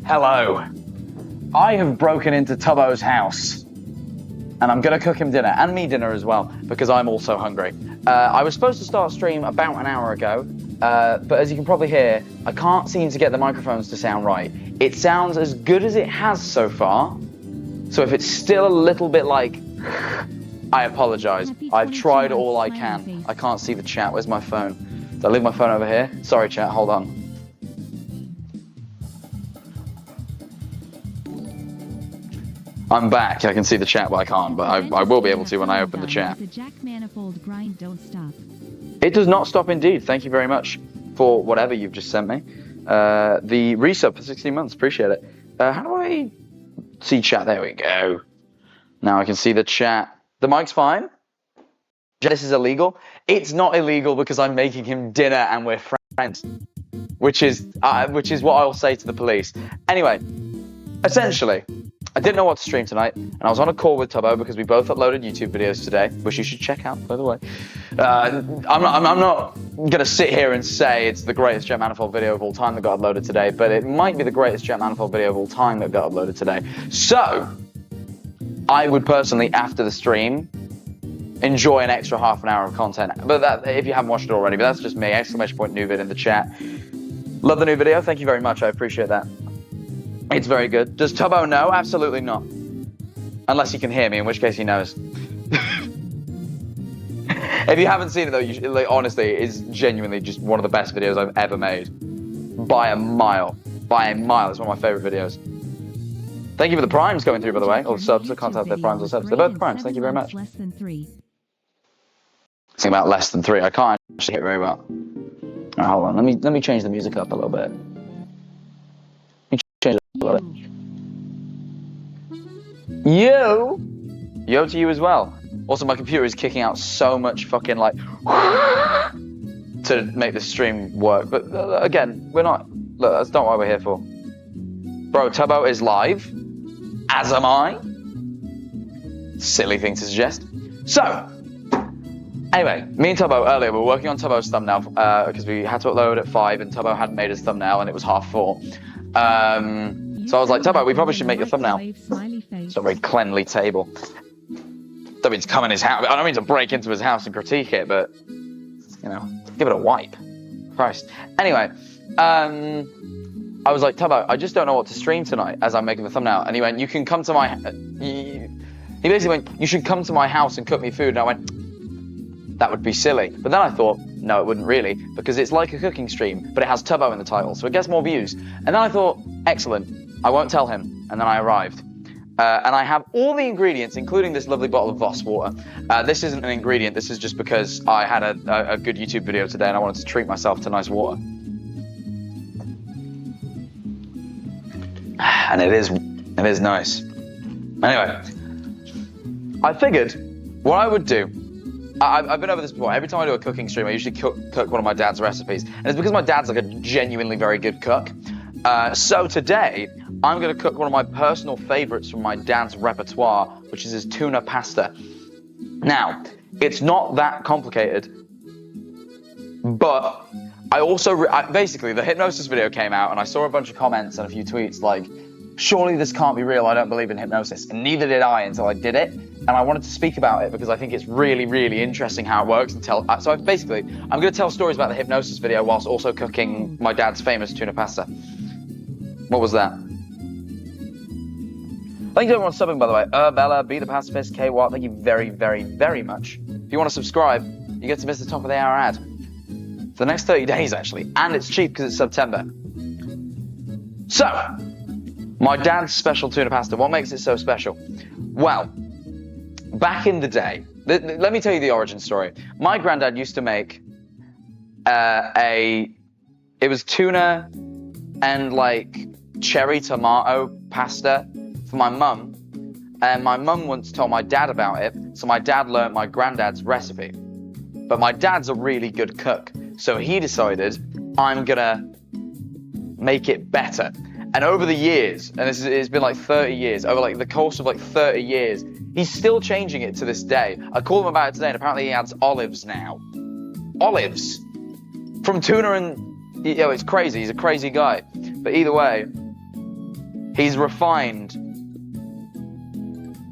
Hello. I have broken into Tubbos' house, and I'm gonna cook him dinner, and me dinner as well, because I'm also hungry. I was supposed to start stream about an hour ago, but as you can probably hear, I can't seem to get the microphones to sound right. It sounds as good as it has so far, so if it's still a little bit like, I apologize. I've tried all I can. I can't see the chat. Where's my phone? Did I leave my phone over here? Sorry, chat, hold on. I'm back. I can see the chat, but I can't. But I will be able to when I open the chat. The Jack Manifold grind don't stop. It does not stop indeed. Thank you very much for whatever you've just sent me. The resub for 16 months. Appreciate it. How do I see chat? There we go. Now I can see the chat. The mic's fine. This is illegal. It's not illegal because I'm making him dinner and we're friends, which is what I'll say to the police. Anyway, essentially, I didn't know what to stream tonight, and I was on a call with Tubbo because we both uploaded YouTube videos today, which you should check out, by the way. I'm not gonna sit here and say it's the greatest Jet Manifold video of all time that got uploaded today, but it might be the greatest Jet Manifold video of all time that got uploaded today. So, I would personally, after the stream, enjoy an extra half an hour of content. But that, if you haven't watched it already, but that's just me, ! New vid in the chat. Love the new video, thank you very much, I appreciate that. It's very good. Does Tubbo know? Absolutely not. Unless he can hear me, in which case he knows. If you haven't seen it though, you should, like, honestly, it's genuinely just one of the best videos I've ever made. By a mile. By a mile, it's one of my favorite videos. Thank you for the primes going through, by the way. Or subs, I can't tell if they're primes or subs. They're both primes, thank you very much. Less than 3. Something about less than 3, I can't actually hear it very well. Alright, hold on, let me change the music up a little bit. Change it a little bit. Yo to you as well. Also, my computer is kicking out so much fucking like to make the stream work. But again, we're not. Look, that's not what we're here for. Bro, Tubbo is live, as am I. Silly thing to suggest. So, anyway, me and Tubbo earlier were working on Tubbo's thumbnail because we had to upload at 5 and Tubbo hadn't made his thumbnail and it was 4:30. So I was like, Tubbo, we probably should make your thumbnail. It's not a very cleanly table. Don't mean to come in his house. I don't mean to break into his house and critique it, but, you know, give it a wipe. Christ. Anyway, I was like, Tubbo, I just don't know what to stream tonight as I'm making the thumbnail. And he went, you can come to my... He basically went, you should come to my house and cook me food. And I went, that would be silly. But then I thought, no, it wouldn't really, because it's like a cooking stream, but it has Tubbo in the title, so it gets more views. And then I thought, excellent, I won't tell him. And then I arrived. And I have all the ingredients, including this lovely bottle of Voss water. This isn't an ingredient, this is just because I had a good YouTube video today and I wanted to treat myself to nice water. And it is nice. Anyway, I figured what I would do, I've been over this before. Every time I do a cooking stream, I usually cook one of my dad's recipes. And it's because my dad's like a genuinely very good cook. So today, I'm going to cook one of my personal favorites from my dad's repertoire, which is his tuna pasta. Now, it's not that complicated, but I also, basically, the hypnosis video came out and I saw a bunch of comments and a few tweets like, surely this can't be real, I don't believe in hypnosis. And neither did I until I did it. And I wanted to speak about it because I think it's really, really interesting how it works. And so I'm going to tell stories about the hypnosis video whilst also cooking my dad's famous tuna pasta. What was that? Thank you to everyone subbing, by the way. Bella, Be the Pacifist, K Watt, thank you very, very, very much. If you want to subscribe, you get to miss the top of the hour ad. For the next 30 days, actually. And it's cheap because it's September. So, my dad's special tuna pasta. What makes it so special? Well, back in the day, let me tell you the origin story. My granddad used to make it was tuna and like cherry tomato pasta for my mum. And my mum once told my dad about it, so my dad learnt my granddad's recipe. But my dad's a really good cook, so he decided, I'm gonna make it better. And over the years, and it's been like 30 years, over like the course of like 30 years, he's still changing it to this day. I called him about it today, and apparently he adds olives now. Olives! From tuna and, you know, it's crazy, he's a crazy guy. But either way, He's refined.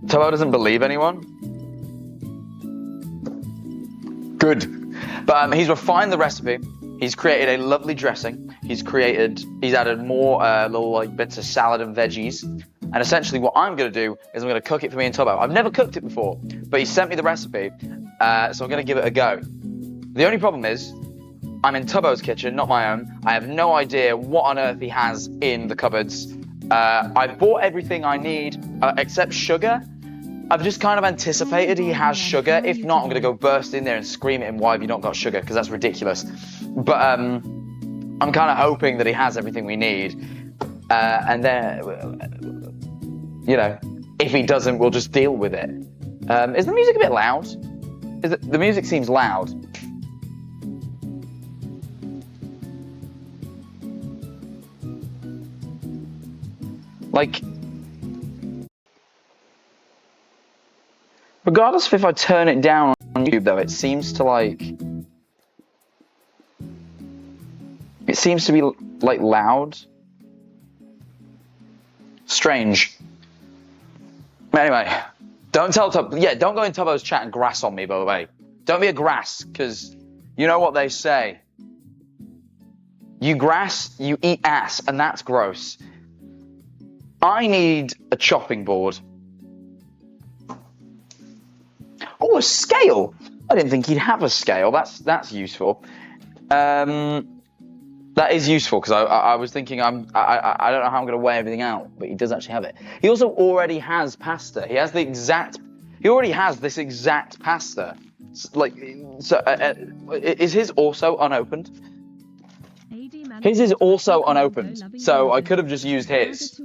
Tubbo doesn't believe anyone. Good. But he's refined the recipe. He's created a lovely dressing. He's added more little like bits of salad and veggies. And essentially what I'm going to do is I'm going to cook it for me and Tubbo. I've never cooked it before, but he sent me the recipe, so I'm going to give it a go. The only problem is, I'm in Tubbo's kitchen, not my own. I have no idea what on earth he has in the cupboards. I've bought everything I need, except sugar. I've just kind of anticipated he has sugar. If not, I'm going to go burst in there and scream at him, why have you not got sugar? Because that's ridiculous. But I'm kind of hoping that he has everything we need. And then, you know, if he doesn't, we'll just deal with it. Is the music a bit loud? The music seems loud. Like, regardless of if I turn it down on YouTube, though, it seems to be like loud. Strange. Anyway, don't tell Tubbos. Yeah, don't go in Tubbos' chat and grass on me, by the way. Don't be a grass, because you know what they say. You grass, you eat ass, and that's gross. I need a chopping board. Oh, a scale! I didn't think he'd have a scale. That's useful. That is useful because I was thinking I don't know how I'm going to weigh everything out, but he does actually have it. He also already has pasta. He already has this exact pasta. Is his also unopened? His is also unopened, so I could have just used his.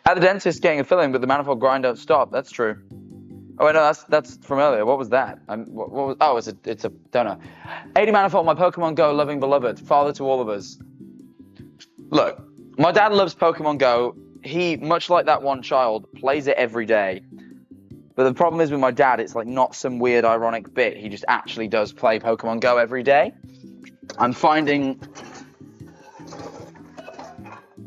At the dentist getting a filling, but the manifold grind don't stop. That's true. Oh wait, no, that's from earlier. What was that? What was? Oh, it's a donor. 80 manifold, my Pokemon Go loving beloved, father to all of us. Look, my dad loves Pokemon Go. He, much like that one child, plays it every day. But the problem is with my dad, it's like not some weird ironic bit. He just actually does play Pokemon Go every day. I'm finding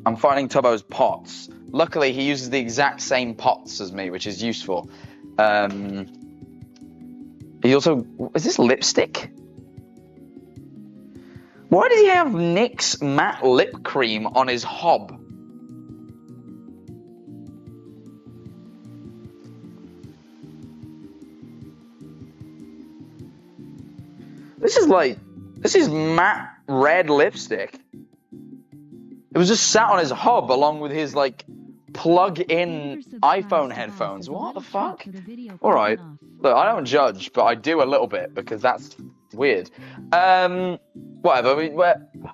Tubbos pots. Luckily, he uses the exact same pots as me, which is useful. He also... Is this lipstick? Why does he have NYX matte lip cream on his hob? This is matte red lipstick. It was just sat on his hob along with his, like, plug-in iPhone headphones. What the fuck? Alright. Look, I don't judge, but I do a little bit, because that's weird. Whatever.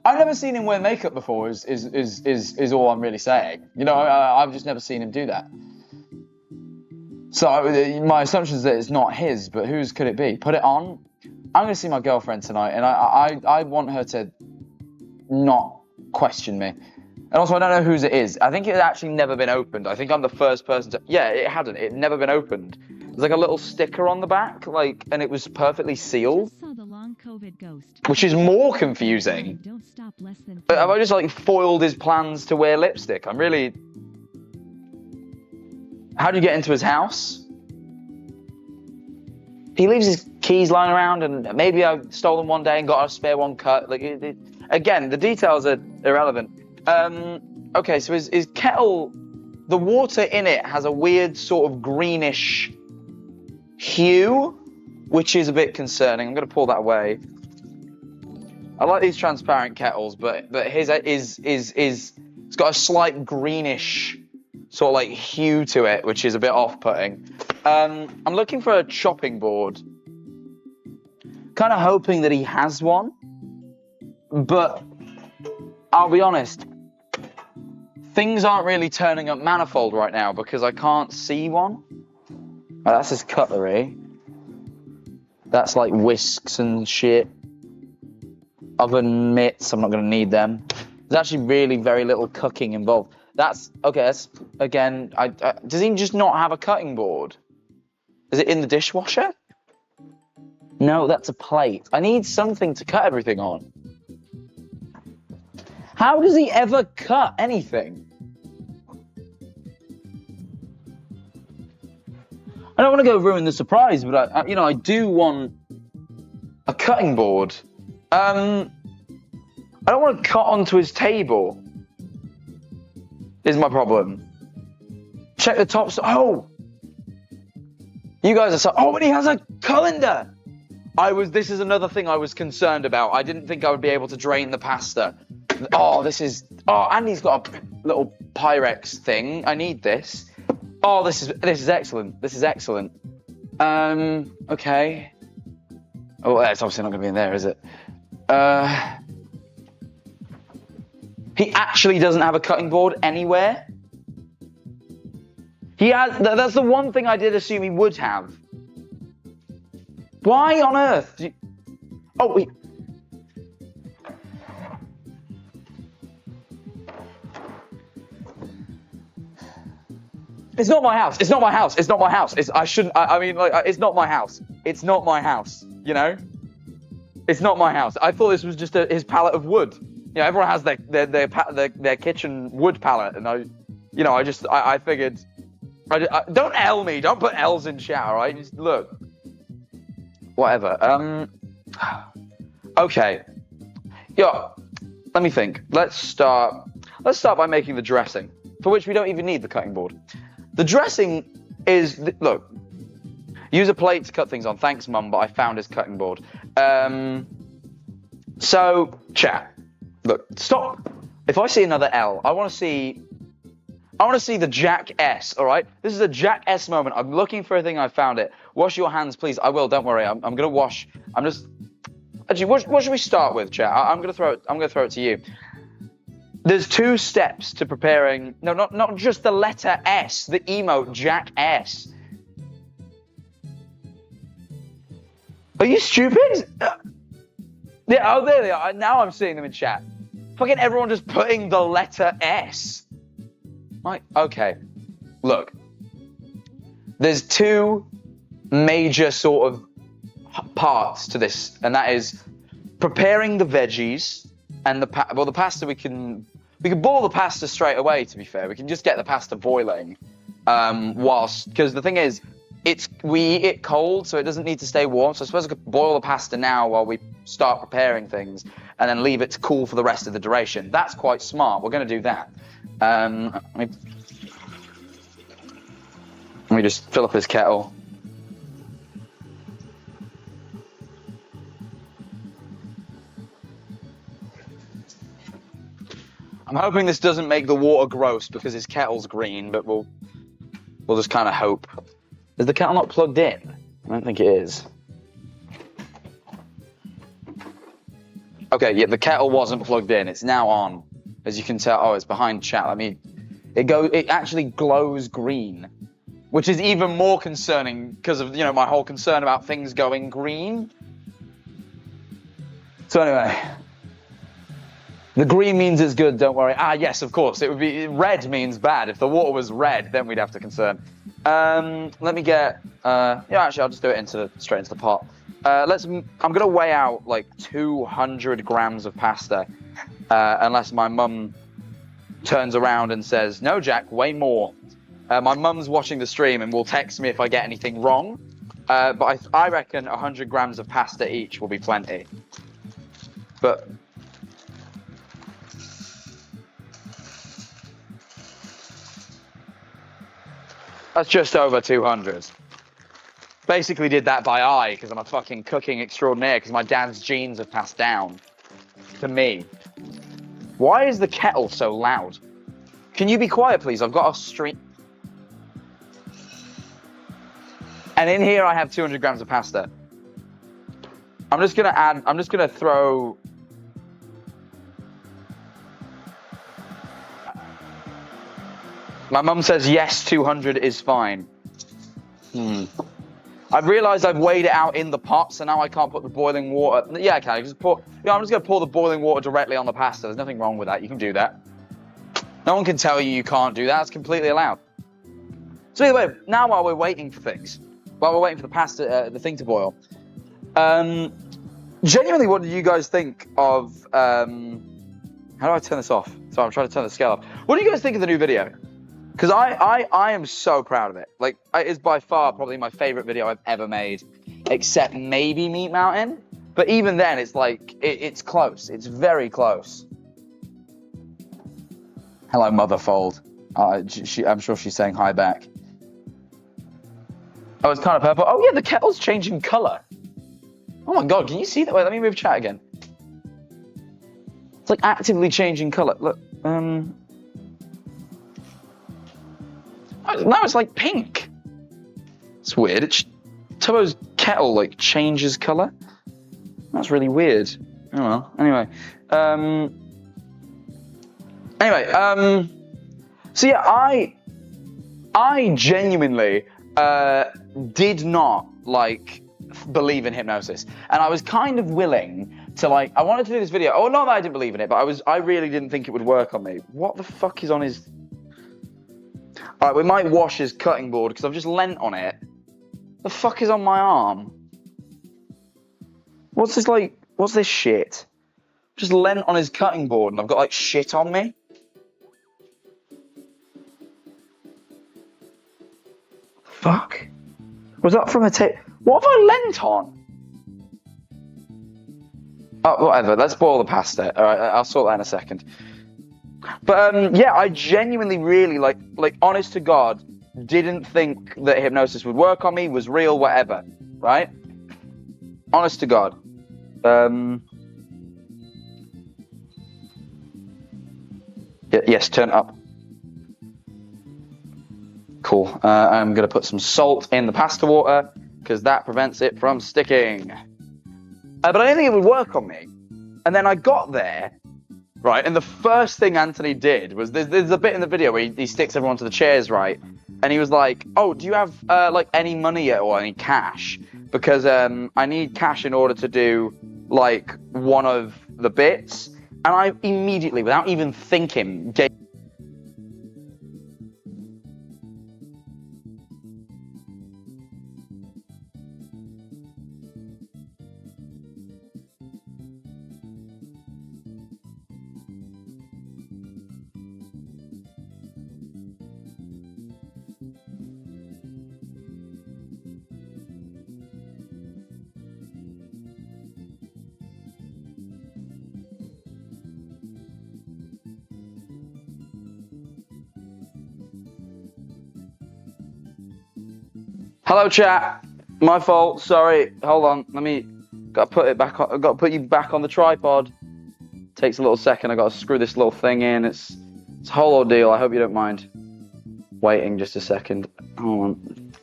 I've never seen him wear makeup before, is all I'm really saying. You know, I've just never seen him do that. So, my assumption is that it's not his, but whose could it be? Put it on. I'm going to see my girlfriend tonight, and I want her to not question me. And also, I don't know whose it is. I think it had actually never been opened. I think I'm the first person to... Yeah, it hadn't. It had never been opened. There's like a little sticker on the back, like, and it was perfectly sealed. Just saw the long COVID ghost. Which is more confusing. Don't stop less than But have I just, like, foiled his plans to wear lipstick? I'm really... How do you get into his house? He leaves his keys lying around, and maybe I stole them one day and got a spare one cut. Like, again, the details are irrelevant. Okay, so his kettle, the water in it has a weird sort of greenish hue, which is a bit concerning. I'm going to pull that away. I like these transparent kettles, but his it's got a slight greenish sort of like hue to it, which is a bit off-putting. I'm looking for a chopping board. Kind of hoping that he has one, but I'll be honest, things aren't really turning up manifold right now because I can't see one. Oh, that's his cutlery. That's like whisks and shit. Oven mitts, I'm not going to need them. There's actually really very little cooking involved. That's, okay, that's, again, does he just not have a cutting board? Is it in the dishwasher? No, that's a plate. I need something to cut everything on. How does he ever cut anything? I don't want to go ruin the surprise, but I do want a cutting board. I don't want to cut onto his table. Is my problem. Check the tops. Oh, you guys are so. Oh, and he has a colander. This is another thing I was concerned about. I didn't think I would be able to drain the pasta. Oh, and he's got a little Pyrex thing. I need this. Oh, this is excellent. This is excellent. Okay. Oh, it's obviously not going to be in there, is it? He actually doesn't have a cutting board anywhere. He has. That's the one thing I did assume he would have. Why on earth? Oh. It's not my house. It's not my house. It's not my house. It's not my house. It's not my house. You know? It's not my house. I thought this was just his pallet of wood. You know, everyone has their kitchen wood pallet, and I figured. Don't L me. Don't put L's in chat. All right? Just look. Whatever. Okay. Yeah. Let me think. Let's start by making the dressing, for which we don't even need the cutting board. The dressing is, look, use a plate to cut things on. Thanks, Mum, but I found his cutting board. So, chat, look, stop. If I see another L, I want to see the Jack S, all right? This is a Jack S moment. I'm looking for a thing, I found it. Wash your hands, please. I will, don't worry. I'm going to wash. Actually, what should we start with, chat? I'm going to throw it to you. There's 2 steps to preparing. No, not just the letter S, the emote Jack S. Are you stupid? Yeah, oh, there they are. Now I'm seeing them in chat. Fucking everyone just putting the letter S. Okay. Look. There's 2 major sort of parts to this, and that is preparing the veggies and the pasta. We can boil the pasta straight away, to be fair. We can just get the pasta boiling because the thing is, we eat it cold, so it doesn't need to stay warm. So I suppose I could boil the pasta now while we start preparing things, and then leave it to cool for the rest of the duration. That's quite smart. We're going to do that. Let me just fill up his kettle. I'm hoping this doesn't make the water gross because his kettle's green, but we'll just kind of hope. Is the kettle not plugged in? I don't think it is. Okay, yeah, the kettle wasn't plugged in. It's now on. As you can tell, it's behind chat. It actually glows green, which is even more concerning because of, my whole concern about things going green. So anyway, the green means it's good, don't worry. Yes, of course. It would be red means bad. If the water was red, then we'd have to concern. Let me get actually I'll just do it straight into the pot. I'm gonna weigh out like 200 grams of pasta, unless my mum turns around and says, "No, Jack, weigh more." My mum's watching the stream and will text me if I get anything wrong. But I reckon 100 grams of pasta each will be plenty. But that's just over 200. Basically did that by eye because I'm a fucking cooking extraordinaire because my dad's genes have passed down to me. Why is the kettle so loud? Can you be quiet, please? I've got a stream. And in here I have 200 grams of pasta. I'm just gonna throw. My mum says yes, 200 is fine. I've realised I've weighed it out in the pot, so now I can't put the boiling water. Yeah, okay, I'm just going to pour the boiling water directly on the pasta. There's nothing wrong with that. You can do that. No one can tell you can't do that. It's completely allowed. So anyway, now while we're waiting for things, while we're waiting for the pasta, the thing to boil, genuinely, what do you guys think of How do I turn this off? Sorry, I'm trying to turn the scale off. What do you guys think of the new video? Because I am so proud of it. Like, it is by far probably my favorite video I've ever made, except maybe Meat Mountain. But even then, it's like, it's close. It's very close. Hello, Motherfold. I'm sure she's saying hi back. Oh, it's kind of purple. Oh, yeah, the kettle's changing colour. Oh, my God, can you see that? Wait, let me move chat again. It's like actively changing colour. Look, now it's like pink. It's weird. Tubbos' kettle like changes colour. That's really weird. Oh well. Anyway. So yeah, I genuinely did not like believe in hypnosis, and I was kind of willing to like. I wanted to do this video. Oh, not that I didn't believe in it, but I really didn't think it would work on me. What the fuck is on his? All right, we might wash his cutting board because I've just leant on it. The fuck is on my arm? What's this like? What's this shit? Just leant on his cutting board and I've got like shit on me. Fuck. Was that from a tape? What have I leant on? Oh, whatever. Let's boil the pasta. All right, I'll sort that in a second. But yeah, I genuinely really like honest to God, didn't think that hypnosis would work on me, was real, whatever, right? Honest to God. Yes, turn up. Cool. I'm gonna put some salt in the pasta water because that prevents it from sticking. But I didn't think it would work on me. And then I got there. Right, and the first thing Anthony did was, there's a bit in the video where he sticks everyone to the chairs, right? And he was like, oh, do you have, like, any money or any cash? Because I need cash in order to do, like, one of the bits. And I immediately, without even thinking, gave... Hello, chat. My fault. Sorry. Hold on. Gotta put it back on. I've got to put you back on the tripod. Takes a little second. I got to screw this little thing in. It's a whole ordeal. I hope you don't mind waiting just a second. Hold on.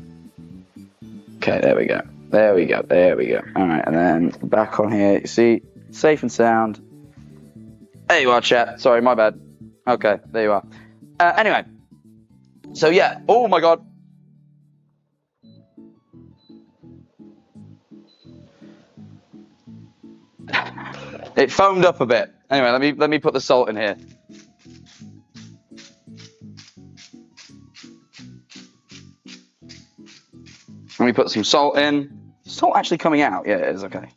Okay, there we go. There we go. There we go. All right, and then back on here. You see, safe and sound. There you are, chat. Sorry, my bad. Okay, there you are. Anyway. So yeah. Oh my God. It foamed up a bit. Anyway, let me put the salt in here. Let me put some salt in. Salt actually coming out? Yeah, it is. Okay.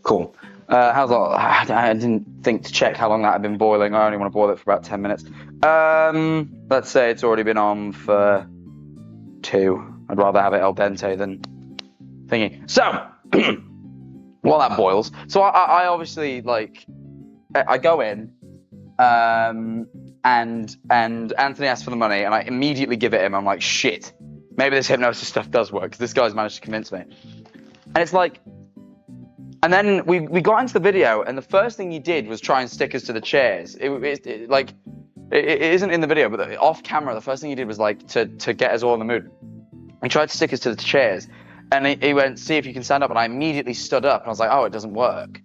Cool. How's that? I didn't think to check how long that had been boiling. I only want to boil it for about 10 minutes. Let's say it's already been on for 2. I'd rather have it al dente than thingy. So, while that boils, so I obviously like, I go in, and Anthony asks for the money, and I immediately give it him. I'm like, shit, maybe this hypnosis stuff does work because this guy's managed to convince me. And it's like, and then we got into the video, and the first thing he did was try and stick us to the chairs. It isn't in the video, but off camera, the first thing he did was like to get us all in the mood. He tried to stick us to the chairs, and he went, see if you can stand up, and I immediately stood up, and I was like, oh, it doesn't work.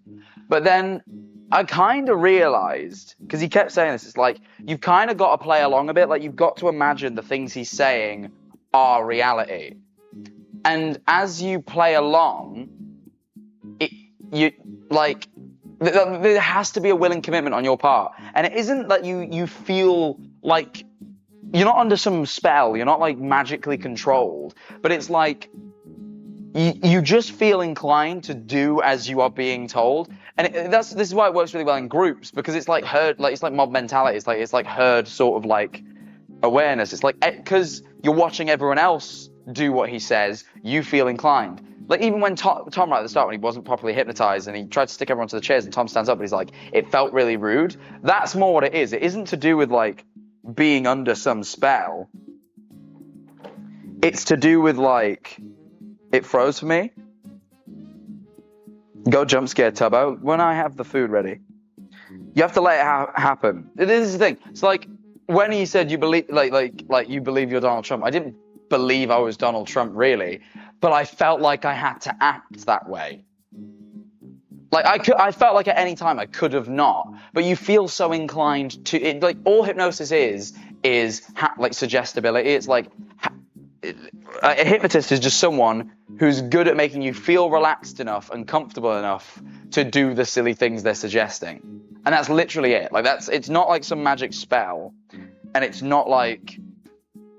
But then I kind of realized, because he kept saying this, it's like, you've kind of got to play along a bit, like you've got to imagine the things he's saying are reality. And as you play along, there has to be a willing commitment on your part. And it isn't that you feel like you're not under some spell, you're not like magically controlled, but it's like you just feel inclined to do as you are being told, and this is why it works really well in groups, because it's like herd, like it's like mob mentality. It's like herd sort of like awareness. It's like because you're watching everyone else do what he says, you feel inclined. Like even when Tom right at the start, when he wasn't properly hypnotized and he tried to stick everyone to the chairs, and Tom stands up and he's like, it felt really rude. That's more what it is. It isn't to do with like being under some spell. It's to do with like, it froze for me. Go jump scare, Tubbo. When I have the food ready, you have to let it happen. This is the thing. It's like when he said you believe, like you believe you're Donald Trump. I didn't believe I was Donald Trump really, but I felt like I had to act that way. Like I felt like at any time I could have not, but you feel so inclined to it. Like all hypnosis is like suggestibility. It's like a hypnotist is just someone who's good at making you feel relaxed enough and comfortable enough to do the silly things they're suggesting. And that's literally it. Like it's not like some magic spell, and it's not like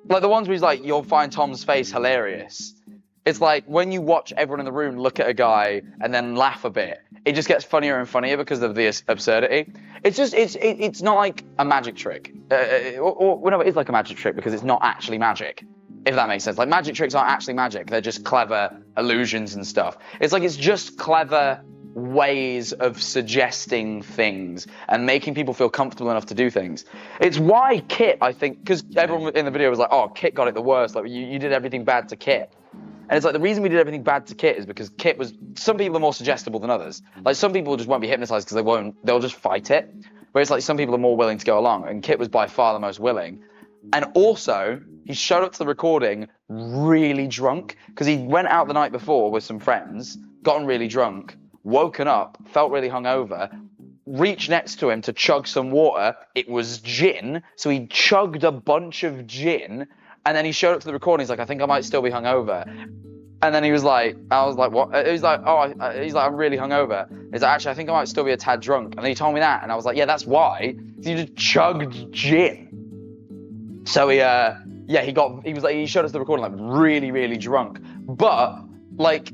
the ones where he's like, you'll find Tom's face hilarious. It's like when you watch everyone in the room look at a guy and then laugh a bit, it just gets funnier and funnier because of the absurdity. It's not like a magic trick. Or no, it is like a magic trick because it's not actually magic, if that makes sense. Like magic tricks aren't actually magic. They're just clever illusions and stuff. It's like it's just clever ways of suggesting things and making people feel comfortable enough to do things. It's why Kit, I think, because everyone in the video was like, oh, Kit got it the worst. Like you did everything bad to Kit. And it's like the reason we did everything bad to Kit is because Kit was, some people are more suggestible than others. Like some people just won't be hypnotized because they'll just fight it. Whereas like some people are more willing to go along, and Kit was by far the most willing. And also, he showed up to the recording really drunk because he went out the night before with some friends, gotten really drunk, woken up, felt really hungover, reached next to him to chug some water. It was gin, so he chugged a bunch of gin. And then he showed up to the recording. He's like, I think I might still be hungover. And then he was like, I was like, what? He's like, he's like, I'm really hungover. He's like, actually, I think I might still be a tad drunk. And then he told me that, and I was like, yeah, that's why. You just chugged gin. So he showed us the recording like really, really drunk. But like,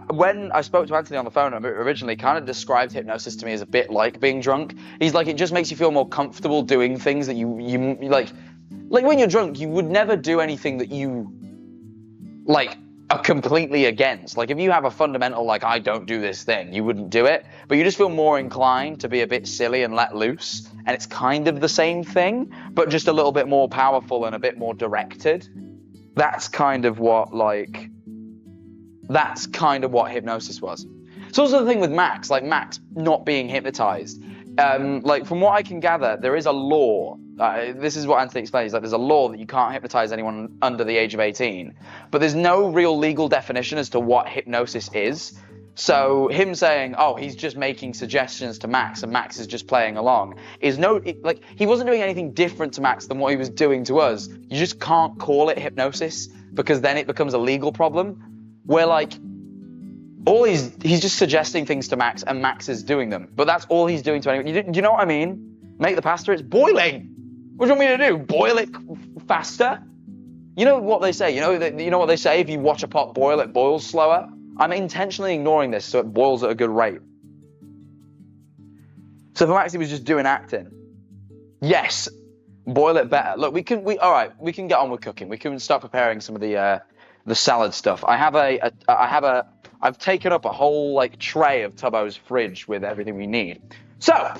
when I spoke to Anthony on the phone originally, kind of described hypnosis to me as a bit like being drunk. He's like, it just makes you feel more comfortable doing things that you like. Like when you're drunk, you would never do anything that you like are completely against. Like if you have a fundamental like I don't do this thing, you wouldn't do it, but you just feel more inclined to be a bit silly and let loose. And it's kind of the same thing, but just a little bit more powerful and a bit more directed. That's kind of what hypnosis was. It's also the thing with Max, like Max not being hypnotized. Like from what I can gather, there is a law. This is what Anthony explains. Like there's a law that you can't hypnotize anyone under the age of 18, but there's no real legal definition as to what hypnosis is. So him saying, "Oh, he's just making suggestions to Max, and Max is just playing along," is like he wasn't doing anything different to Max than what he was doing to us. You just can't call it hypnosis because then it becomes a legal problem. Where like he's just suggesting things to Max, and Max is doing them. But that's all he's doing to anyone. Do you know what I mean? Make the pasta, it's boiling. What do you want me to do? Boil it faster? You know what they say? You know what they say? If you watch a pot boil, it boils slower. I'm intentionally ignoring this so it boils at a good rate. So for Max, he was just doing acting. Yes, boil it better. Look, we can get on with cooking. We can start preparing some of the salad stuff. I've taken up a whole like tray of Tubbos fridge with everything we need. So,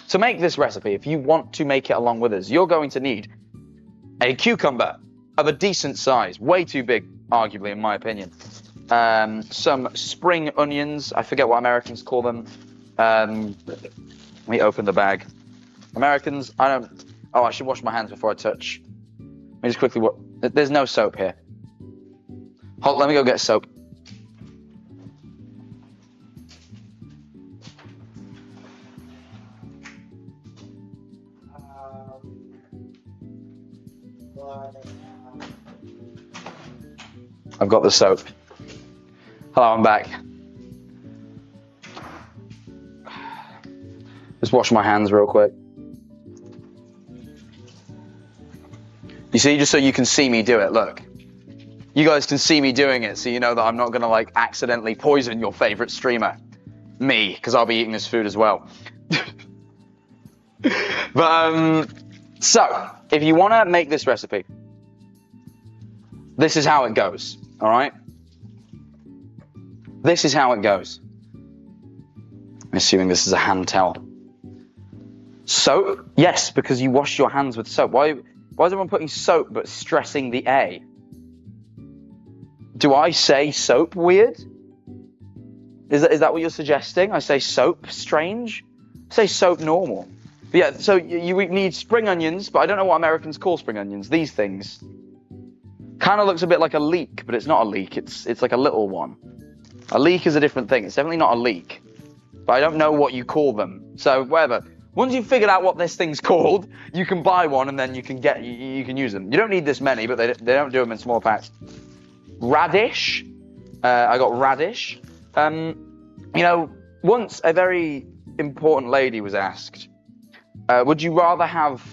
to make this recipe, if you want to make it along with us, you're going to need a cucumber of a decent size, way too big, arguably, in my opinion. Some spring onions, I forget what Americans call them. Let me open the bag. Americans, I should wash my hands before I touch. Let me just quickly, there's no soap here. Let me go get soap. I've got the soap. Hello, I'm back. Just wash my hands real quick. You see, just so you can see me do it, look. you guys can see me doing it, so you know that I'm not going to like accidentally poison your favorite streamer. Me, because I'll be eating this food as well. But, so, if you want to make this recipe, this is how it goes, all right? This is how it goes. I'm assuming this is a hand towel. Soap? Yes, because you wash your hands with soap. Why is everyone putting soap but stressing the A? Do I say soap weird? Is that what you're suggesting? I say soap strange? I say soap normal. But yeah, so you need spring onions, but I don't know what Americans call spring onions. These things. Kind of looks a bit like a leek, but it's not a leek. It's like a little one. A leek is a different thing. It's definitely not a leek. But I don't know what you call them. So whatever. Once you've figured out what this thing's called, you can buy one and then you can use them. You don't need this many, but they don't do them in small packs. Radish. I got radish. You know, once a very important lady was asked, would you rather have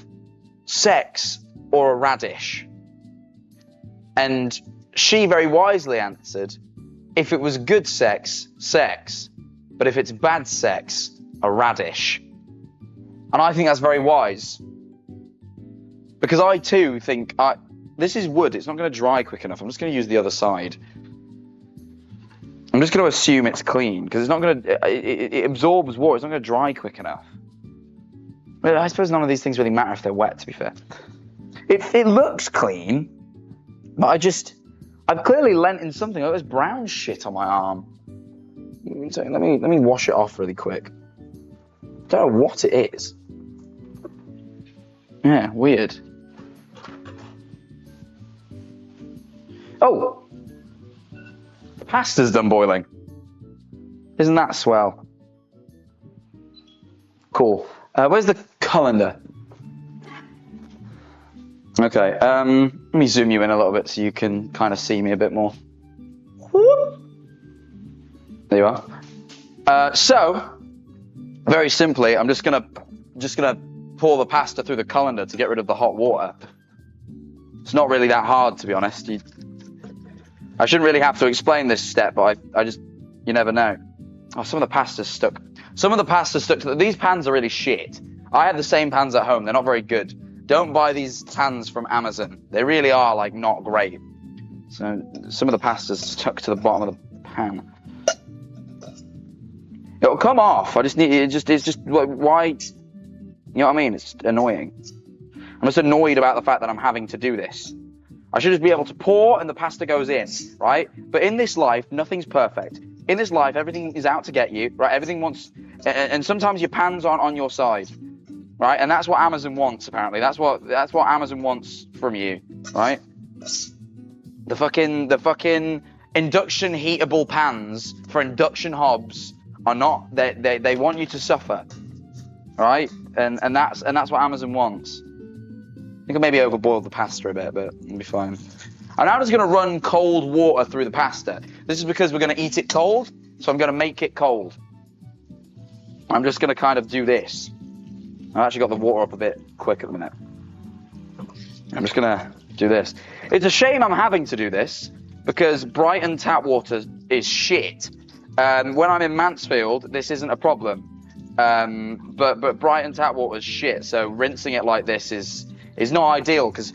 sex or a radish? And she very wisely answered, if it was good sex, sex. But if it's bad sex, a radish. And I think that's very wise. Because I too think, this is wood, it's not going to dry quick enough. I'm just going to use the other side. I'm just going to assume it's clean, because it's not going to, it absorbs water, it's not going to dry quick enough. But I suppose none of these things really matter if they're wet, to be fair. It looks clean, but I've clearly lent in something. Oh, there's brown shit on my arm. Let me wash it off really quick. Don't know what it is. Yeah, weird. Oh! The pasta's done boiling. Isn't that swell? Cool. Where's the colander? Okay, let me zoom you in a little bit so you can kind of see me a bit more. There you are. So, very simply, I'm just gonna pour the pasta through the colander to get rid of the hot water. It's not really that hard, to be honest. I shouldn't really have to explain this step, but you never know. Oh, some of the pasta's stuck. Some of the pasta's stuck to these pans are really shit. I have the same pans at home. They're not very good. Don't buy these pans from Amazon. They really are like not great. So some of the pasta's stuck to the bottom of the pan. It'll come off. It's just like white. You know what I mean? It's annoying. I'm just annoyed about the fact that I'm having to do this. I should just be able to pour and the pasta goes in, right? But in this life, nothing's perfect. In this life, everything is out to get you, right? Everything wants, and sometimes your pans aren't on your side, right? And that's what Amazon wants, apparently. That's what Amazon wants from you, right? The fucking induction heatable pans for induction hobs are not. They want you to suffer, right? And that's what Amazon wants. I think I maybe overboiled the pasta a bit, but it'll be fine. I'm now just going to run cold water through the pasta. This is because we're going to eat it cold, so I'm going to make it cold. I'm just going to kind of do this. I've actually got the water up a bit quick at the minute. I'm just going to do this. It's a shame I'm having to do this, because Brighton tap water is shit. When I'm in Mansfield, this isn't a problem. But Brighton tap water is shit, so rinsing it like this is not ideal, because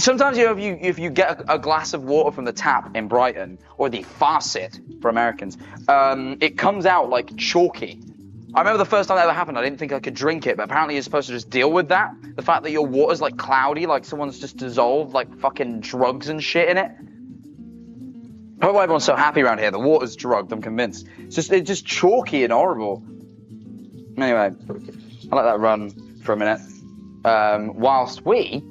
sometimes if you get a glass of water from the tap in Brighton, or the faucet for Americans, it comes out like chalky. I remember the first time that ever happened, I didn't think I could drink it, but apparently you're supposed to just deal with that. The fact that your water's like cloudy, like someone's just dissolved like fucking drugs and shit in it. I don't know why everyone's so happy around here. The water's drugged, I'm convinced. It's just chalky and horrible. Anyway, I'll let that run for a minute. Whilst we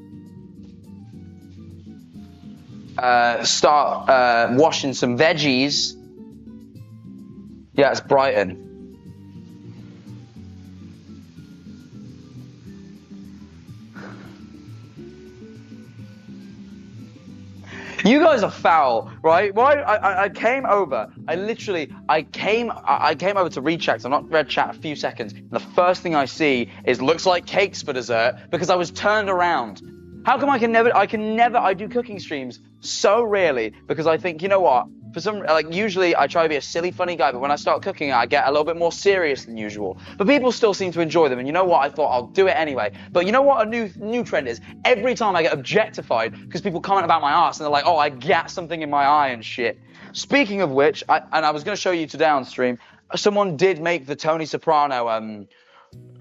start washing some veggies. Yeah, it's Brighton. You guys are foul, right? Why? I came over. I came over to read chat. I've not read chat a few seconds. And the first thing I see is looks like cakes for dessert because I was turned around. How come I do cooking streams so rarely because I think, you know what? For some, like, usually I try to be a silly, funny guy, but when I start cooking, I get a little bit more serious than usual. But people still seem to enjoy them, and you know what? I thought I'll do it anyway. But you know what a new trend is? Every time I get objectified because people comment about my ass and they're like, oh, I got something in my eye and shit. Speaking of which, I was going to show you today on stream, someone did make the Tony Soprano,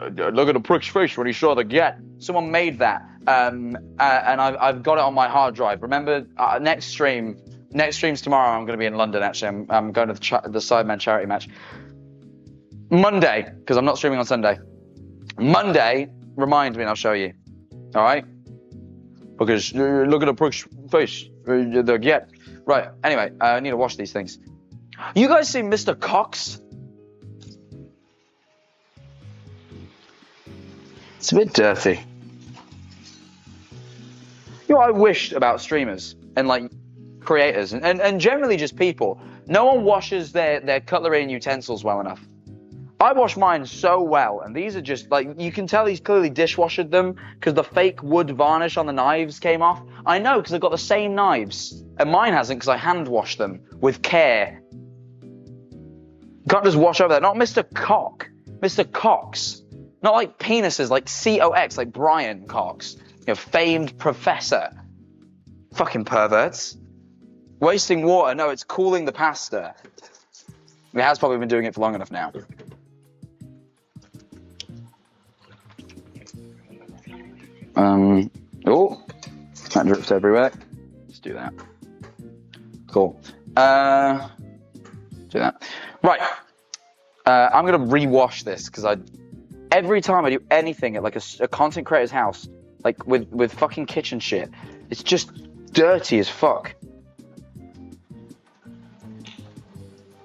look at the prick's face when he saw the get. Someone made that, and I've got it on my hard drive. Remember, next stream's tomorrow. I'm going to be in London, actually. I'm going to the Sidemen charity match. Monday, because I'm not streaming on Sunday. Monday, remind me and I'll show you. All right? Because look at the prick's face. The get. Right, anyway, I need to wash these things. You guys see Mr. Cox? It's a bit dirty. You know what I wished about streamers and like creators and generally just people? No one washes their cutlery and utensils well enough. I wash mine so well, and these are just like, you can tell he's clearly dishwashed them because the fake wood varnish on the knives came off. I know because I've got the same knives, and mine hasn't because I hand washed them with care. Can't just wash over that. Not Mr. Cock, Mr. Cox. Not like penises, like C-O-X, like Brian Cox, you know, famed professor. Fucking perverts. Wasting water. No, it's cooling the pasta. It has probably been doing it for long enough now. Oh, that drips everywhere. Let's do that. Cool. Do that. Right. I'm gonna rewash this because every time I do anything at like a content creator's house, like with fucking kitchen shit, it's just dirty as fuck.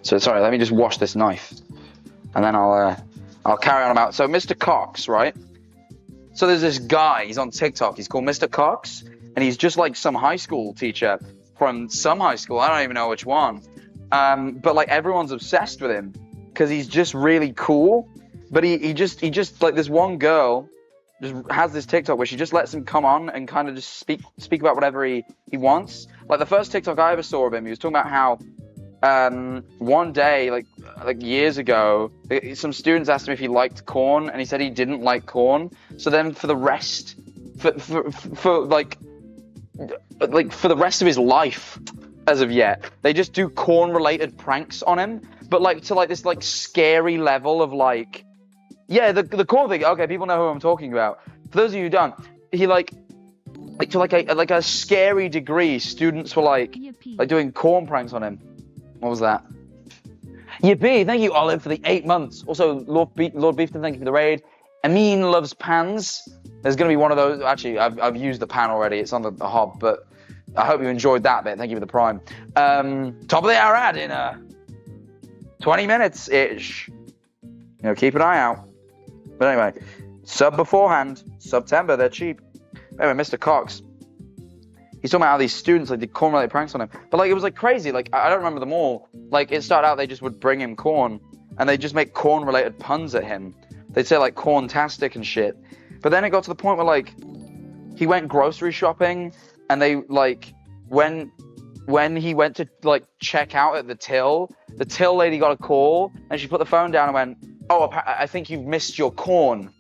So sorry, let me just wash this knife, and then I'll carry on about. So Mr. Cox, right? So there's this guy, he's on TikTok, he's called Mr. Cox, and he's just like some high school teacher from some high school, I don't even know which one. But like everyone's obsessed with him because he's just really cool. But he just like, this one girl just has this TikTok where she just lets him come on and kind of just speak about whatever he wants. Like the first TikTok I ever saw of him, he was talking about how one day, like years ago, some students asked him if he liked corn, and he said he didn't like corn. So then for the rest, for the rest of his life, as of yet, they just do corn-related pranks on him, but like to like this like scary level of like, yeah, the corn thing. Okay, people know who I'm talking about. For those of you who don't, he like to like a scary degree. Students were like doing corn pranks on him. What was that? Yippee! Thank you, Olive, for the 8 months. Also, Lord Beefton, thank you for the raid. Amin loves pans. There's going to be one of those. Actually, I've used the pan already. It's on the hob, but I hope you enjoyed that bit. Thank you for the prime. Top of the hour ad in 20 minutes-ish. You know, keep an eye out. But anyway, sub beforehand. September, they're cheap. Anyway, Mr. Cox. He's talking about how these students like did corn-related pranks on him. But like it was like crazy. Like I don't remember them all. Like it started out they just would bring him corn and they just make corn-related puns at him. They'd say like corn-tastic and shit. But then it got to the point where like he went grocery shopping and they like when he went to like check out at the till lady got a call and she put the phone down and went, "Oh, I think you've missed your corn."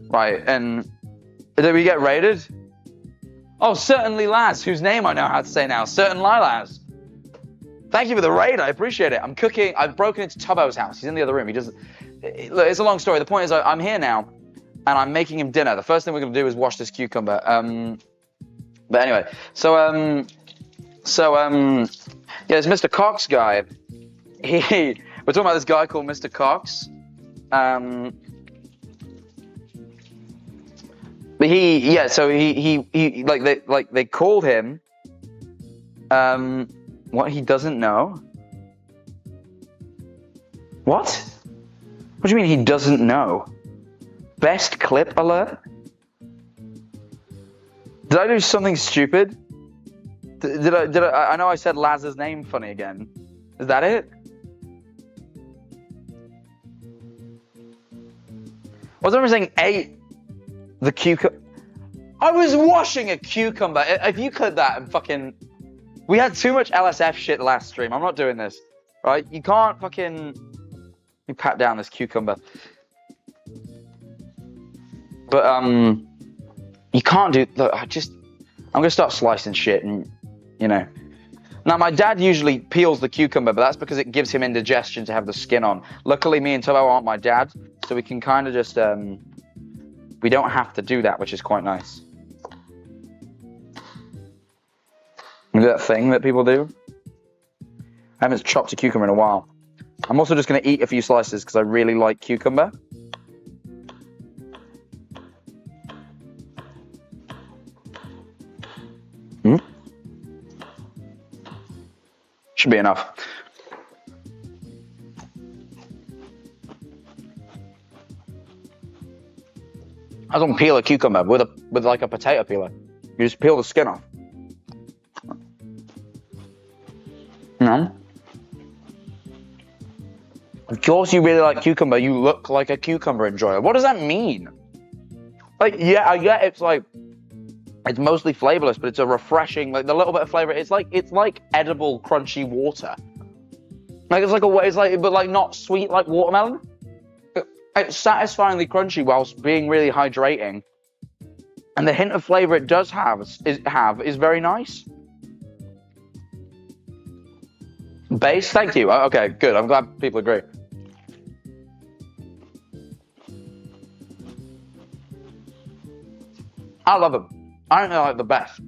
Right, and did we get raided? Oh, certainly Laz, whose name I know how to say now. Certain Laz. Thank you for the raid. I appreciate it. I'm cooking. I've broken into Tubbos' house. He's in the other room. He doesn't. Look, it's a long story. The point is, I'm here now, and I'm making him dinner. The first thing we're gonna do is wash this cucumber. But anyway, yeah, this Mr. Cox guy. We're talking about this guy called Mr. Cox. But he they called him what he doesn't know. What? What do you mean he doesn't know? Best clip alert? Did I do something stupid? Did I know I said Laz's name funny again. Is that it? Was I saying ate the cucumber? I was washing a cucumber. If you clip that and fucking We had too much LSF shit last stream. I'm not doing this. Right? You can't fucking... Let me pat down this cucumber. But, you can't do... Look, I'm going to start slicing shit and, you know... Now, my dad usually peels the cucumber, but that's because it gives him indigestion to have the skin on. Luckily, me and Tubbo aren't my dad, so we can kind of just... we don't have to do that, which is quite nice. Look at that thing that people do. I haven't chopped a cucumber in a while. I'm also just going to eat a few slices because I really like cucumber. Should be enough. I don't peel a cucumber with like a potato peeler. You just peel the skin off. No. Of course you really like cucumber. You look like a cucumber enjoyer. What does that mean? Like, yeah, I get it's like it's mostly flavorless, but it's a refreshing, like the little bit of flavor. It's like edible, crunchy water. Like but like not sweet like watermelon. It's satisfyingly crunchy whilst being really hydrating, and the hint of flavor it does have is very nice. Base, thank you. Okay, good. I'm glad people agree. I love them. I think they're like the best.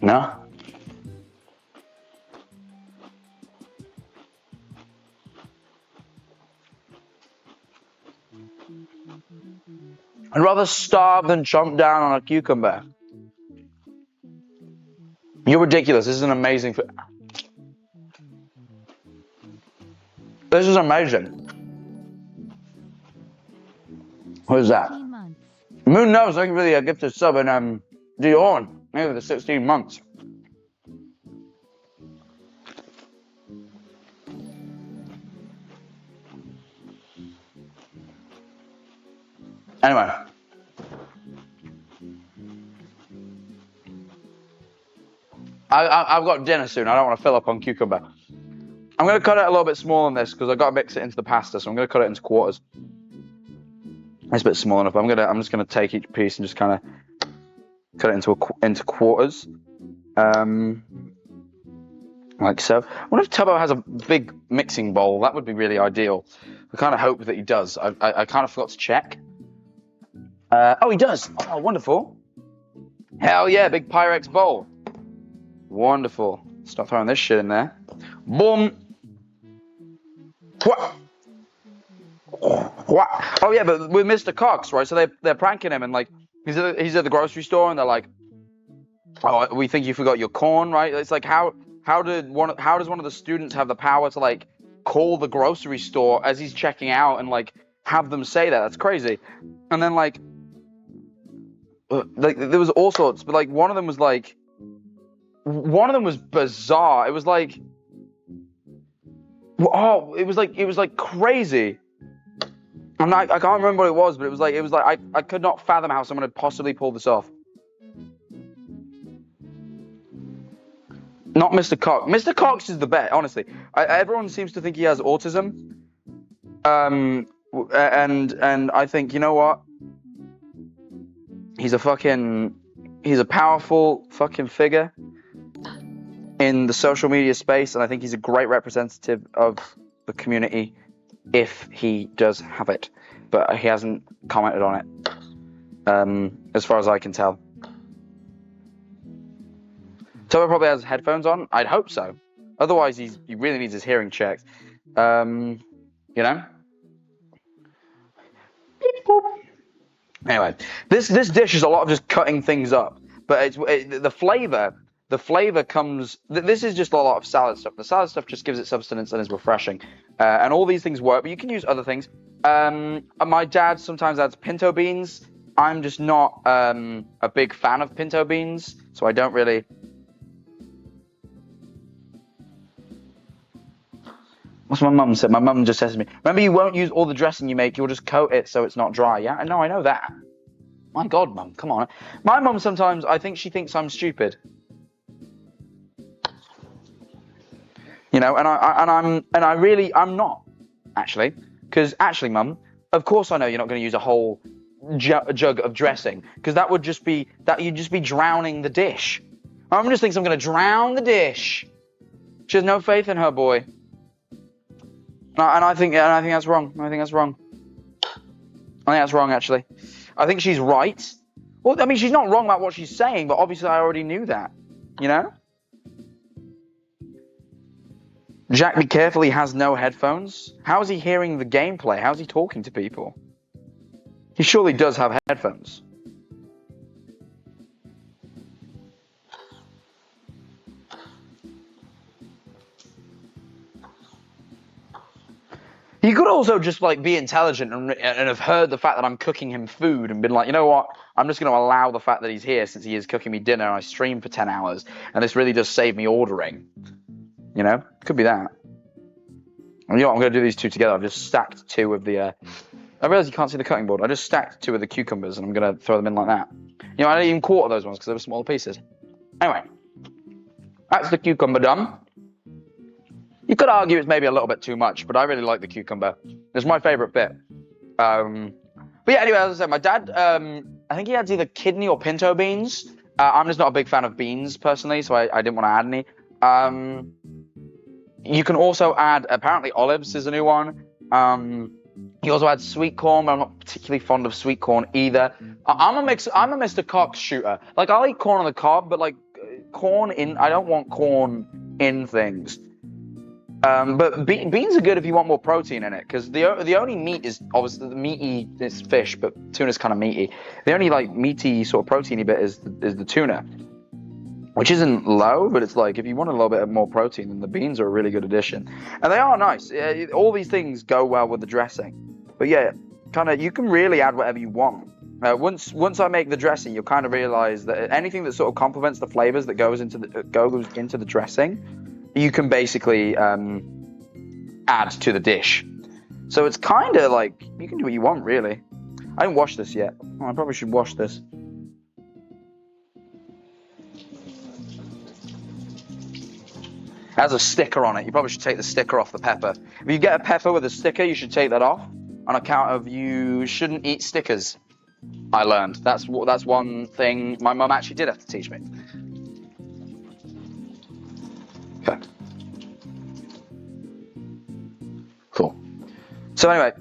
No? I'd rather starve than chomp down on a cucumber. You're ridiculous. This is an amazing... This is amazing. What is that? Moon knows. Thank you for the gifted sub and Dion. Maybe the 16 months. Anyway. I've got dinner soon. I don't want to fill up on cucumber. I'm going to cut it a little bit smaller than this because I've got to mix it into the pasta, so I'm going to cut it into quarters. It's a bit small enough. I'm just going to take each piece and just kind of cut it into quarters. Like so. I wonder if Tubbo has a big mixing bowl. That would be really ideal. I kind of hope that he does. I kind of forgot to check. Oh, he does. Oh, wonderful. Hell yeah, big Pyrex bowl. Wonderful. Stop throwing this shit in there. Boom. What? Oh yeah, but with Mr. Cox, right? So they're pranking him, and like he's at the grocery store, and they're like, "Oh, we think you forgot your corn, right?" It's like how does one of the students have the power to like call the grocery store as he's checking out and like have them say that? That's crazy. And then like there was all sorts, but like one of them was bizarre. It was like, oh, it was like crazy. I can't remember what it was, but it was like I could not fathom how someone had possibly pulled this off. Not Mr. Cox. Mr. Cox is the best, honestly. Everyone seems to think he has autism. And I think, you know what? He's a powerful fucking figure in the social media space, and I think he's a great representative of the community if he does have it. But he hasn't commented on it, as far as I can tell. Tubbo probably has headphones on. I'd hope so. Otherwise, he really needs his hearing checked. You know? Anyway, this dish is a lot of just cutting things up, but the flavor comes. This is just a lot of salad stuff. The salad stuff just gives it substance and is refreshing, and all these things work. But you can use other things. My dad sometimes adds pinto beans. I'm just not a big fan of pinto beans, so I don't really. What's my mum said? My mum just says to me, remember, you won't use all the dressing you make, you'll just coat it so it's not dry. Yeah, no, I know that. My God, Mum, come on. My mum sometimes, I think she thinks I'm stupid. You know, and I'm not, actually. Because actually, Mum, of course I know you're not going to use a whole jug of dressing, because you'd just be drowning the dish. My mum just thinks I'm going to drown the dish. She has no faith in her boy. And I think that's wrong. I think that's wrong. Actually. I think she's right. Well, I mean, she's not wrong about what she's saying, but obviously I already knew that. You know? Jack, be careful, he has no headphones. How is he hearing the gameplay? How is he talking to people? He surely does have headphones. He could also just like be intelligent and have heard the fact that I'm cooking him food and been like, you know what? I'm just going to allow the fact that he's here since he is cooking me dinner and I stream for 10 hours and this really does save me ordering. You know? Could be that. And you know what? I'm going to do these two together. I've just stacked two of the... I realise you can't see the cutting board. I just stacked two of the cucumbers and I'm going to throw them in like that. You know, I didn't even quarter those ones because they were smaller pieces. Anyway. That's the cucumber done. You could argue it's maybe a little bit too much, but I really like the cucumber. It's my favourite bit. But yeah, anyway, as I said, my dad, I think he adds either kidney or pinto beans. I'm just not a big fan of beans, personally, so I didn't want to add any. You can also add, apparently olives is a new one. He also adds sweet corn, but I'm not particularly fond of sweet corn either. I'm a Mr. Cox shooter. Like, I'll eat corn on the cob, but like, I don't want corn in things. But beans are good if you want more protein in it, because the only meat is obviously the meaty is fish, but tuna's kind of meaty. The only like meaty sort of proteiny bit is the tuna, which isn't low, but it's like if you want a little bit more protein, then the beans are a really good addition, and they are nice. All these things go well with the dressing, but yeah, kind of you can really add whatever you want. Once I make the dressing, you'll kind of realize that anything that sort of complements the flavors that goes into the dressing, you can basically add to the dish. So it's kind of like, you can do what you want, really. I didn't wash this yet. Oh, I probably should wash this. It has a sticker on it. You probably should take the sticker off the pepper. If you get a pepper with a sticker, you should take that off on account of you shouldn't eat stickers. I learned. That's one thing my mum actually did have to teach me. Okay. Cool. So anyway,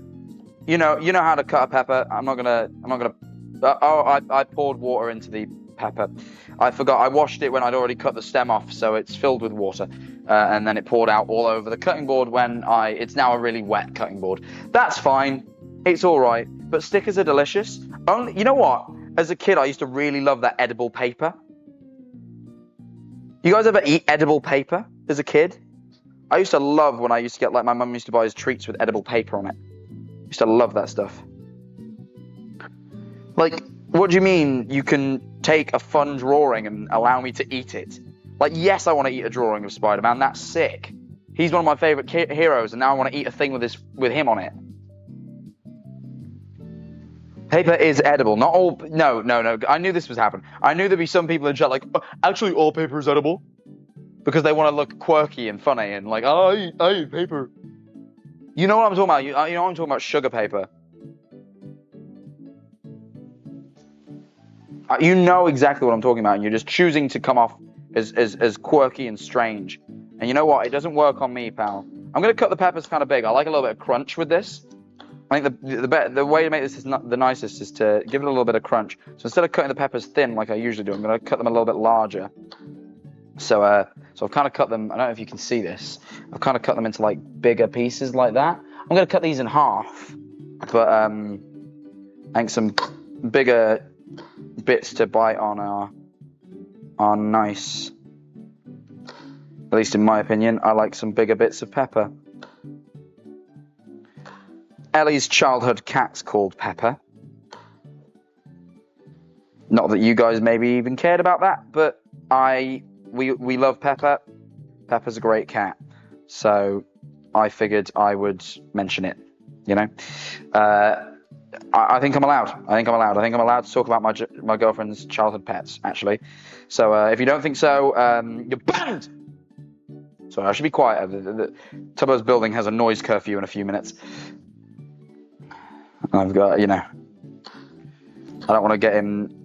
you know how to cut a pepper. I'm not gonna. I poured water into the pepper. I forgot. I washed it when I'd already cut the stem off, so it's filled with water, and then it poured out all over the cutting board. It's now a really wet cutting board. That's fine. It's all right. But stickers are delicious. You know what? As a kid, I used to really love that edible paper. You guys ever eat edible paper as a kid? I used to love when I used to get, like, my mum used to buy us treats with edible paper on it. I used to love that stuff. Like, what do you mean you can take a fun drawing and allow me to eat it? Like, yes, I want to eat a drawing of Spider-Man. That's sick. He's one of my favorite heroes, and now I want to eat a thing with him on it. Paper is edible. Not all. No. I knew this was happening. I knew there'd be some people in chat like, oh, actually, all paper is edible, because they want to look quirky and funny and like, oh, I eat paper. You know what I'm talking about? You know I'm talking about sugar paper. You know exactly what I'm talking about, and you're just choosing to come off as quirky and strange. And you know what? It doesn't work on me, pal. I'm gonna cut the peppers kind of big. I like a little bit of crunch with this. I think the way to make this is not the nicest is to give it a little bit of crunch. So instead of cutting the peppers thin like I usually do, I'm going to cut them a little bit larger. So I've kind of cut them. I don't know if you can see this. I've kind of cut them into like bigger pieces like that. I'm going to cut these in half, but I think some bigger bits to bite on are nice. At least in my opinion, I like some bigger bits of pepper. Ellie's childhood cat's called Pepper. Not that you guys maybe even cared about that, but we love Pepper. Pepper's a great cat, so I figured I would mention it. You know, I think I'm allowed. I think I'm allowed to talk about my girlfriend's childhood pets, actually. So if you don't think so, you're banned. Sorry, I should be quiet. The Tubbos building has a noise curfew in a few minutes. I've got, I don't want to get him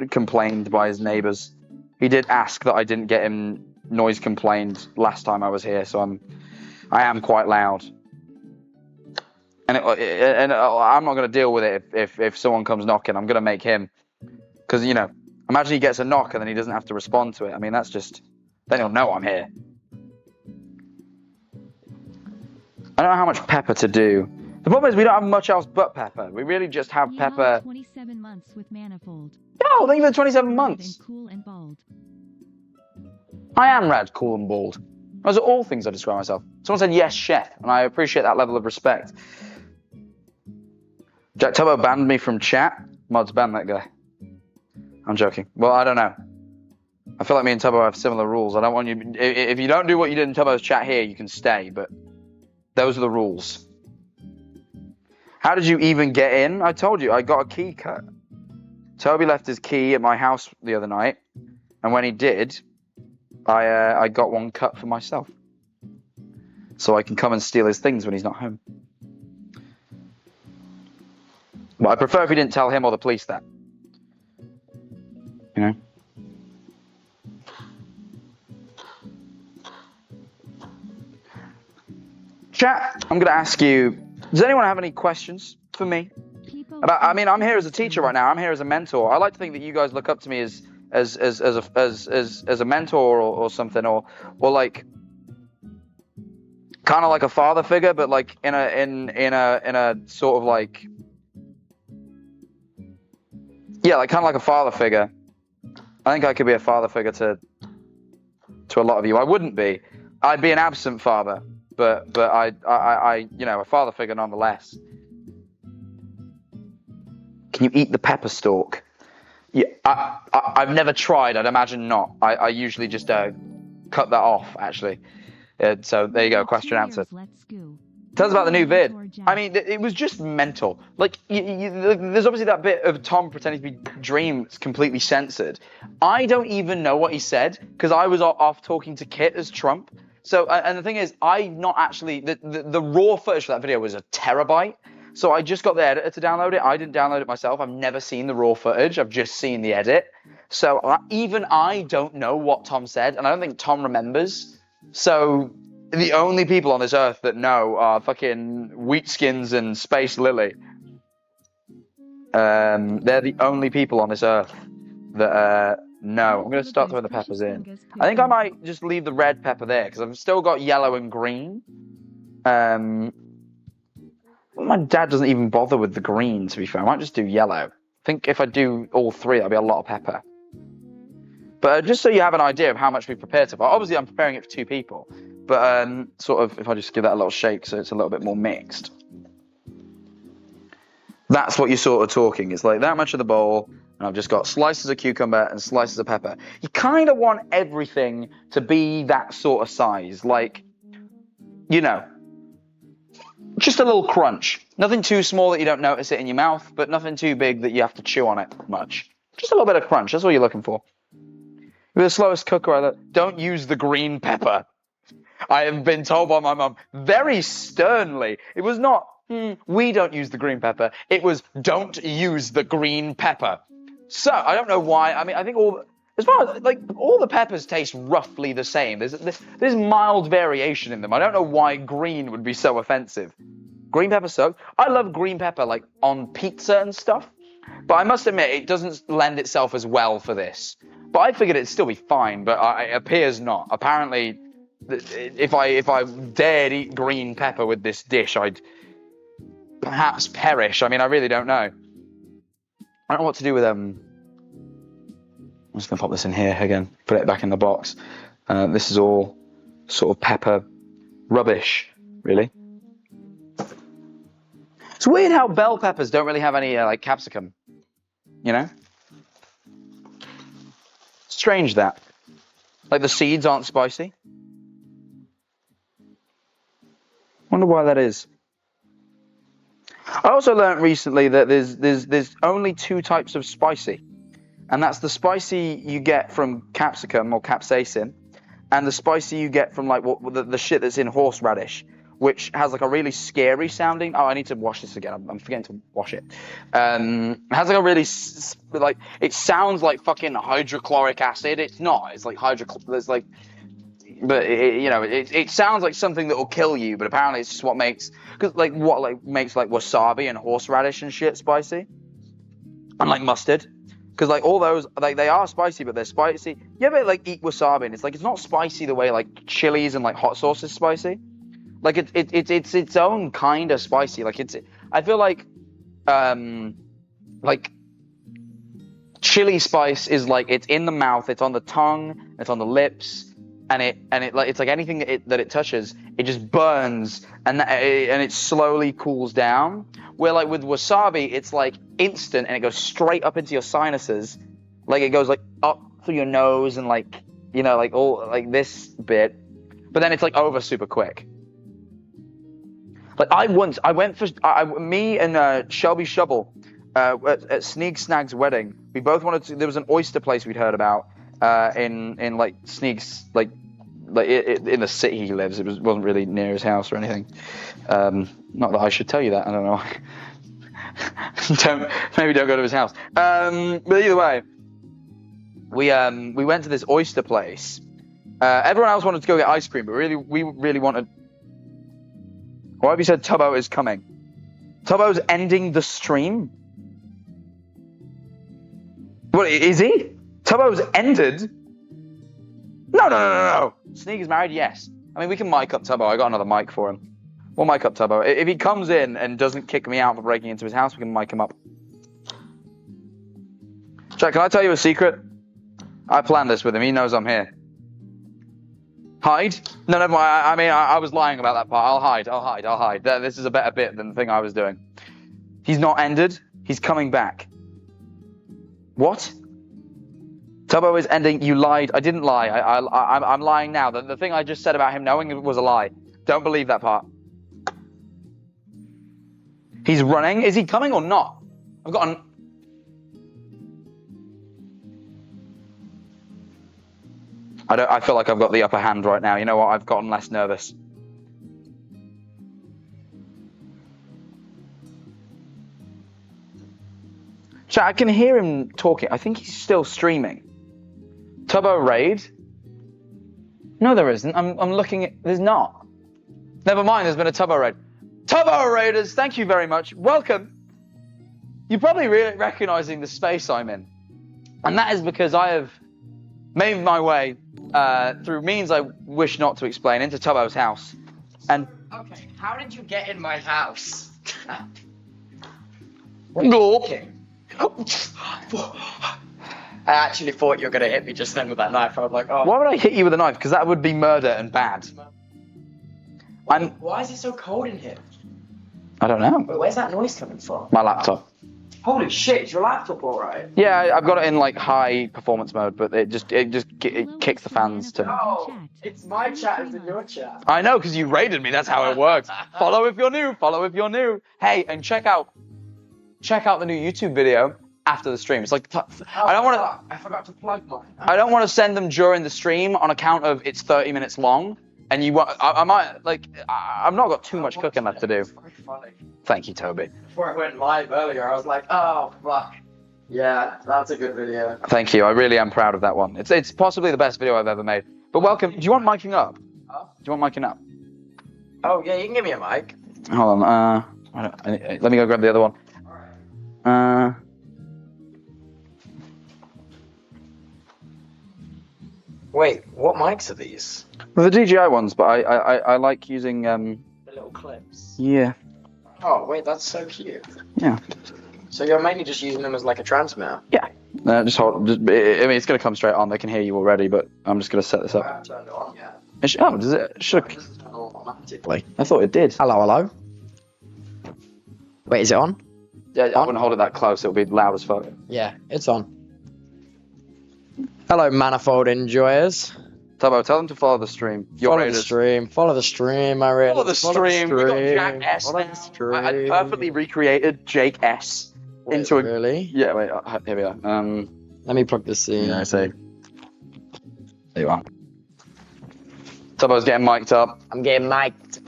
complained by his neighbours. He did ask that I didn't get him noise complained last time I was here, so I am quite loud. And I'm not going to deal with it if someone comes knocking. I'm going to make him, because imagine he gets a knock and then he doesn't have to respond to it. I mean, that's just, then he'll know I'm here. I don't know how much pepper to do. The problem is we don't have much else but pepper. We really just have pepper. 27 months with Manifold. Oh, thank you for the 27 months. And cool and bald. I am rad, cool and bald. Those are all things I describe myself. Someone said yes, chef, and I appreciate that level of respect. Jack Tubbo banned me from chat. Mods banned that guy. I'm joking. Well, I don't know. I feel like me and Tubbo have similar rules. I don't want you. If you don't do what you did in Tubbo's chat here, you can stay. But those are the rules. How did you even get in? I told you, I got a key cut. Toby left his key at my house the other night, and when he did, I got one cut for myself, so I can come and steal his things when he's not home. But I prefer if you didn't tell him or the police that. Chat, I'm going to ask you, does anyone have any questions for me? I'm here as a teacher right now. I'm here as a mentor. I like to think that you guys look up to me as a mentor or something, or like kind of like a father figure, but like in a sort of like, yeah, like kind of like a father figure. I think I could be a father figure to a lot of you. I wouldn't be. I'd be an absent father, but I a father figure nonetheless. Can you eat the pepper stalk? Yeah, I've never tried. I'd imagine not. I usually just cut that off, actually. So there you go, question answered. Tell us about the new vid. I mean, it was just mental. Like, there's obviously that bit of Tom pretending to be Dream that's completely censored. I don't even know what he said, because I was off talking to Kit as Trump. So, and the thing is, I'm not actually, the raw footage for that video was a terabyte. So I just got the editor to download it. I didn't download it myself. I've never seen the raw footage. I've just seen the edit. So even I don't know what Tom said, and I don't think Tom remembers. So the only people on this earth that know are fucking Wheatskins and Space Lily. They're the only people on this earth that know. I'm going to start throwing the peppers in. I think I might just leave the red pepper there, because I've still got yellow and green. My dad doesn't even bother with the green, to be fair. I might just do yellow. I think if I do all three, that'll be a lot of pepper. But just so you have an idea of how much we prepared so far. Obviously, I'm preparing it for 2 people. But sort of, if I just give that a little shake so it's a little bit more mixed. That's what you're sort of talking. It's like that much of the bowl, and I've just got slices of cucumber and slices of pepper. You kind of want everything to be that sort of size. Like, just a little crunch. Nothing too small that you don't notice it in your mouth, but nothing too big that you have to chew on it much. Just a little bit of crunch. That's all you're looking for. You're the slowest cooker. Don't use the green pepper. I have been told by my mum very sternly. It was not, we don't use the green pepper. It was, don't use the green pepper. So, I don't know why. I mean, I think as far as, like, all the peppers taste roughly the same. There's mild variation in them. I don't know why green would be so offensive. Green pepper sucks. I love green pepper, like, on pizza and stuff. But I must admit, it doesn't lend itself as well for this. But I figured it'd still be fine, but it appears not. Apparently, if I dared eat green pepper with this dish, I'd perhaps perish. I mean, I really don't know. I don't know what to do with I'm just going to pop this in here again, put it back in the box. This is all sort of pepper rubbish, really. It's weird how bell peppers don't really have any, like, capsicum, Strange that. Like, the seeds aren't spicy. Wonder why that is. I also learned recently that there's only 2 types of spicy, and that's the spicy you get from capsicum or capsaicin, and the spicy you get from like the shit that's in horseradish, which has like a really scary sounding. Oh, I need to wash this again. I'm forgetting to wash it. It has like a really like it sounds like fucking hydrochloric acid. It's not. It's like There's like. But it sounds like something that will kill you, but apparently it's just what makes makes like wasabi and horseradish and shit spicy, and like mustard, because like all those like they are spicy, but they're spicy. You ever like eat wasabi and it's not spicy the way like chilies and like hot sauce is spicy. Like it's its own kind of spicy. I feel like chili spice is like it's in the mouth, it's on the tongue, it's on the lips. And it's like anything that it touches, it just burns and it slowly cools down. Where like with wasabi, it's like instant and it goes straight up into your sinuses, like it goes like up through your nose and like like all like this bit, but then it's like over super quick. Like me and Shelby Shovel at Sneak Snag's wedding, we both wanted to. There was an oyster place we'd heard about. In like Sneak's like in the city he lives. It wasn't really near his house or anything. Not that I should tell you that. I don't know. Maybe don't go to his house. But either way, we went to this oyster place. Everyone else wanted to go get ice cream, but we really wanted. Why have you said Tubbo is coming? Tubbo's ending the stream. What is he? Tubbos ended? No. Sneak is married? Yes. I mean, we can mic up Tubbo. I got another mic for him. We'll mic up Tubbo. If he comes in and doesn't kick me out for breaking into his house, we can mic him up. Jack, can I tell you a secret? I planned this with him. He knows I'm here. Hide? No, never mind. I mean, I was lying about that part. I'll hide. This is a better bit than the thing I was doing. He's not ended. He's coming back. What? Tubbo is ending. You lied. I didn't lie. I'm lying now. The thing I just said about him knowing was a lie. Don't believe that part. He's running. Is he coming or not? I've got an... I feel like I've got the upper hand right now. You know what? I've gotten less nervous. Chat, I can hear him talking. I think he's still streaming. Tubbo raid? No, there isn't. I'm looking at... There's not. Never mind, there's been a Tubbo raid. Tubbo raiders, thank you very much. Welcome. You're probably really recognizing the space I'm in. And that is because I have made my way through means I wish not to explain into Tubbo's house. And... Okay, how did you get in my house? Okay. I actually thought you were going to hit me just then with that knife. I was like, oh. Why would I hit you with a knife? Because that would be murder and bad. Why is it so cold in here? I don't know. Wait, where's that noise coming from? My laptop. Holy shit, is your laptop alright? Yeah, I've got it in like high performance mode, but it kicks the fans to... Oh, it's my chat as in your chat. I know, because you raided me. That's how it works. Follow if you're new. Follow if you're new. Hey, and check out the new YouTube video after the stream. It's like I forgot to plug mine. I don't want to send them during the stream on account of it's 30 minutes long, and I might like I've not got too much cooking left to do. It's very funny. Thank you, Toby. Before I went live earlier, I was like, oh fuck. Yeah, that's a good video. Thank you. I really am proud of that one. It's possibly the best video I've ever made. But welcome. Do you want miking up? Huh? Do you want miking up? Oh yeah, you can give me a mic. Hold on. Let me go grab the other one. Alright. Wait, what mics are these? The DJI ones, but I like using The little clips. Yeah. Oh wait, that's so cute. Yeah. So you're mainly just using them as like a transmitter? Yeah. Just hold. I mean, it's gonna come straight on. They can hear you already, but I'm just gonna set this I up. haven't turned it on yet. Does it? Should. This is turned on automatically. I thought it did. Hello. Wait, is it on? Yeah, I wouldn't hold it that close. It'll be loud as fuck. Yeah, it's on. Hello, manifold enjoyers. Tubbo, tell them to follow the stream. Your Follow the Raiders. stream. Follow the stream, my Raiders. Follow the stream. We got Jack stream. S. Follow now. the stream. I perfectly recreated Jake S. Wait, into a. really? Yeah, wait. Here we are. Let me plug this in. Yeah, I see. There you are. Tubbo's getting mic'd up. I'm getting mic'd.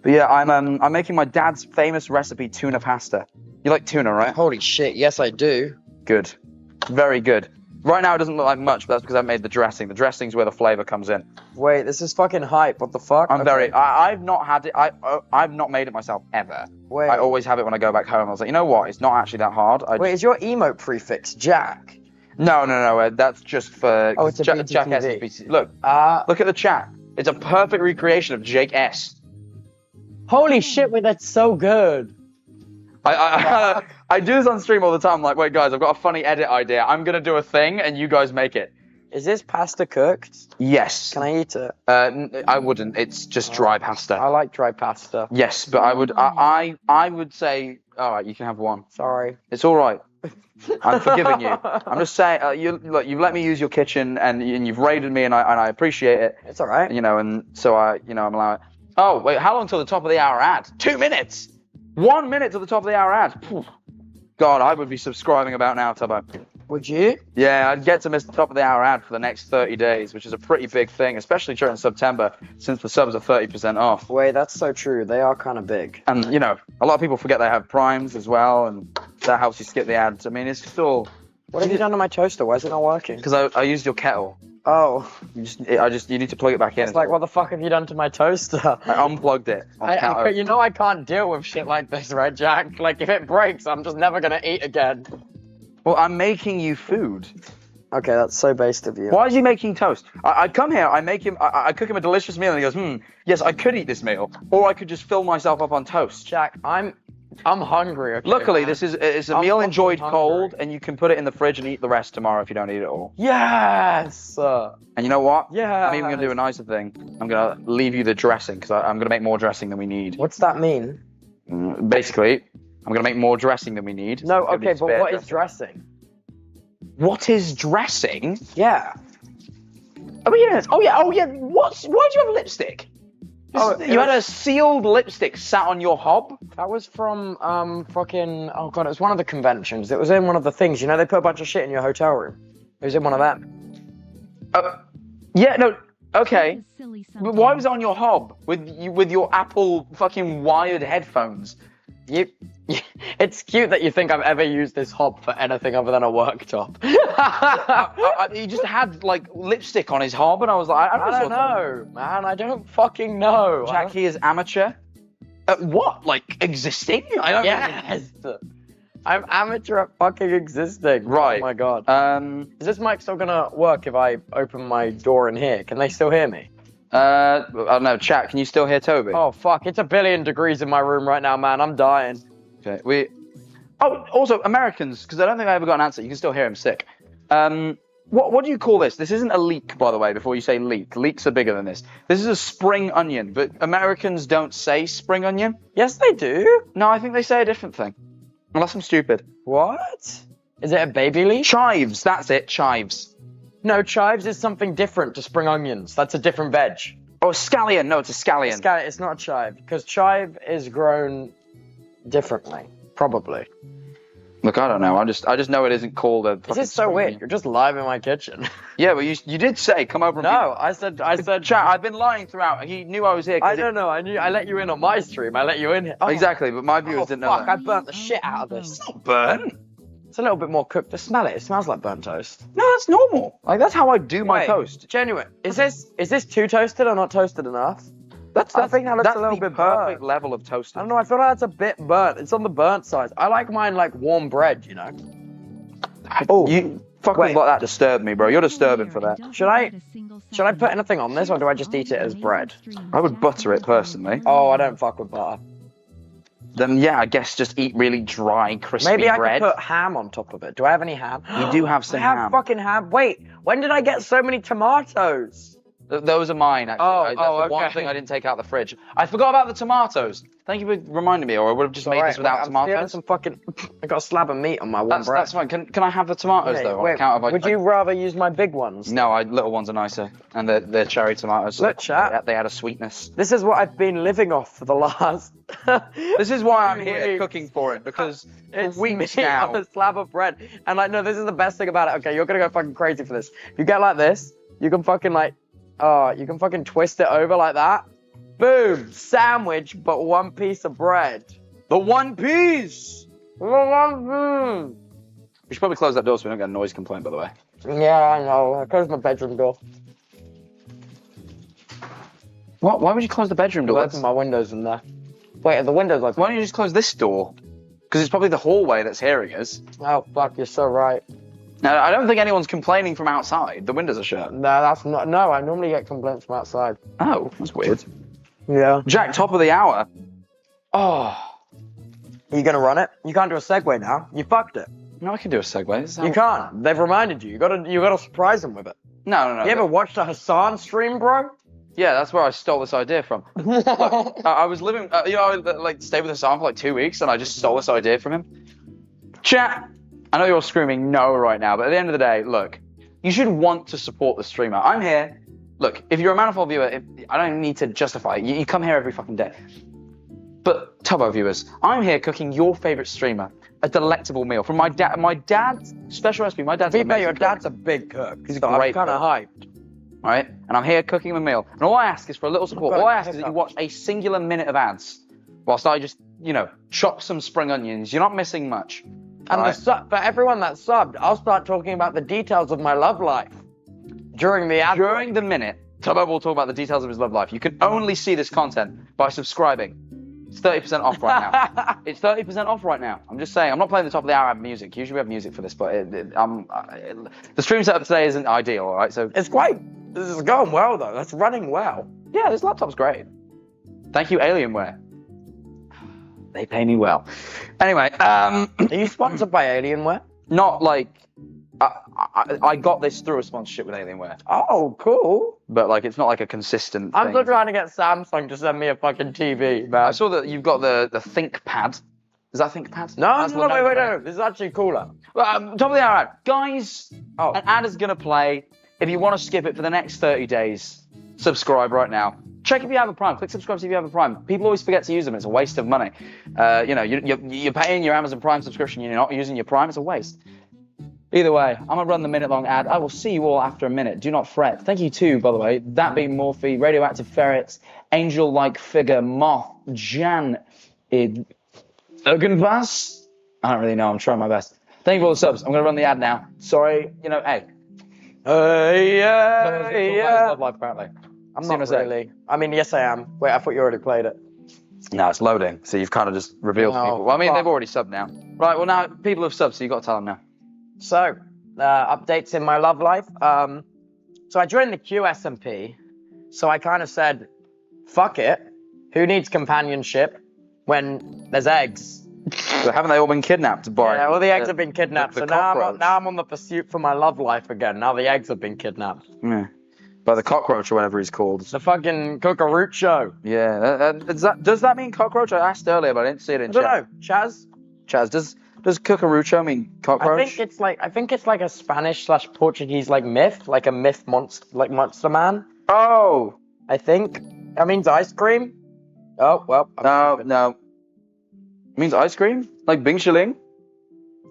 But yeah, I'm making my dad's famous recipe tuna pasta. You like tuna, right? Holy shit, yes I do. Good. Very good. Right now it doesn't look like much, but that's because I made the dressing. The dressing's where the flavor comes in. Wait, this is fucking hype. What the fuck? I've not had it. I've not made it myself ever. Wait. I always have it when I go back home. I was like, you know what? It's not actually that hard. Wait, is your emote prefix Jack? No. That's just for. Oh, it's a Jack S. BTTV. is BT. Look at the chat. It's a perfect recreation of Jake S. Holy shit, wait, that's so good. I do this on stream all the time. I'm like, wait, guys, I've got a funny edit idea. I'm gonna do a thing, and you guys make it. Is this pasta cooked? Yes. Can I eat it? I wouldn't. It's just dry pasta. I like dry pasta. Yes, but I would say, all right, you can have one. Sorry. It's all right. I'm forgiving you. I'm just saying, you've let me use your kitchen, and you've raided me, and I appreciate it. It's all right. You know, and so I'm allowing. Oh wait, how long till the top of the hour ad? 2 minutes. 1 minute to the top of the hour ad. Phew. God, I would be subscribing about now, Tubbo. Would you? Yeah, I'd get to miss the top of the hour ad for the next 30 days, which is a pretty big thing, especially during September, since the subs are 30% off. Wait, that's so true. They are kind of big. And, you know, a lot of people forget they have primes as well, and that helps you skip the ads. I mean, it's just all... What have you done to my toaster? Why is it not working? Because I used your kettle. Oh. You need to plug it back in. It's like, what the fuck have you done to my toaster? I unplugged it. You know I can't deal with shit like this, right, Jack? Like, if it breaks, I'm just never gonna eat again. Well, I'm making you food. Okay, that's so based of you. Why is he making toast? I come here, I cook him a delicious meal, and he goes, yes, I could eat this meal, or I could just fill myself up on toast. Jack, I'm hungry, okay? Luckily, man. it's a I'm meal fucking enjoyed hungry. cold, and you can put it in the fridge and eat the rest tomorrow if you don't eat it all. Yes! And you know what? Yeah. I'm even going to do a nicer thing. I'm going to leave you the dressing, because I'm going to make more dressing than we need. What's that mean? Basically, I'm going to make more dressing than we need. No, It's gonna be okay, but spare what is dressing. dressing? What is dressing? Yeah. Oh, yes. Oh, yeah. Why do you have lipstick? You had a sealed lipstick sat on your hob? That was from, oh god, it was one of the conventions. It was in one of the things, you know, they put a bunch of shit in your hotel room. It was in one of them. Yeah, no, okay. This is silly But why was it sometimes. on your hob with your Apple fucking wired headphones? It's cute that you think I've ever used this hob for anything other than a worktop. He just had like lipstick on his hob, and I was like, I don't know, man. I don't fucking know. Jack, he is amateur. What? Like existing? I don't. Yes. I'm amateur at fucking existing. Right. Oh my god. Is Is this mic still gonna work if I open my door in here? Can they still hear me? I don't know. Chat, can you still hear Toby? Oh fuck! It's 1,000,000,000 degrees in my room right now, man. I'm dying. Okay. Oh, also Americans, because I don't think I ever got an answer. You can still hear him sick. What do you call this? This isn't a leek, by the way. Before you say leek, leeks are bigger than this. This is a spring onion, but Americans don't say spring onion. Yes, they do. No, I think they say a different thing. Unless I'm stupid. What? Is it a baby leaf? Chives. That's it. Chives. No, chives is something different to spring onions. That's a different veg. Oh, a scallion. No, it's a scallion. It's not a chive, because chive is grown differently, probably. Look, I don't know. I just know it isn't called a. This is so weird. You're just live in my kitchen. Yeah, but you did say come over. And No, I said. Chat. I've been lying throughout. He knew I was here. I don't know. I let you in on my stream. I let you in here. Oh, Exactly, but my viewers Oh, didn't know fuck! that. I burnt the shit out of this. Burn? It's a little bit more cooked. Just smell it. It smells like burnt toast. No, that's normal. Like that's how I do my Wait, toast. Genuine. Is this too toasted or not toasted enough? I think that looks that's a little the bit perfect burnt. level of toasting. I don't know. I feel like that's a bit burnt. It's on the burnt side. I like mine like warm bread. You know. Oh, You fuckers wait. like that disturb me, bro. You're disturbing for that. Should I put anything on this, or do I just eat it as bread? I would butter it personally. Oh, I don't fuck with butter. Then yeah, I guess just eat really dry, crispy Maybe I bread. could put ham on top of it. Do I have any ham? You do have some I have ham. fucking ham. Wait, when did I get so many tomatoes? Those are mine, actually. That's the one okay. thing I didn't take out of the fridge. I forgot about the tomatoes. Thank you for reminding me, or I would have just made this without I'm stealing tomatoes. some fucking. I got a slab of meat on my one bread. That's fine. Can I have the tomatoes, though? on Wait, account of, would you rather use my big ones? No, little ones are nicer, and they're cherry tomatoes. Look, chat. They add a sweetness. This is what I've been living off for the last. This is why I'm 2 here weeks. cooking for it, because It's for weeks meat now. on a slab of bread. And like, no, this is the best thing about it. Okay, you're gonna go fucking crazy for this. If you get like this, you can fucking like, you can fucking twist it over like that. Boom, sandwich, but one piece of bread. The one piece! Mm. We should probably close that door so we don't get a noise complaint, by the way. Yeah, I know. I closed my bedroom door. What? Why would you close the bedroom door? Open my windows in there. Wait, are the windows open? Why don't you just close this door? Because it's probably the hallway that's hearing us. Oh fuck, you're so right. Now, I don't think anyone's complaining from outside. The windows are shut. No, that's not. No, I normally get complaints from outside. Oh, that's weird. Yeah. Jack, top of the hour. Oh. Are you gonna run it? You can't do a segue now. You fucked it. No, I can do a segue. You can't. They've reminded you. You gotta surprise them with it. No. You ever watched a Hassan stream, bro? Yeah, that's where I stole this idea from. Look, I was living, I like stayed with Hassan for like 2 weeks, and I just stole this idea from him. Chat, I know you're screaming no right now, but at the end of the day, look, you should want to support the streamer. I'm here. Look, if you're a Manifold viewer, I don't need to justify it. You come here every fucking day. But Tubbo viewers, I'm here cooking your favorite streamer a delectable meal from my dad. My dad's special recipe. My dad's. Your dad's a big cook. He's a so great I'm kind of hyped. Right? And I'm here cooking him a meal. And all I ask is for a little support. All I ask is that you watch a singular minute of ads whilst I just, chop some spring onions. You're not missing much. And right? for everyone that subbed, I'll start talking about the details of my love life during the ad. During the minute, Tubbo will talk about the details of his love life. You can only see this content by subscribing. It's 30% off right now. It's 30% off right now. I'm just saying. I'm not playing the top of the hour ad music. Usually we have music for this, but the stream setup today isn't ideal, all right? So It's great. This is going well, though. That's running well. yeah, this laptop's great. Thank you, Alienware. They pay me well. Anyway, Are you sponsored by Alienware? not like I got this through a sponsorship with Alienware, Oh, cool. but like it's not like a consistent I'm thing. still trying to get Samsung to send me a fucking TV, man. I saw that you've got the ThinkPad. Is that ThinkPad? No, That's no, the wait, number, wait, right? no. This is actually cooler. Well, top of the hour ad. Guys, Oh. an ad is going to play. If you want to skip it for the next 30 days, subscribe right now. Check if you have a Prime. Click subscribe if you have a Prime. People always forget to use them. It's a waste of money. You're paying your Amazon Prime subscription. You're not using your Prime. It's a waste. Either way, I'm going to run the minute-long ad. I will see you all after a minute. Do not fret. Thank you too, by the way. That being Morphe, Radioactive Ferrets, Angel-like Figure, Moth, Jan, Ugenvas. I don't really know. I'm trying my best. Thank you for all the subs. I'm going to run the ad now. Sorry. Hey. Yeah. Love life, apparently. I'm See what I not say? really. I mean, yes, I am. Wait, I thought you already played it. No, it's loading. So you've kind of just revealed to Oh, people. Well, I mean, fuck. they've already subbed now. Right, well, now people have subbed, so you've got to tell them now. So, updates in my love life. So I joined the QSMP. So I kind of said, fuck it. Who needs companionship when there's eggs? But haven't they all been kidnapped by... Yeah, well, the eggs have been kidnapped. the So now cockroach. I'm on the pursuit for my love life again. Now the eggs have been kidnapped. Yeah. By the cockroach or whatever he's called. The fucking cucurrucho. Yeah. Does that mean cockroach? I asked earlier, but I didn't see it in I don't chat. know, Chaz. Chaz, does cucurrucho mean cockroach? I think it's like a Spanish/Portuguese myth, like a myth monster man. Oh! I think that means ice cream. Oh well. No. It means ice cream? Like Bing Shilling?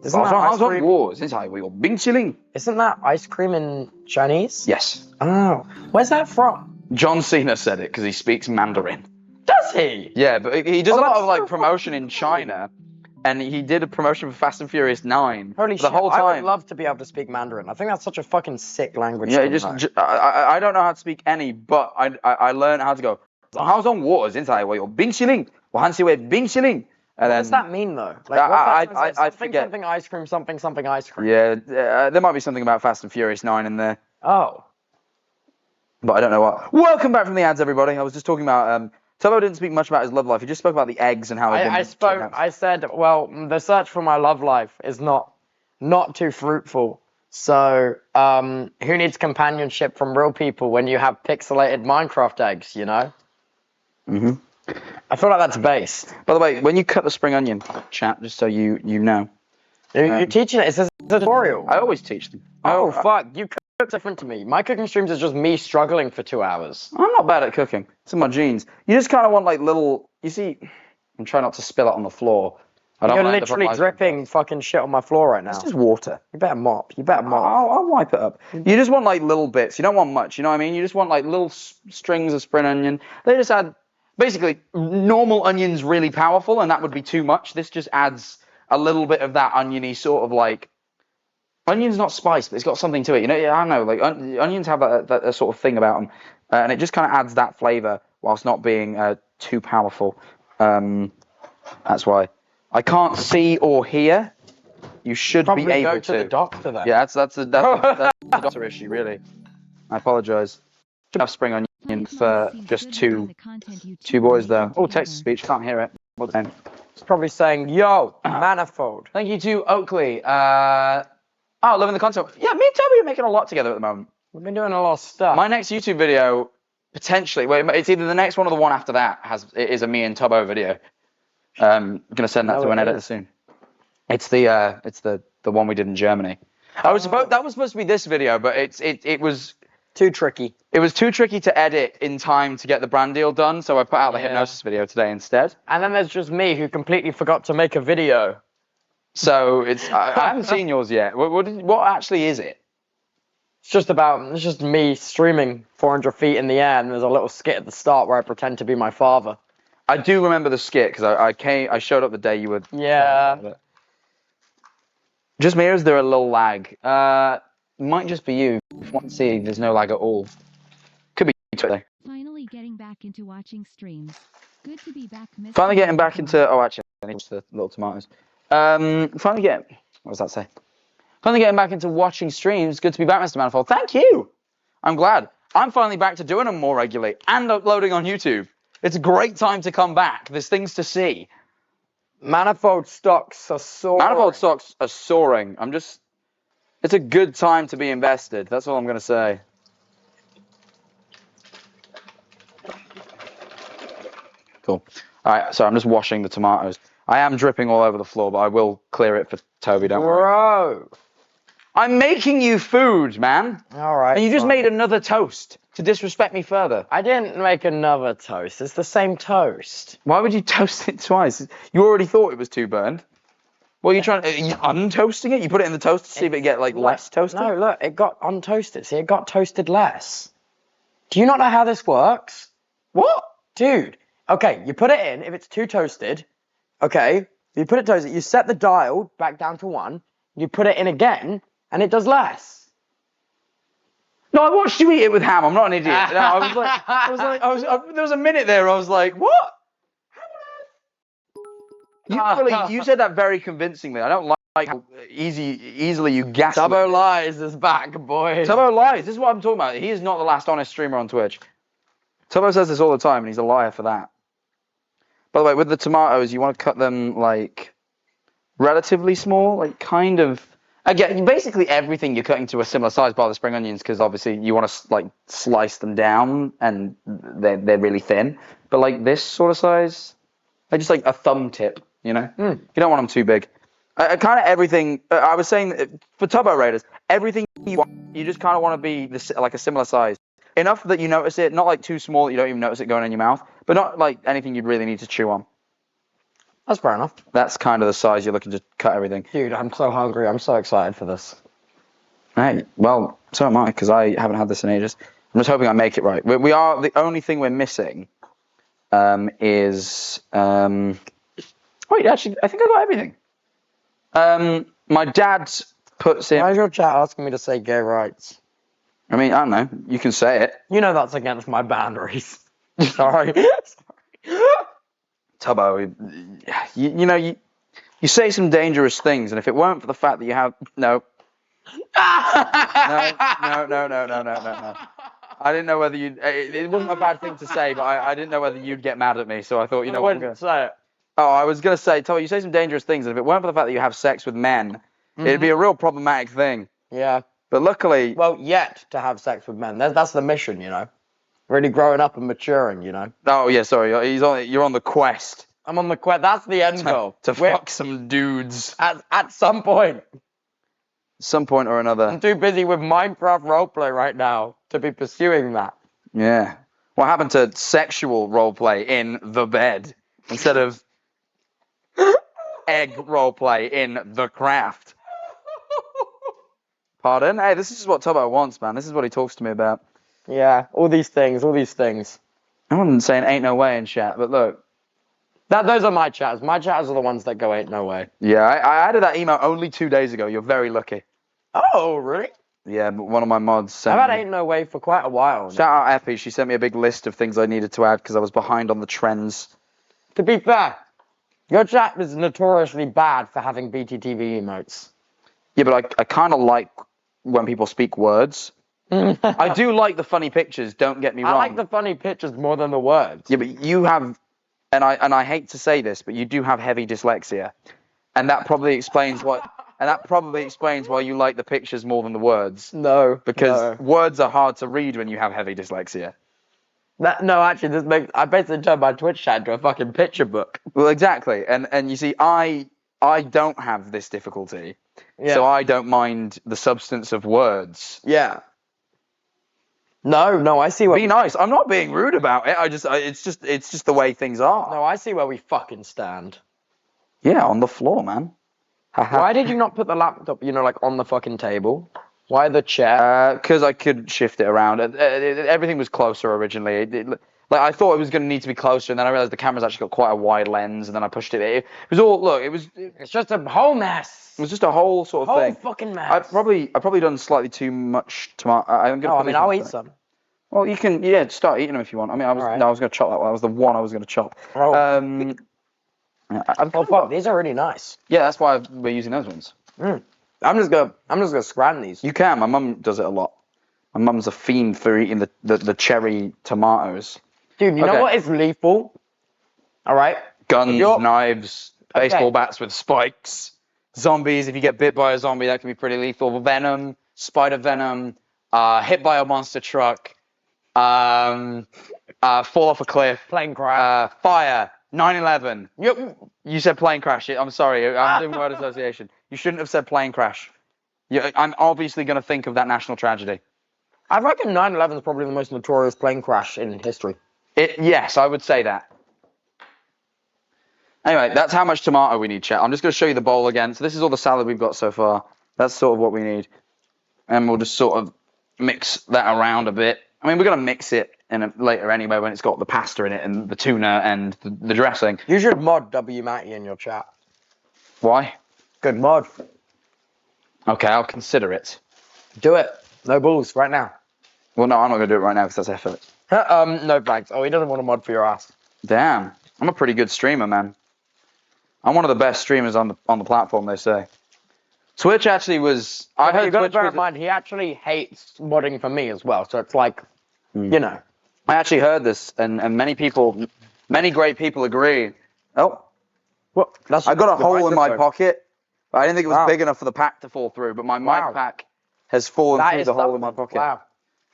Isn't that ice cream? Bing Shilling? Isn't that ice cream in Chinese? Yes. Oh, where's that from? John Cena said it because he speaks Mandarin. Does he? Yeah, but he does Oh, a lot that's of so promotion in China, and he did a promotion for Fast and Furious 9. Holy the shit! whole I would time. love to be able to speak Mandarin. I think that's such a fucking sick language. Yeah, to know. I don't know how to speak any, but I learned how to go. How's on waters inside where you're Bing Shilling? Well, Hansi way Bing Shilling. And What then does that mean though? I Something forget. something ice cream, something ice cream. Yeah, there might be something about Fast and Furious 9 in there, Oh. but I don't know what. Welcome back from the ads, everybody. I was just talking about Tubbo didn't speak much about his love life. He just spoke about the eggs and how I spoke. I said, well, the search for my love life is not too fruitful. So, who needs companionship from real people when you have pixelated Minecraft eggs, you know? Mm-hmm. I feel like that's based. By the way, when you cut the spring onion, chat, just so you know. You're teaching it. It's a tutorial. I always teach them. Oh, fuck. You cook different to me. My cooking streams is just me struggling for 2 hours. I'm not bad at cooking. It's in my genes. You just kind of want like little. You see, I'm trying not to spill it on the floor. I don't You're like literally dripping fucking shit on my floor right now. It's just water. You better mop. You better mop. I'll wipe it up. You just want like little bits. You don't want much. You know what I mean? You just want like little strings of spring onion. They just add. Basically, normal onion's really powerful, and that would be too much. This just adds a little bit of that oniony sort of like. Onion's not spice, but it's got something to it. You know, I don't know. Like onions have that sort of thing about them, and it just kind of adds that flavor whilst not being too powerful. That's why I can't see or hear. You should Probably be able go to the doctor then. Yeah, that's a doctor issue, really. I apologise. Should have spring onion for just two boys though. Oh, text to speech, can't hear it. What's then? It's probably saying, yo, manifold. Thank you to Oakley. Loving the content. Yeah, me and Toby are making a lot together at the moment. We've been doing a lot of stuff. My next YouTube video, potentially, it's either the next one or the one after that, is a me and Tubbo video. I'm gonna send that to an editor soon. It's the one we did in Germany. That was supposed to be this video, but it was too tricky. It was too tricky to edit in time to get the brand deal done, so I put out the hypnosis video today instead. And then there's just me who completely forgot to make a video. So I haven't seen yours yet. What actually is it? It's just me streaming 400 feet in the air, and there's a little skit at the start where I pretend to be my father. I do remember the skit because I showed up the day you were. Yeah. Just me, or is there a little lag? Might just be you. If you want to see, there's no lag at all. Could be today. Finally getting back into watching streams. Good to be back, Mr. Finally getting back into. Oh, actually, I need the little tomatoes. What does that say? Finally getting back into watching streams. Good to be back, Mr. Manifold. Thank you. I'm glad. I'm finally back to doing them more regularly and uploading on YouTube. It's a great time to come back. There's things to see. Manifold stocks are soaring. Manifold stocks are soaring. It's a good time to be invested. That's all I'm going to say. Cool. All right, so I'm just washing the tomatoes. I am dripping all over the floor, but I will clear it for Toby, don't worry. Bro. I'm making you food, man. All right. And you just made another toast to disrespect me further. I didn't make another toast. It's the same toast. Why would you toast it twice? You already thought it was too burned. Well, you untoasting it? You put it in the toaster to see if it get less toasted? No, look, it got untoasted. See, it got toasted less. Do you not know how this works? What? Dude. Okay, you put it in. If it's too toasted, okay, you put it toasted. You set the dial back down to 1. You put it in again, and it does less. No, I watched you eat it with ham. I'm not an idiot. No, there was a minute there. I was like, what? You said that very convincingly. I don't like how easily you gaslight. Tubbo Lies is back, boy. Tubbo lies. This is what I'm talking about. He is not the last honest streamer on Twitch. Tubbo says this all the time, and he's a liar for that. By the way, with the tomatoes, you want to cut them relatively small, kind of. Again, basically everything you're cutting to a similar size, bar the spring onions, because obviously you want to slice them down, and they're really thin. But this sort of size, just a thumb tip. You know, you don't want them too big. Kind of everything. I was saying for Tubbo Raiders, everything you want, you just kind of want to be a similar size, enough that you notice it, not too small that you don't even notice it going in your mouth, but not anything you'd really need to chew on. That's fair enough. That's kind of the size you're looking to cut everything. Dude, I'm so hungry. I'm so excited for this. Hey, well, so am I, because I haven't had this in ages. I'm just hoping I make it right. We are the only thing we're missing is. Wait, actually, I think I got everything. My dad puts in. Why is your chat asking me to say gay rights? I mean, I don't know. You can say it. You know that's against my boundaries. Sorry. Tubbo, you say some dangerous things, and if it weren't for the fact that you have no. No. I didn't know whether you'd. It wasn't a bad thing to say, but I didn't know whether you'd get mad at me, so I thought, what, I'm gonna say it. Oh, I was gonna say, Tubbo, you say some dangerous things, and if it weren't for the fact that you have sex with men, it'd be a real problematic thing. Yeah. But luckily, Well, yet to have sex with men. That's the mission, you know. Really growing up and maturing, you know. oh yeah, sorry, you're on the quest I'm on the quest. That's the end goal. to We're- fuck some dudes At some point. some point or another. I'm too busy with Minecraft roleplay right now to be pursuing that. Yeah. What happened to sexual roleplay in the bed instead of egg roleplay in the craft? Pardon? Hey, this is what Tubbo wants, man. This is what he talks to me about. Yeah, all these things. I wasn't saying ain't no way in chat, but look. Those are my chats. My chats are the ones that go ain't no way. Yeah, I added that email only 2 days ago. You're very lucky. Oh, really? Yeah, but one of my mods sent I've had me. ain't no way for quite a while. Shout out Epi. She sent me a big list of things I needed to add because I was behind on the trends. To be fair, your chat is notoriously bad for having BTTV emotes. Yeah, but I kind of like when people speak words. I do like the funny pictures, don't get me wrong. I like the funny pictures more than the words. Yeah, but you have, and I hate to say this, but you do have heavy dyslexia. And that probably explains why you like the pictures more than the words. No. Because words are hard to read when you have heavy dyslexia. No, actually, I basically turned my Twitch chat into a fucking picture book. Well, exactly. And you see, I don't have this difficulty. Yeah. So I don't mind the substance of words. Yeah. No, I see what. Be nice. I'm not being rude about it. It's just the way things are. No, I see where we fucking stand. Yeah, on the floor, man. Why did you not put the laptop, like on the fucking table? Why the chair? Because I could shift it around. Everything was closer originally. Like I thought it was going to need to be closer, and then I realized the camera's actually got quite a wide lens, and then I pushed it. It was all look. It's just a whole mess. It was just a whole sort of thing. Fucking mess. I've probably done slightly too much tomato. I'll eat some. Well, you can start eating them if you want. I mean, I was going to chop that one. That was the one I was going to chop. Oh. Fuck, these are really nice. Yeah, that's why we're using those ones. I'm just gonna scram these. You can. My mum does it a lot. My mum's a fiend for eating the cherry tomatoes. Dude, you know what is lethal? All right. Guns, knives, baseball bats with spikes, zombies. If you get bit by a zombie, that can be pretty lethal. Venom, spider venom, hit by a monster truck, fall off a cliff, Plane crash, fire, 9/11. Yep. You said plane crash. I'm sorry. I'm doing word association. You shouldn't have said plane crash. I'm obviously going to think of that national tragedy. I reckon 9/11 is probably the most notorious plane crash in history. Yes, I would say that. Anyway, that's how much tomato we need, chat. I'm just going to show you the bowl again. So this is all the salad we've got so far. That's sort of what we need. And we'll just sort of mix that around a bit. I mean, we're going to mix it later anyway when it's got the pasta in it and the tuna and the dressing. You should mod W Matty in your chat. Why? Good mod. Okay, I'll consider it. Do it. No balls, right now. Well, no, I'm not going to do it right now because that's effort. No thanks. Oh, he doesn't want a mod for your ass. Damn. I'm a pretty good streamer, man. I'm one of the best streamers on the platform, they say. Twitch actually was... I heard you got to Twitch bear was... in mind, he actually hates modding for me as well. So it's like, you know. I actually heard this, and many great people agree. Oh. What? I got a hole in my pocket. But I didn't think it was big enough for the pack to fall through, but my mic pack has fallen through the hole in my pocket. Wow.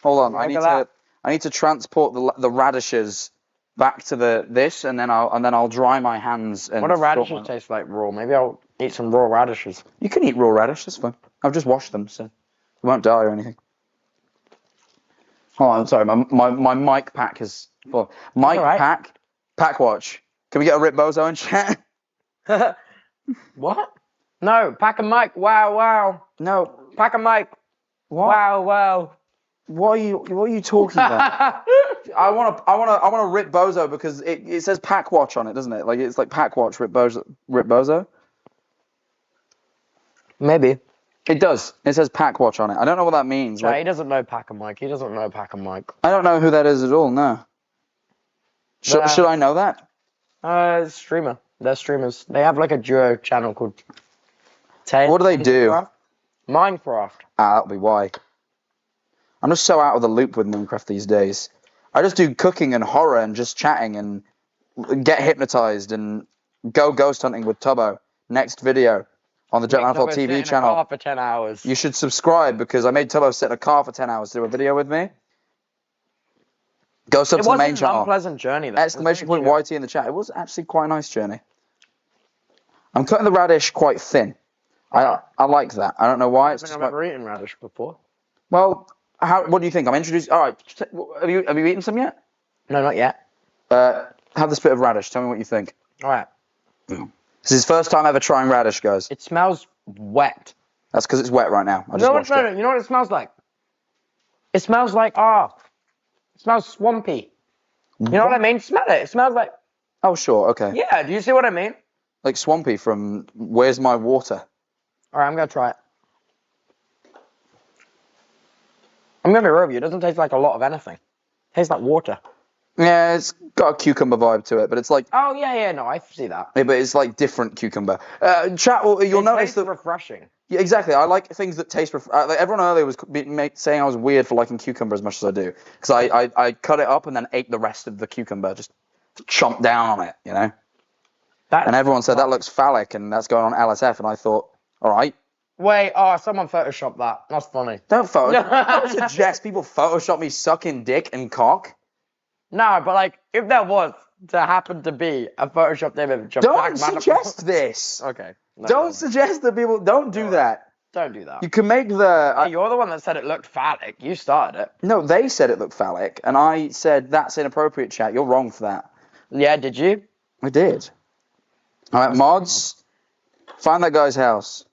Hold on, I need to transport the radishes back to this, and then I'll dry my hands. And What do radishes taste like raw? Maybe I'll eat some raw radishes. You can eat raw radish. That's fine. I've just washed them, so they won't die or anything. Oh, I'm sorry. My mic pack is full. Pack watch. Can we get a Rip Bozo in chat? What? No, pack a mic. Wow. No, pack a mic. What? Wow. What are you talking about? I want to Rip Bozo because it says pack watch on it, doesn't it? Like it's like pack watch Rip Bozo. Maybe. It does. It says pack watch on it. I don't know what that means. He doesn't know pack a mic. I don't know who that is at all. No. Should I know that? Streamer. They're streamers. They have like a duo channel called. What do they do? Minecraft. That'll be why. I'm just so out of the loop with Minecraft these days. I just do cooking and horror and just chatting and get hypnotized and go ghost hunting with Tubbo. Next video. on the Jet Manifold Sit in TV a channel. car for 10 hours. You should subscribe because I made Tubbos sit in a car for 10 hours to do a video with me. Go sub It to the main wasn't an channel. unpleasant journey, though. Exclamation point YT in the chat. It was actually quite a nice journey. I'm cutting the radish quite thin. I like that. I don't know why. I It's don't just think I've ever eaten radish before. well, what do you think? I'm introducing. All right, have you eaten some yet? No, not yet. Have this bit of radish. Tell me what you think. All right. This is his first time ever trying radish, guys. It smells wet. That's because it's wet right now. I just washed it. You know what it smells like? It smells like, it smells swampy. You know what I mean? Smell it. It smells like, Oh, sure. Okay. yeah, do you see what I mean? Like Swampy from Where's My Water? All right, I'm going to try it. I'm going to be real with you. It doesn't taste like a lot of anything. It tastes like water. Yeah, it's got a cucumber vibe to it, but it's like, Oh, yeah, no, I see that. but it's like different cucumber. Chat, well, you'll It notice tastes that. refreshing. Yeah, exactly. I like things that taste. Like everyone earlier was saying I was weird for liking cucumber as much as I do, because I cut it up and then ate the rest of the cucumber, just chomped down on it, you know. And everyone said that looks phallic, and that's going on LSF, and I thought, all right. Wait, someone photoshopped that. That's funny. Don't suggest people Photoshop me sucking dick and cock. No, but like, if there was to happen to be a photoshopped image of Don't Black suggest this. Okay. No, Don't suggest that people. Don't do that. Don't do that. You can make the. Hey, you're the one that said it looked phallic. You started it. No, they said it looked phallic, and I said that's inappropriate, chat. You're wrong for that. Yeah, did you? I did. All right, mods, find that guy's house.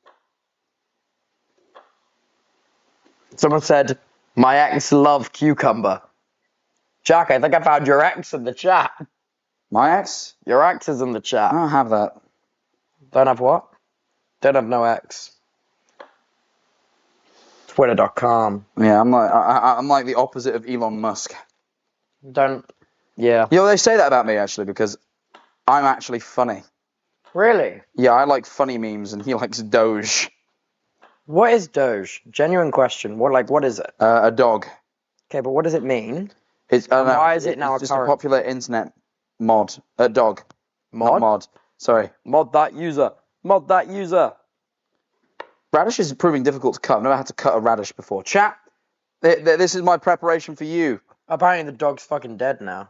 Someone said, my ex loved cucumber. Jack, I think I found your ex in the chat. My ex? Your ex is in the chat. I don't have that. Don't have what? Don't have no ex. Twitter.com. Yeah, I'm like the opposite of Elon Musk. Don't. Yeah. You know, they say that about me actually because I'm actually funny. Really? Yeah, I like funny memes, and he likes Doge. What is Doge? Genuine question. What is it? A dog. Okay, but what does it mean? It's why is it now it's a just a current- popular internet mod. Dog. Not Mod? mod. Sorry. Mod that user. Mod that user. Radish is proving difficult to cut. I've never had to cut a radish before. Chat, this is my preparation for you. Apparently the dog's fucking dead now.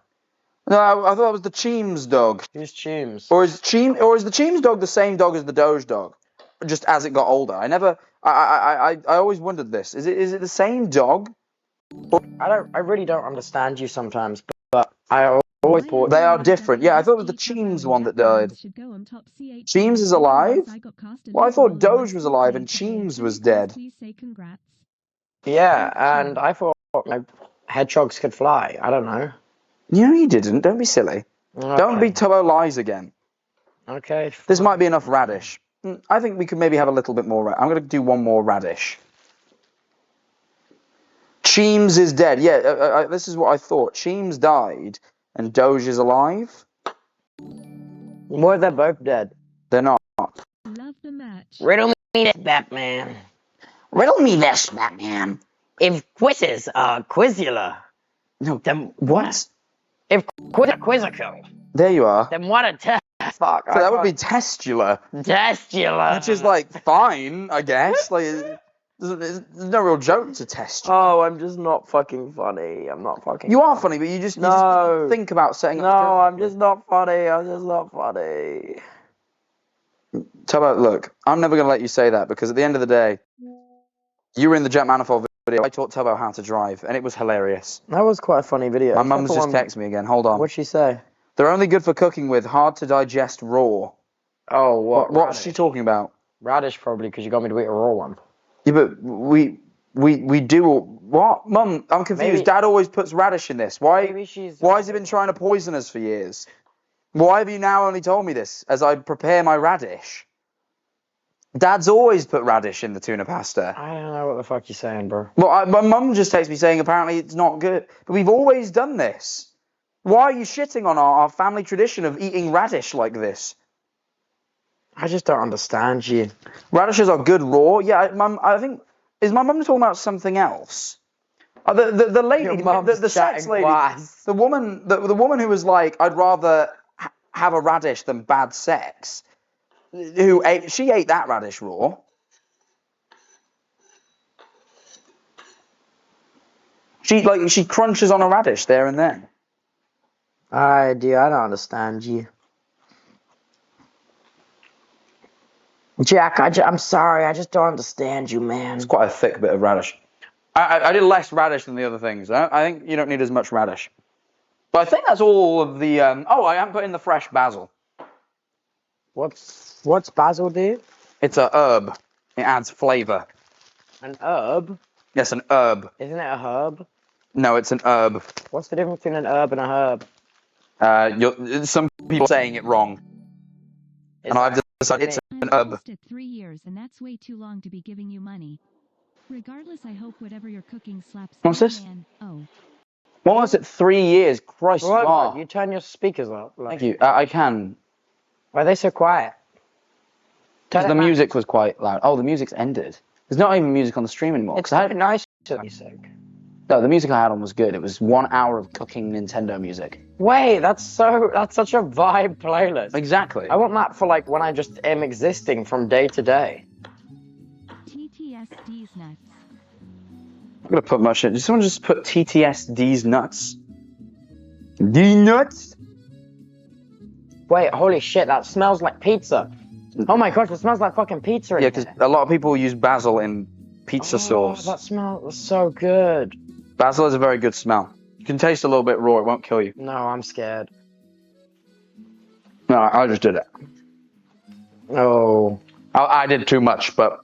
No, I thought it was the Cheems dog. Who's Tumes? Or is the Cheems dog the same dog as the Doge dog? Just as it got older. I always wondered this. Is it the same dog? I really don't understand you sometimes, but I always thought They are different. Yeah, I thought it was the Cheems one that died. Cheems is alive? Well, I thought Doge was alive and Cheems was dead. yeah, and I thought like, hedgehogs could fly. I don't know. No, you didn't. Don't be silly. Okay. Don't be Tubbo lies again. Okay. This might be enough radish. I think we could maybe have a little bit more. I'm going to do one more radish. Cheems is dead. Yeah, this is what I thought. Cheems died and Doge is alive. Well, they're both dead. They're not. Love the match. Riddle me this, Batman. Riddle me this, Batman. If quizzes are quizzular, No, then what? If quiz are quizzical, There you are. then what a test. Fuck. So that would be testular, testular. which is like fine, I guess. Like, there's no real joke to testular. Oh, I'm just not fucking funny. I'm not fucking. You are funny, but you just No. think about setting No, up. I'm just not funny. I'm just not funny. Tubbo, look, I'm never going to let you say that because at the end of the day, you were in the Jet Manifold video. I taught Tubbo how to drive, and it was hilarious. That was quite a funny video. My mum's just texted me again. Hold on. What'd she say? They're only good for cooking with, hard to digest raw. Oh, what? What's she talking about? Radish, probably, because you got me to eat a raw one. Yeah, but we do. What? Mum, I'm confused. Maybe- Dad always puts radish in this. Why? Maybe she's. Why has he been trying to poison us for years? Why have you now only told me this as I prepare my radish? Dad's always put radish in the tuna pasta. I don't know what the fuck you're saying, bro. Well, my mum just texted me saying apparently it's not good. But we've always done this. Why are you shitting on our family tradition of eating radish like this? I just don't understand you. Radishes are good raw. Yeah, Mum, I think... Is my mum talking about something else? The lady, Your mum's the sex chatting lady, wise. the woman who was like, I'd rather have a radish than bad sex. she ate that radish raw. She crunches on a radish there and then. I don't understand you. Jack, I'm sorry, I just don't understand you, man. It's quite a thick bit of radish. I did less radish than the other things. I think you don't need as much radish. But I think that's all of the... I haven't put in the fresh basil. What's basil do? It's a herb. It adds flavour. An herb? Yes, an herb. Isn't it a herb? No, it's an herb. What's the difference between an herb and a herb? Some people are saying it wrong. And I've decided it's an herb. I've 3 years, and that's way too long to be giving you money. Regardless, I hope whatever you're cooking slaps. What's this? Man. Oh. What was it? 3 years? Christ, What? You turn your speakers up. Thank you. I can. Why are they so quiet? Because the music was quite loud. Oh, the music's ended. There's not even music on the stream anymore. It's not nice music. No, the music I had on was good. It was 1 hour of cooking Nintendo music. Wait, that's such a vibe playlist. Exactly. I want that for like when I just am existing from day to day. TTSD's nuts. I'm gonna put my shit. Did someone just put TTSD's nuts? D nuts? Wait, holy shit, that smells like pizza. Oh my gosh, it smells like fucking pizza in Yeah, because a lot of people use basil in pizza sauce. That smells so good. Basil is a very good smell. You can taste a little bit raw, it won't kill you. No, I'm scared. No, I just did it. Oh. I did too much, but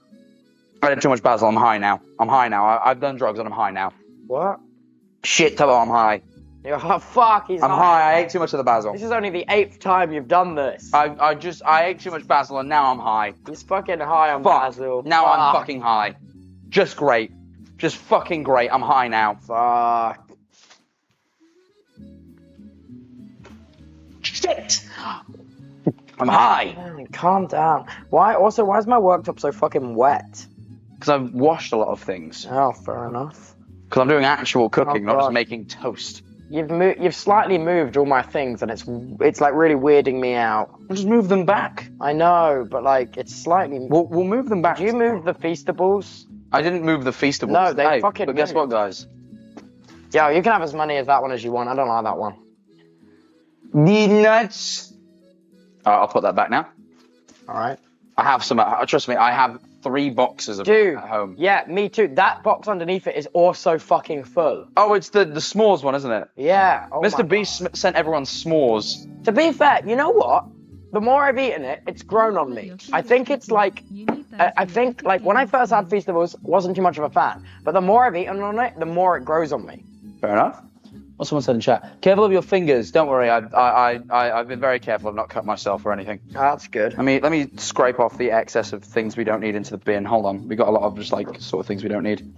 I did too much basil. I'm high now. I've done drugs and I'm high now. What? Shit, Tubbo, I'm high. Oh, fuck, he's I'm high. I ate too much of the basil. This is only the 8th time you've done this. I ate too much basil and now I'm high. He's fucking high on basil. Now I'm fucking high. Just great. Just fucking great. I'm high now. Fuck. Shit! I'm high. Man, calm down. Why is my worktop so fucking wet? Because I've washed a lot of things. Oh, fair enough. Because I'm doing actual cooking, not God. just making toast. You've slightly moved all my things, and it's like really weirding me out. I'll just move them back. I know, but like it's slightly. We'll move them back. Did you move the Feastables? I didn't move the Feastables. No, they fucking But guess moved. what, guys? Yo, you can have as many as that one as you want. I don't like that one. The nuts. I'll put that back now. All right. I have some. Trust me, I have 3 boxes of Dude, at home. yeah, me too. That box underneath it is also fucking full. Oh, it's the s'mores one, isn't it? Yeah. Oh Mr. my Beast sent everyone s'mores. God. To be fair, you know what? The more I've eaten it, it's grown on me. I think it's like, I think like when I first had Feastables, wasn't too much of a fan. But the more I've eaten on it, the more it grows on me. Fair enough. What someone said in chat. Careful of your fingers. Don't worry. I've been very careful. I've not cut myself or anything. Oh, that's good. Let me scrape off the excess of things we don't need into the bin. Hold on. We got a lot of just like sort of things we don't need.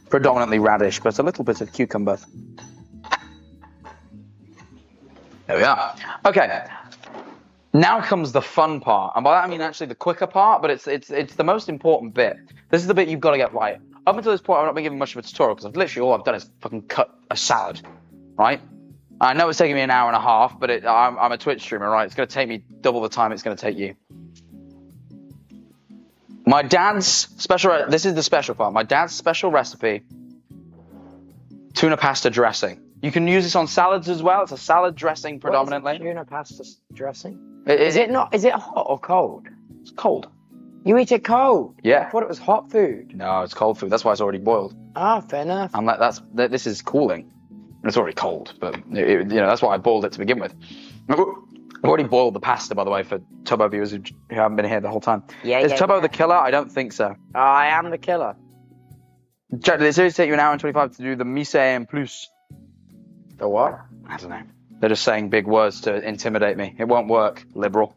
Predominantly radish, but a little bit of cucumber. There we are. Okay. Now comes the fun part, and by that I mean actually the quicker part, but it's the most important bit. This is the bit you've got to get right. Up until this point, I've not been giving much of a tutorial because literally all I've done is fucking cut a salad, right? I know it's taking me an hour and a half, but I'm a Twitch streamer, right? It's going to take me double the time it's going to take you. My dad's special. This is the special part. My dad's special recipe: tuna pasta dressing. You can use this on salads as well. It's a salad dressing predominantly. What is it, tuna pasta dressing? Is it not? Is it hot or cold? It's cold. You eat it cold? Yeah. I thought it was hot food. No, it's cold food. That's why it's already boiled. Ah, fair enough. I'm like, this is cooling. It's already cold, but that's why I boiled it to begin with. I've already boiled the pasta, by the way, for Tubbo viewers who haven't been here the whole time. Is Tubbo the killer? I don't think so. I am the killer. Jack, did it seriously take you an hour and 25 to do the mise en plus? The what? I don't know. They're just saying big words to intimidate me. It won't work, liberal.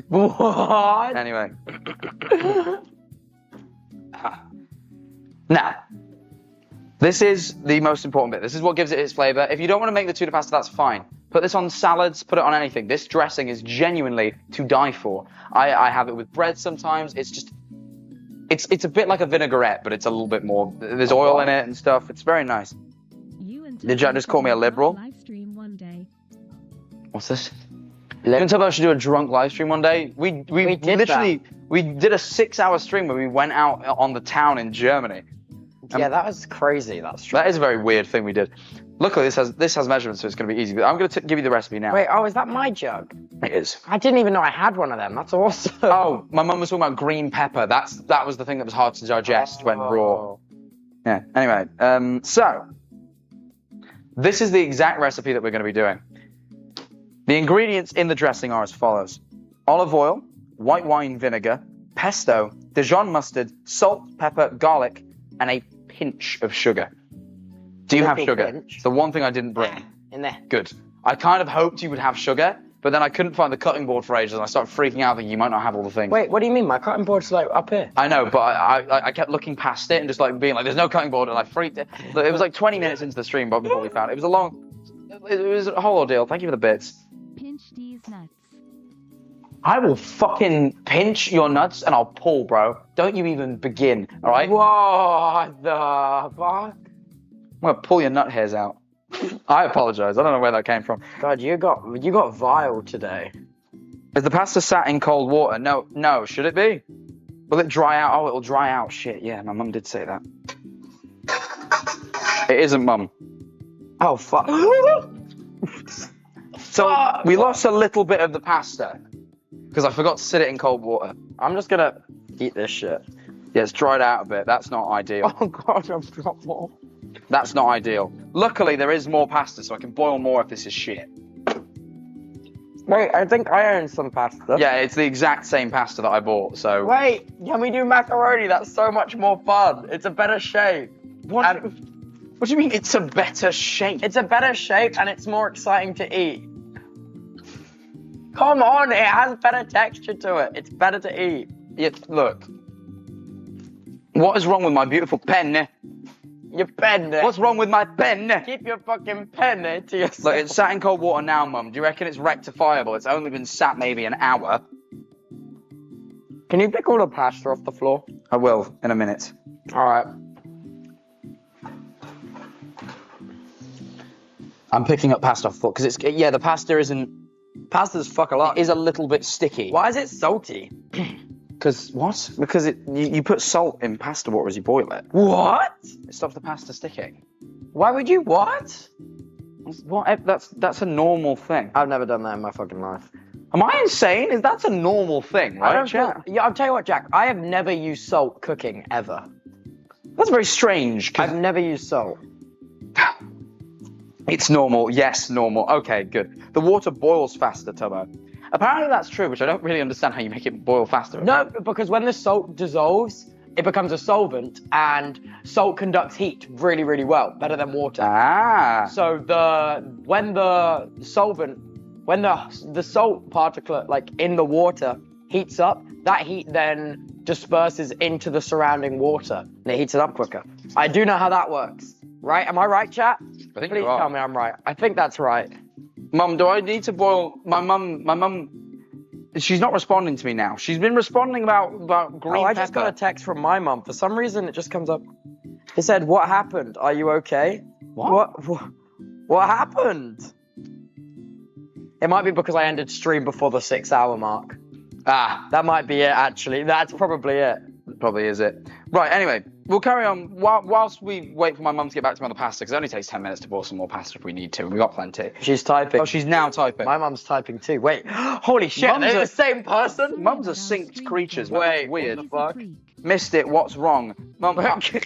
What? Anyway. Now, this is the most important bit. This is what gives it its flavor. If you don't want to make the tuna pasta, that's fine. Put this on salads, put it on anything. This dressing is genuinely to die for. I have it with bread sometimes. It's just, it's a bit like a vinaigrette, but it's a little bit more. There's oil in it and stuff. It's very nice. Did Jack just call me a liberal? Live stream one day. What's this? Didn't Tubbos should do a drunk live stream one day? We did literally we did a 6-hour stream where we went out on the town in Germany. Yeah, that was crazy. That's true. That is a very weird thing we did. Luckily, this has measurements, so it's going to be easy. But I'm going to give you the recipe now. Wait, is that my jug? It is. I didn't even know I had one of them. That's awesome. Oh, my mum was talking about green pepper. That was the thing that was hard to digest when raw. Yeah. Anyway, so this is the exact recipe that we're going to be doing. The ingredients in the dressing are as follows: olive oil, white wine vinegar, pesto, Dijon mustard, salt, pepper, garlic, and a pinch of sugar. Do you have sugar? Pinch. It's the one thing I didn't bring. In there. Good. I kind of hoped you would have sugar, but then I couldn't find the cutting board for ages, and I started freaking out that you might not have all the things. Wait, what do you mean? My cutting board's like up here. I know, but I kept looking past it and just like being like, "There's no cutting board," and I freaked it. It was like 20 minutes into the stream before we found it. It was a long. It was a whole ordeal. Thank you for the bits. Pinch these nuts. I will fucking pinch your nuts and I'll pull, bro. Don't you even begin, all right? What the fuck? I'm gonna pull your nut hairs out. I apologize. I don't know where that came from. God, you got vile today. Is the pasta sat in cold water? No. Should it be? Will it dry out? Oh, it'll dry out. Shit. Yeah, my mum did say that. It isn't, mum. Oh fuck. So we lost a little bit of the pasta because I forgot to sit it in cold water. I'm just gonna eat this shit. Yeah, it's dried out a bit. That's not ideal. Oh god, I've got more. That's not ideal. Luckily, there is more pasta, so I can boil more if this is shit. Wait, I think I own some pasta. Yeah, it's the exact same pasta that I bought, so... Wait, can we do macaroni? That's so much more fun. It's a better shape. What do you mean it's a better shape? It's a better shape and it's more exciting to eat. Come on, it has better texture to it. It's better to eat. Yeah, look. What is wrong with my beautiful pen? Your pen. What's wrong with my pen? Keep your fucking pen to yourself. Look, it's sat in cold water now, Mum. Do you reckon it's rectifiable? It's only been sat maybe an hour. Can you pick all the pasta off the floor? I will, in a minute. Alright. I'm picking up pasta off the floor, because it's... Yeah, the pasta isn't... Pasta's fuck a lot. It is a little bit sticky. Why is it salty? Because what? Because you put salt in pasta water as you boil it. What? It stops the pasta sticking. Why would you what? What? That's a normal thing. I've never done that in my fucking life. Am I insane? That's a normal thing, right? I don't feel, yeah, I'll tell you what, Jack. I have never used salt cooking ever. That's very strange. I've never used salt. It's normal. Yes, normal. Okay, good. The water boils faster, Tubbo. Apparently that's true, which I don't really understand how you make it boil faster. No, because when the salt dissolves, it becomes a solvent, and salt conducts heat really, really well, better than water. Ah. So when the salt particle, like in the water, heats up, that heat then disperses into the surrounding water, and it heats it up quicker. I do know how that works. Right? Am I right, chat? I think Please you are. tell me I'm right. I think that's right. Mum, do I need to boil... My mum... She's not responding to me now. She's been responding about green I just got a text from my mum. For some reason, it just comes up. It said, "What happened? Are you okay?" What happened? It might be because I ended stream before the 6-hour mark. Ah, That might be it, actually. That's probably it. probably is it. Right, anyway, we'll carry on whilst we wait for my mum to get back to me on the pasta, because it only takes 10 minutes to boil some more pasta if we need to, and we've got plenty. She's typing. Oh, she's now typing. My mum's typing too. Wait, holy shit, Mums they're are- the same person? Mums are synced creatures, man. Wait, That's weird. what the fuck? Missed it, what's wrong? Mum,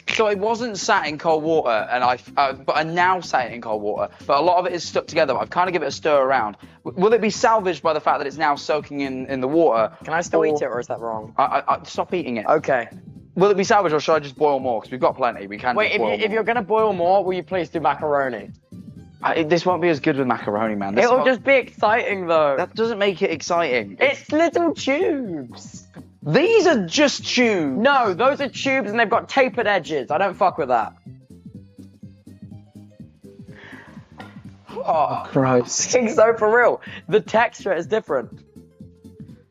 so it wasn't sat in cold water, and but I now sat it in cold water, but a lot of it is stuck together. I've kind of given it a stir around. Will it be salvaged by the fact that it's now soaking in the water? Can I still eat it, or is that wrong? I stop eating it. Okay. Will it be salvaged, or should I just boil more? Because we've got plenty. We can Wait, just boil if more. you're gonna boil more, will you please do macaroni? This won't be as good with macaroni, man. It'll just be exciting, though. That doesn't make it exciting. It's little tubes. These are just tubes. No, those are tubes and they've got tapered edges. I don't fuck with that. Oh, Christ. Think so for real. The texture is different.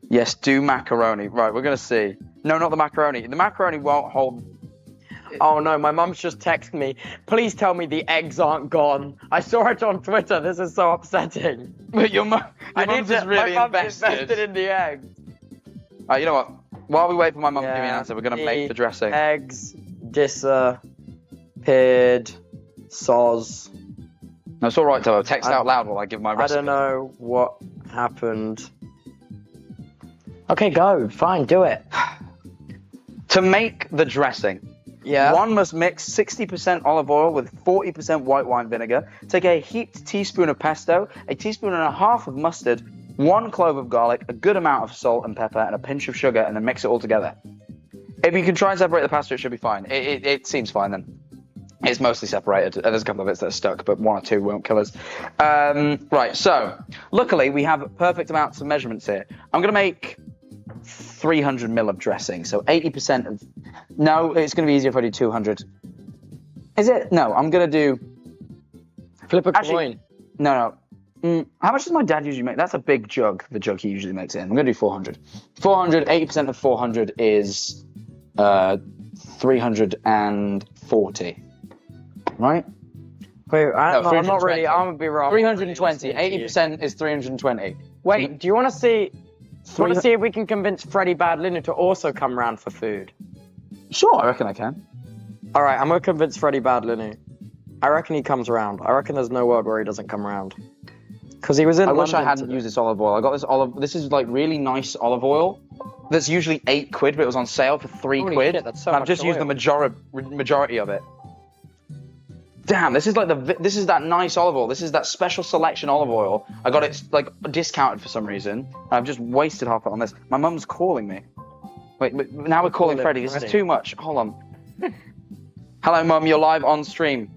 Yes, do macaroni. Right, we're going to see. No, not the macaroni. The macaroni won't hold... Oh no, my mum's just texted me. Please tell me the eggs aren't gone. I saw it on Twitter. This is so upsetting. But your mum's is really my mum's invested. in the eggs. You know what? While we wait for my mum to give me an answer, we're going to make the dressing. Eggs disappeared. Soz. No, it's all right, Tubbo. Text out loud while I give my recipe. I don't know what happened. Okay, go. Fine, do it. To make the dressing, one must mix 60% olive oil with 40% white wine vinegar. Take a heaped teaspoon of pesto, a teaspoon and a half of mustard, 1 clove of garlic, a good amount of salt and pepper, and a pinch of sugar, and then mix it all together. If you can try and separate the pasta, it should be fine. It seems fine then. It's mostly separated. There's a couple of bits that are stuck, but 1 or 2 won't kill us. Right, so luckily we have perfect amounts of measurements here. I'm going to make 300 ml of dressing, so 80% of... No, it's going to be easier if I do 200. Is it? No, I'm going to do... Flip a coin. No. How much does my dad usually make? That's a big jug, the jug he usually makes it in. I'm going to do 400. 400, 80% of 400 is 340. Right? Wait, I'm not really. I'm gonna be wrong. 320. 80% is 320. Wait, do you want to see? Want to see if we can convince Freddie Badlinu to also come round for food? Sure, I reckon I can. All right, I'm gonna convince Freddie Badlinu. I reckon he comes around. I reckon there's no world where he doesn't come around. Because he was in. I wish I hadn't used this olive oil. I got this olive. This is like really nice olive oil. That's usually 8 quid, but it was on sale for 3 quid. Shit, that's so I've much just used oil. the majority of it. Damn, this is like this is that nice olive oil. This is that special selection olive oil. I got it like discounted for some reason. I've just wasted half it on this. My mum's calling me. Wait, now we're calling Freddie. This is too much. Hold on. Hello, Mum. You're live on stream.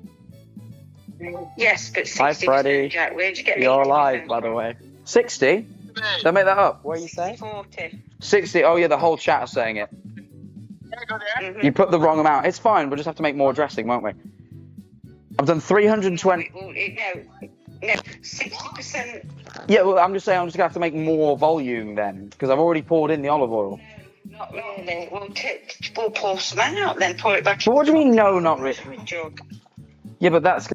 Yes, but 60%, Hi, Freddie. Jack. Where'd you get You're 80%? alive, by the way. 60? Did I make that up? What are you saying? 40. 60. Oh yeah, the whole chat is saying it. You put the wrong amount. It's fine. We'll just have to make more dressing, won't we? I've done 320. No, 60%. Yeah, well, I'm just saying I'm just gonna have to make more volume then, because I've already poured in the olive oil. Not really. We'll pour some out, then pour it back. But what do you mean? No, not really. Jug. Yeah, but that's.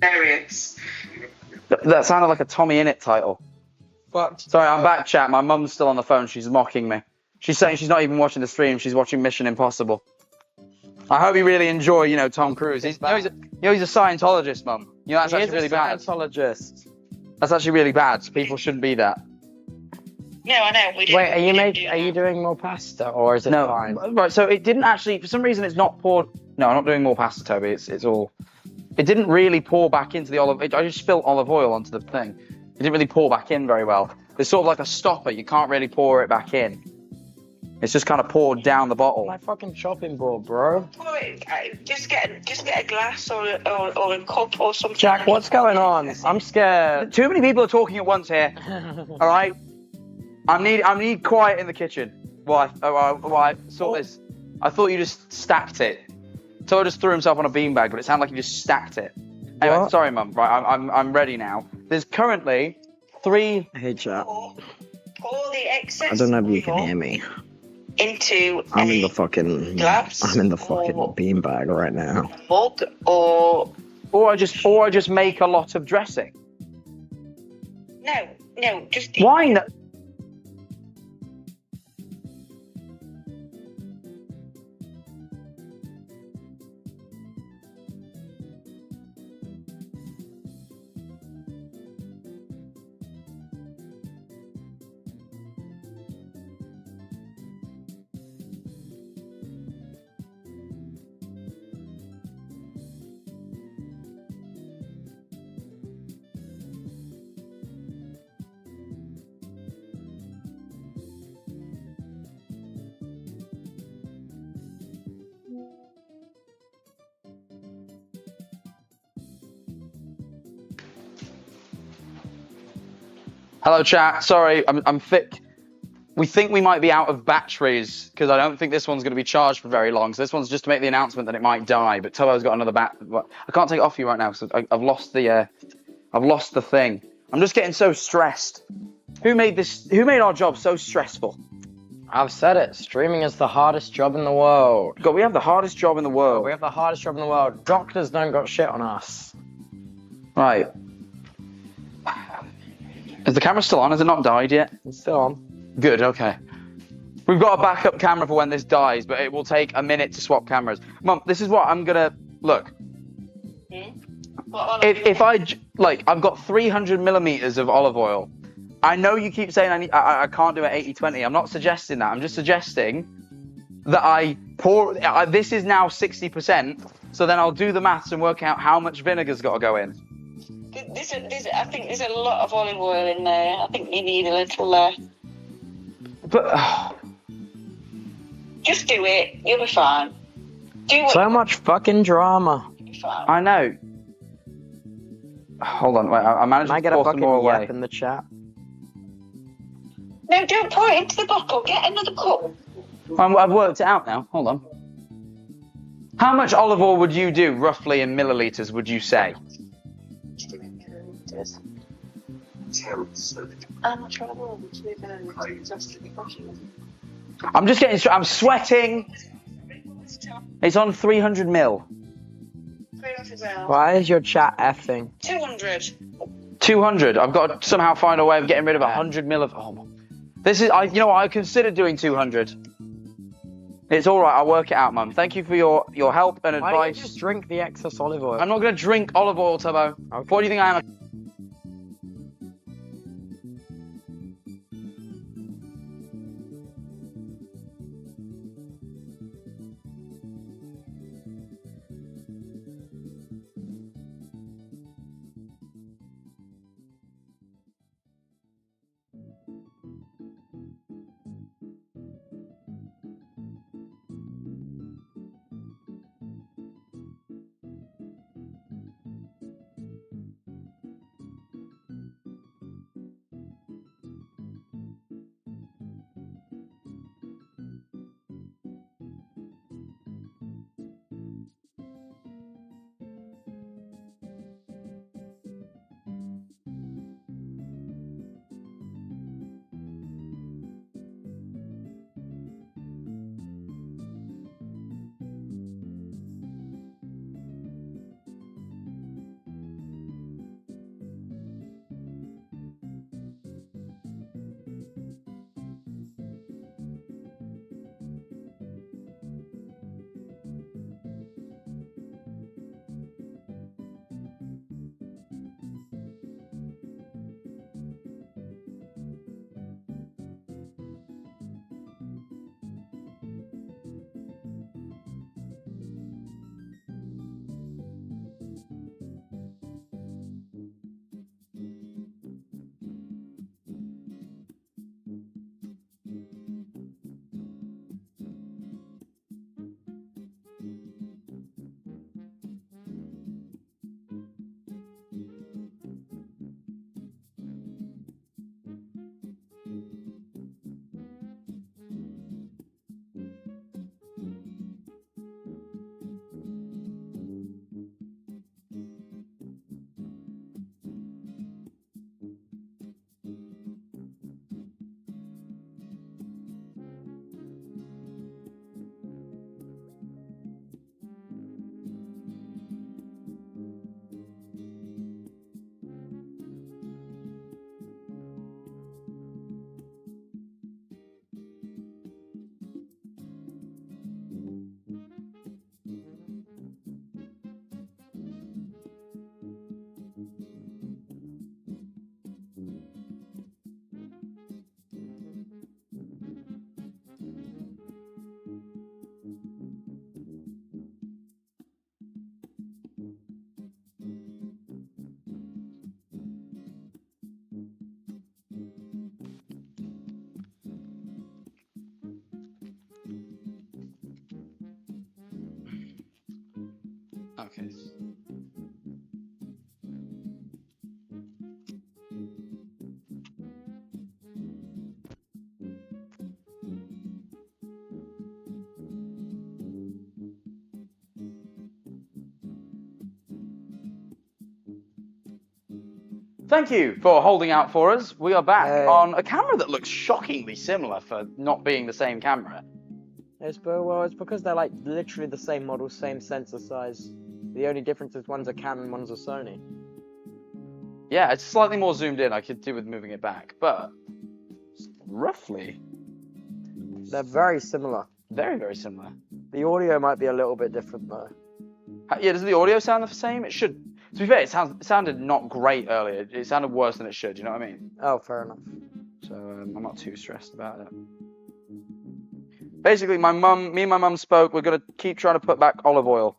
Hilarious. That sounded like a Tommy Innit title. What? Sorry, I'm back, chat. My mum's still on the phone. She's mocking me. She's saying she's not even watching the stream. She's watching Mission Impossible. I hope you really enjoy, Tom Cruise. He's a Scientologist, Mum. That's actually really bad. Scientologist. That's actually really bad. People shouldn't be that. No, I know. We didn't, Wait, we didn't do are you that. doing more pasta or is it No, fine? right. So it didn't actually. For some reason, it's not poured. No, I'm not doing more pasta, Toby. It's all. It didn't really pour back into the olive. I just spilled olive oil onto the thing. It didn't really pour back in very well. It's sort of like a stopper. You can't really pour it back in. It's just kind of poured down the bottle. My fucking chopping board, bro. Pour it, just get a glass or a cup or something. Jack, what's going on? I'm scared. Too many people are talking at once here. All right. I need quiet in the kitchen. While I sort this. I thought you just stacked it. Toa just threw himself on a beanbag, but it sounded like he just stacked it. Anyway, What? sorry, Mum. Right, I'm ready now. There's currently 3. Hey, chat. Pour the excess I don't know if you can oil hear me. into I'm in a the fucking. glass I'm in the fucking or beanbag right now. mug or Or I just make a lot of dressing. no, just Why not? Hello, chat. Sorry, I'm thick. We think we might be out of batteries because I don't think this one's going to be charged for very long. So this one's just to make the announcement that it might die. But Tubbos got another I can't take it off you right now because I've lost the thing. I'm just getting so stressed. Who made this? Who made our job so stressful? I've said it. Streaming is the hardest job in the world. God, we have the hardest job in the world. We have the hardest job in the world. Doctors don't got shit on us. Right. Is the camera still on? Has it not died yet? It's still on. Good, okay. We've got a backup camera for when this dies, but it will take a minute to swap cameras. Mum, this is what I'm gonna... Look. If I've got 300 millimeters of olive oil. I know you keep saying I can't do it 80-20. I'm not suggesting that. I'm just suggesting that I pour... this is now 60%, so then I'll do the maths and work out how much vinegar's got to go in. I think there's a lot of olive oil in there. I think you need a little less. But... Just do it. You'll be fine. Do what So much fucking drama. you'll be fine. I know. Hold on, wait. I managed Can I to get a pour some fucking more away. yep in the chat? No, don't pour it into the bottle. Get another cup. I've worked it out now. Hold on. How much olive oil would you do, roughly in milliliters, would you say? I'm trying I'm just getting... I'm sweating. It's on 300 mil. 300 ml. Why is your chat effing? 200. 200. I've got to somehow find a way of getting rid of 100 mil of... Oh, this is... you know what? I considered doing 200. It's all right. I'll work it out, Mum. Thank you for your help and Why don't you advice. just drink the excess olive oil? I'm not going to drink olive oil, Tubbo. Okay. What do you think I am? Okay. Thank you for holding out for us. We are back Hey. on a camera that looks shockingly similar for not being the same camera. It's because they're like literally the same model, same sensor size. The only difference is one's a Canon, one's a Sony. Yeah, it's slightly more zoomed in. I could do with moving it back, but roughly They're very similar. very, very similar. The audio might be a little bit different though. Yeah, does the audio sound the same? It should. To be fair, it sounded not great earlier. It sounded worse than it should. You know what I mean? Oh, fair enough. So I'm not too stressed about it. Basically, me and my mum spoke. We're gonna keep trying to put back olive oil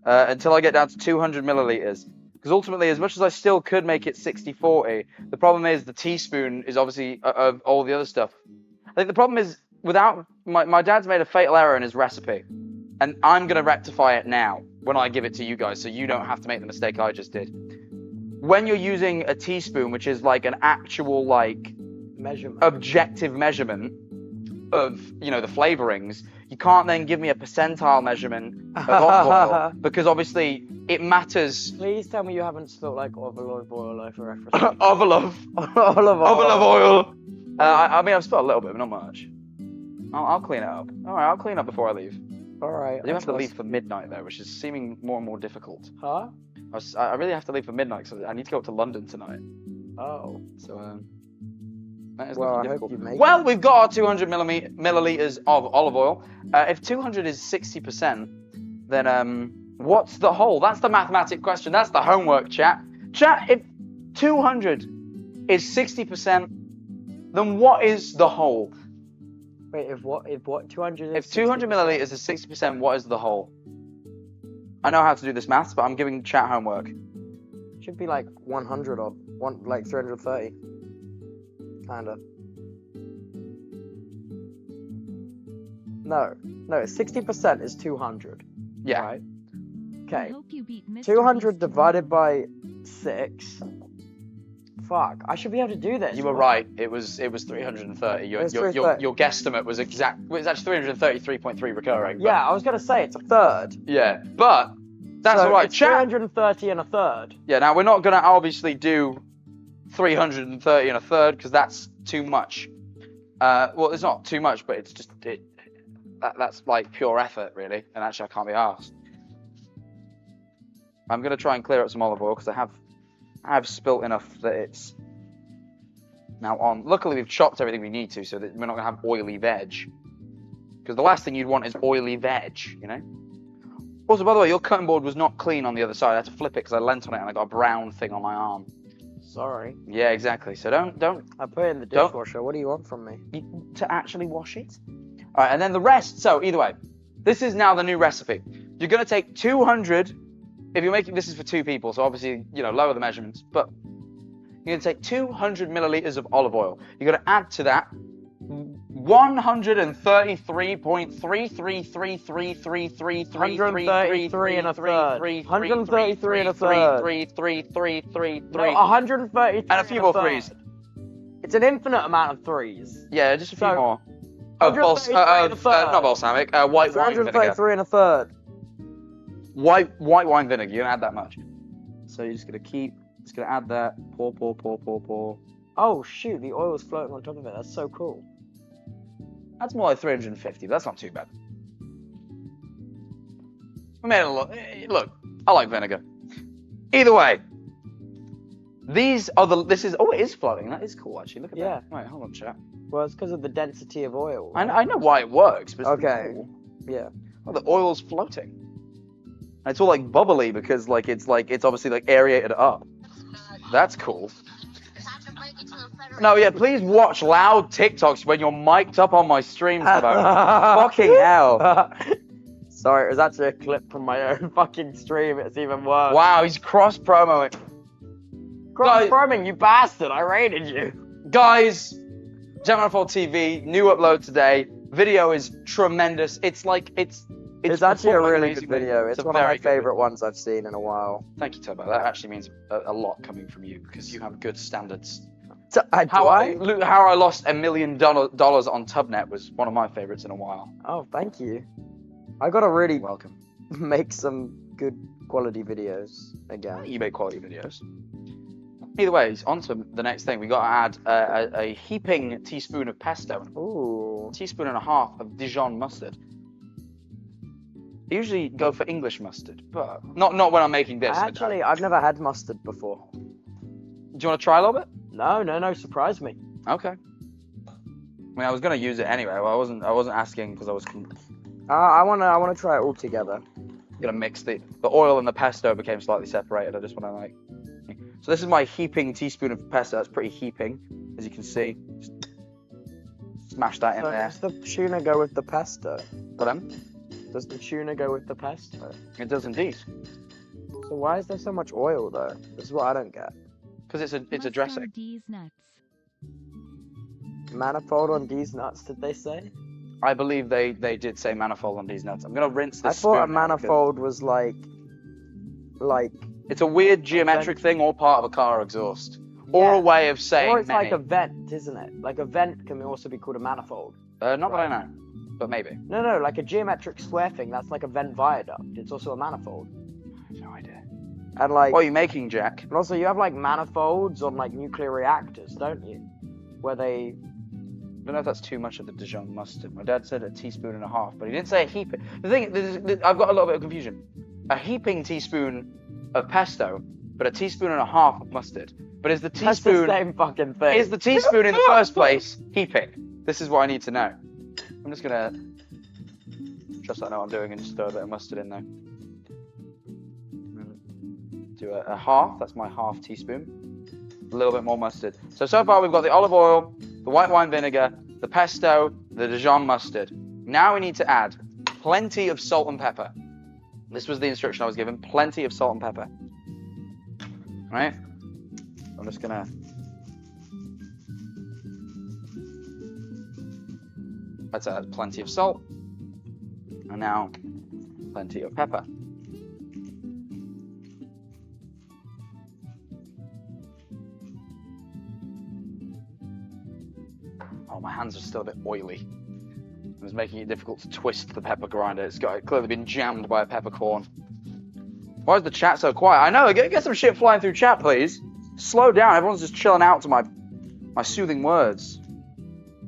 until I get down to 200 milliliters. Because ultimately, as much as I still could make it 60-40, the problem is the teaspoon is obviously of all the other stuff. I think the problem is without my dad's made a fatal error in his recipe, and I'm gonna rectify it now when I give it to you guys, so you don't have to make the mistake I just did. When you're using a teaspoon, which is like an actual like Measurement. objective measurement of the flavorings, you can't then give me a percentile measurement of olive oil because obviously it matters. Please tell me you haven't spilled like olive oil for reference. Olive oil. I mean, I've spilled a little bit, but not much. I'll clean it up. All right, I'll clean up before I leave. All right. I do have to leave for midnight though, which is seeming more and more difficult. Huh? I really have to leave for midnight because I need to go up to London tonight. Oh. So that is Well, looking I hope difficult. you make Well, it. we've got our 200 milliliters of olive oil. If 200 is 60%, then what's the whole? That's the mathematic question. That's the homework, chat. Chat, if 200 is 60%, then what is the whole? Wait, if what 200 is If 200 milliliters is 60%, what is the whole? I know how to do this maths, but I'm giving chat homework. should be like 100 or like 330. Kinda. No, 60% is 200. Yeah. Right. I Okay. hope you beat Mr. 200 Beast divided by 6. Fuck, I should be able to do this. You were right. It was 330. Your It was 330. your guesstimate was exact. Well, it's actually 333.3 recurring. But, Yeah, I was gonna say it's a third. Yeah, but that's So all right. it's Chat. 330 and a third. Yeah. Now we're not gonna obviously do 330 and a third because that's too much. Well, it's not too much, but it's just that's like pure effort, really. And actually, I can't be asked. I'm gonna try and clear up some olive oil because I have spilt enough that it's now on. Luckily, we've chopped everything we need to, so that we're not gonna have oily veg. Because the last thing you'd want is oily veg, you know. Also, by the way, your cutting board was not clean on the other side. I had to flip it because I leant on it and I got a brown thing on my arm. Sorry. Yeah, exactly. So don't I put it in the Don't- dishwasher. What do you want from me? to actually wash it. All right, and then the rest. So either way, this is now the new recipe. You're gonna take 200. If you're making this is for 2 people, so obviously lower the measurements. But you're gonna take 200 milliliters of olive oil. You're gonna add to that 133.333333333333 and a third. 133 and a third. No, 133 and a few more threes. It's an infinite amount of threes. Yeah, just a few So, more. Of 133 and a third. not balsamic, white wine vinegar. 133 and a third. White wine vinegar. You're gonna add that much. So you're just gonna add that. Pour. Oh shoot, the oil is floating on top of it. That's so cool. That's more like 350, but that's not too bad. I made it look. I like vinegar. Either way, this is. Oh, it is floating. That is cool, actually. Look at Yeah. that. Wait, hold on, chat. Well, it's because of the density of oil. I know why it works, but it's still Okay. cool. Yeah. Oh, the oil's floating. And it's all like bubbly because it's obviously like aerated up. That's cool. No, yeah, please watch loud TikToks when you're mic'd up on my stream, Tubbos. Fucking hell. Sorry, it was actually a clip from my own fucking stream. It's even worse. Wow, he's cross-promoing. Cross-promoting, you bastard. I raided you. Guys, Gemini4 TV, new upload today. Video is tremendous. It's actually a performing really good amazingly. video. It's a one of my very good favorite ones I've seen in a while. Thank you, Tubbo. That actually means a lot coming from you because you have good standards. How I? How I lost $1 million on Tubnet was one of my favorites in a while. Oh, thank you. I gotta really Welcome. make some good quality videos again. You make quality videos. Either way, on to the next thing. We got to add a heaping teaspoon of pesto, Ooh. a teaspoon and a half of Dijon mustard. I usually go for English mustard, but not when I'm making this. I've never had mustard before. Do you want to try a little bit? No, surprise me. Okay. I mean, I was gonna use it anyway. Well, I wasn't asking because I was I wanna try it all together. gonna mix the oil and the pesto became slightly separated. I just want to like. So this is my heaping teaspoon of pesto. That's pretty heaping, as you can see. Just smash that in So there. does the tuna go with the pesto? But then Does the tuna go with the pesto? it does indeed, So why is there so much oil though? This is what I don't get. because it's a Must dressing. on D's nuts. Manifold on these nuts, did they say? I believe they did say manifold on these nuts. I'm gonna rinse this. I thought a spoon now because manifold was like it's a weird geometric thing, or part of a car exhaust, or Yeah. a way of saying or it's many. like a vent, isn't it? Like a vent can also be called a manifold. Not that I know, but maybe. No, like a geometric square thing, that's like a vent viaduct. It's also a manifold. I have no idea. And like What are you making, Jack? and also you have like manifolds on like nuclear reactors, don't you? Where they I don't know if that's too much of the Dijon mustard. My dad said a teaspoon and a half, but he didn't say a heap. The thing, I've got a little bit of confusion. A heaping teaspoon of pesto, but a teaspoon and a half of mustard. But is the that's the teaspoon same fucking thing. is the teaspoon in the first place heaping? This is what I need to know. I'm just gonna trust I know what I'm doing and just throw a bit of mustard in there. Do a half. That's my half teaspoon. A little bit more mustard. So far we've got the olive oil, the white wine vinegar, the pesto, the Dijon mustard. Now we need to add plenty of salt and pepper. This was the instruction I was given. Plenty of salt and pepper. Right? I'm just gonna. Let's add plenty of salt. And now plenty of pepper. Oh, my hands are still a bit oily. It was making it difficult to twist the pepper grinder. It's clearly been jammed by a peppercorn. Why is the chat so quiet? I know, get some shit flying through chat, please. Slow down, everyone's just chilling out to my soothing words.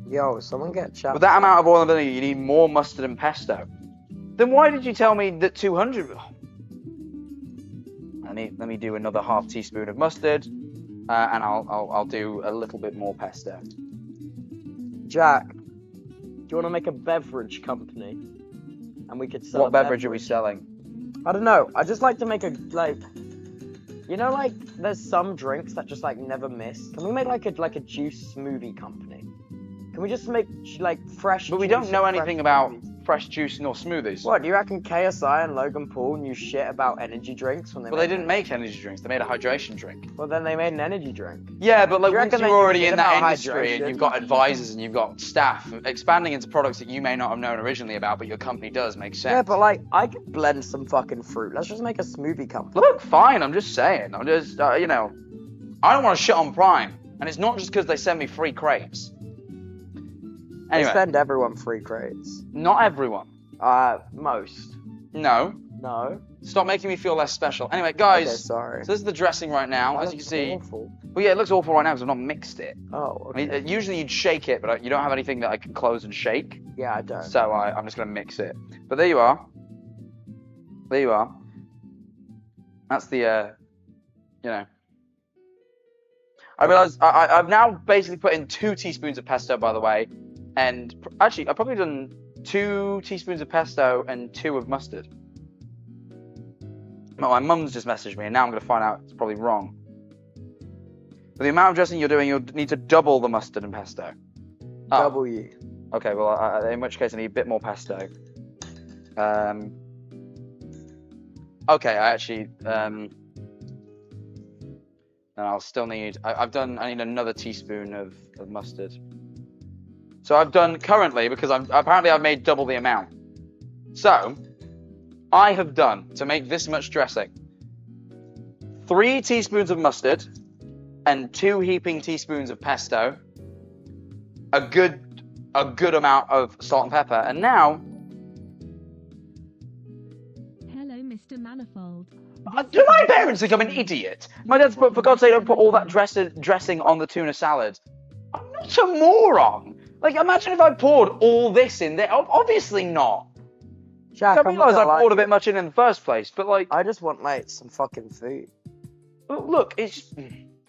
Yo, someone get chat. With that amount of oil and vinegar, you need more mustard and pesto. Then why did you tell me that 200? Let me do another half teaspoon of mustard, and I'll do a little bit more pesto. Jack, do you want to make a beverage company? And we could sell What a beverage are we selling? I don't know. I just like to make a, like, you know, like, there's some drinks that just, like, never miss. Can we make, like a juice smoothie company? Can we just make, like, fresh But we juice don't know and anything fresh about smoothies? fresh juice nor smoothies. What, do you reckon KSI and Logan Paul knew shit about energy drinks when they Well, they didn't make energy drinks. They made a hydration drink. Well, then they made an energy drink. Yeah, but like You once reckon you're they already forget in that about industry and hydration? you've got advisors and you've got staff, expanding into products that you may not have known originally about, but your company does make sense. Yeah, but, like, I could blend some fucking fruit. Let's just make a smoothie company. Look, fine. I'm just saying. I'm just, you know, I don't want to shit on Prime, and it's not just because they send me free crates. They Anyway, send everyone free crates. not everyone. Most. No. No. Stop making me feel less special. Anyway, Okay, guys. sorry. So this is the dressing right now. That As you can looks see. awful. Well, yeah, it looks awful right now because I've not mixed it. Oh, I mean, okay. usually you'd shake it, but you don't have anything that I can close and shake. Yeah, I don't. So I'm just going to mix it. But there you are. There you are. That's the, you know. I realize I've now basically put in 2 teaspoons of pesto, by the way. And actually, I've probably done 2 teaspoons of pesto and 2 of mustard. Well, my mum's just messaged me, and now I'm going to find out it's probably wrong. With the amount of dressing you're doing, you'll need to double the mustard and pesto. Oh. W. Okay, well, in which case I need a bit more pesto. Okay, I actually, and I'll still need, I need another teaspoon of mustard. So I've done currently, because apparently I've made double the amount. So, I have done, to make this much dressing, 3 teaspoons of mustard and 2 heaping teaspoons of pesto, a good amount of salt and pepper, and now Hello, Mr. Manifold. Do my parents think I'm an idiot? My dad's put, for God's sake, don't put all that dressing on the tuna salad. I'm not a moron. Like, imagine if I poured all this in there. Obviously not. Jack, I I'm realise not I poured a like bit much in the first place, but like, I just want like some fucking food. look, it's.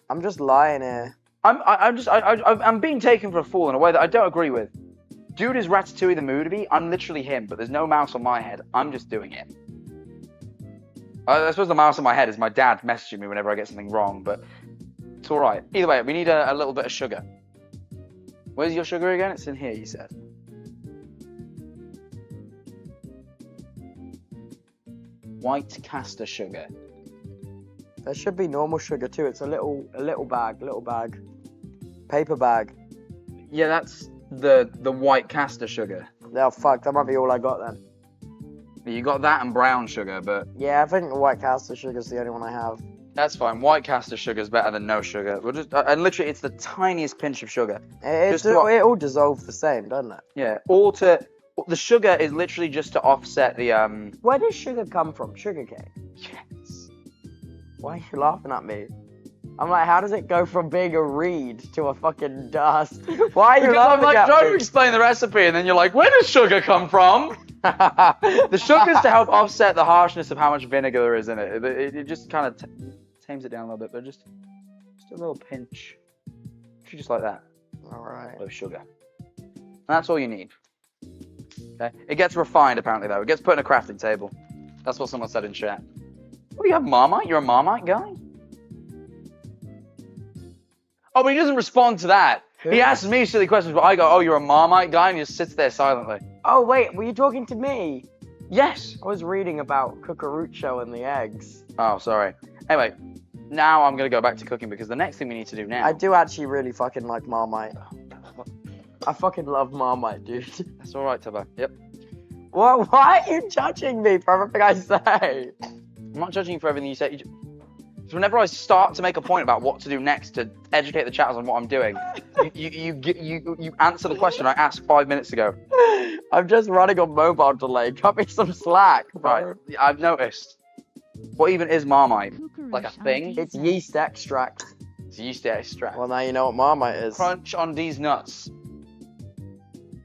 I'm just lying here. I'm being taken for a fool in a way that I don't agree with. Dude is Ratatouille the movie. I'm literally him, but there's no mouse on my head. I'm just doing it. I suppose the mouse on my head is my dad messaging me whenever I get something wrong, but it's all right. Either way, we need a little bit of sugar. Where's your sugar again? It's in here, you said. White castor sugar. There should be normal sugar too. It's a little bag, paper bag. Yeah, that's the white castor sugar. Oh fuck, that might be all I got then. You got that and brown sugar, but Yeah, I think the white castor sugar is the only one I have. that's fine. White castor sugar is better than no sugar. We'll just and literally, it's the tiniest pinch of sugar. It all dissolves the same, doesn't it? Yeah, the sugar is literally just to offset the Where does sugar come from? Sugar cane. Yes. Why are you laughing at me? I'm like, how does it go from being a reed to a fucking dust? Why are you Because I'm laughing like at trying to me? explain the recipe, and then you're like, "Where does sugar come from?" The sugar's to help offset the harshness of how much vinegar there is in it. It just kind of tames it down a little bit, but just a little pinch, just like that. All right. Of sugar. And that's all you need. Okay. It gets refined apparently though. It gets put in a crafting table. That's what someone said in chat. Oh, you have Marmite? You're a Marmite guy? Oh, but he doesn't respond to that. Who? He asks me silly questions, but I go, "Oh, you're a Marmite guy," and he just sits there silently. Oh wait, were you talking to me? Yes. I was reading about cucurucho and the eggs. Oh, sorry. Anyway, now I'm gonna go back to cooking because the next thing we need to do now. I do actually really fucking like Marmite. I fucking love Marmite, dude. That's all right, Tubbo. Yep. What? Why are you judging me for everything I say? I'm not judging you for everything you say. So whenever I start to make a point about what to do next to educate the chatters on what I'm doing, you answer the question I asked 5 minutes ago. I'm just running on mobile delay. Cut me some slack, bro. Right, I've noticed. What even is Marmite? Like a thing? It's yeast extract. It's yeast extract. Well, now you know what Marmite is. Crunch on these nuts.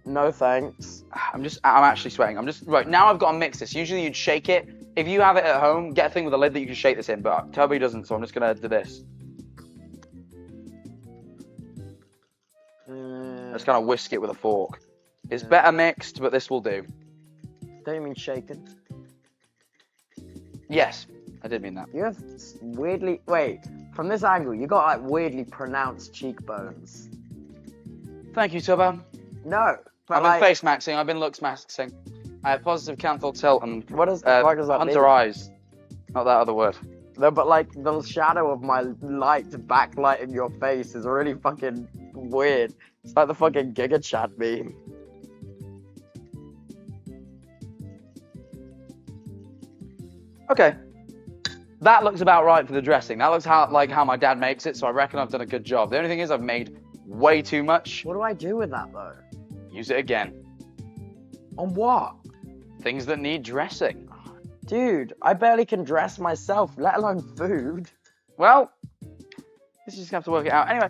No thanks. I'm actually sweating. Right, now I've got to mix this. Usually you'd shake it. If you have it at home, get a thing with a lid that you can shake this in, but Toby doesn't, so I'm just gonna do this. Just kind of whisk it with a fork. It's better mixed, but this will do. Don't you mean shaken? Yes, I did mean that. You have weirdly... Wait, from this angle, you got like weirdly pronounced cheekbones. Thank you, Tubbo. No. But I've been face maxing, I've been looks maxing. I have positive canthal tilt and What does the fuck does that under mean? eyes. Not that other word. No, but like the shadow of my light backlighting your face is really fucking weird. It's like the fucking Giga Chat meme. Okay. That looks about right for the dressing. That looks like how my dad makes it, so I reckon I've done a good job. The only thing is I've made way too much. What do I do with that though? Use it again. On what? Things that need dressing. Dude, I barely can dress myself, let alone food. Well, this is just gonna have to work it out. Anyway,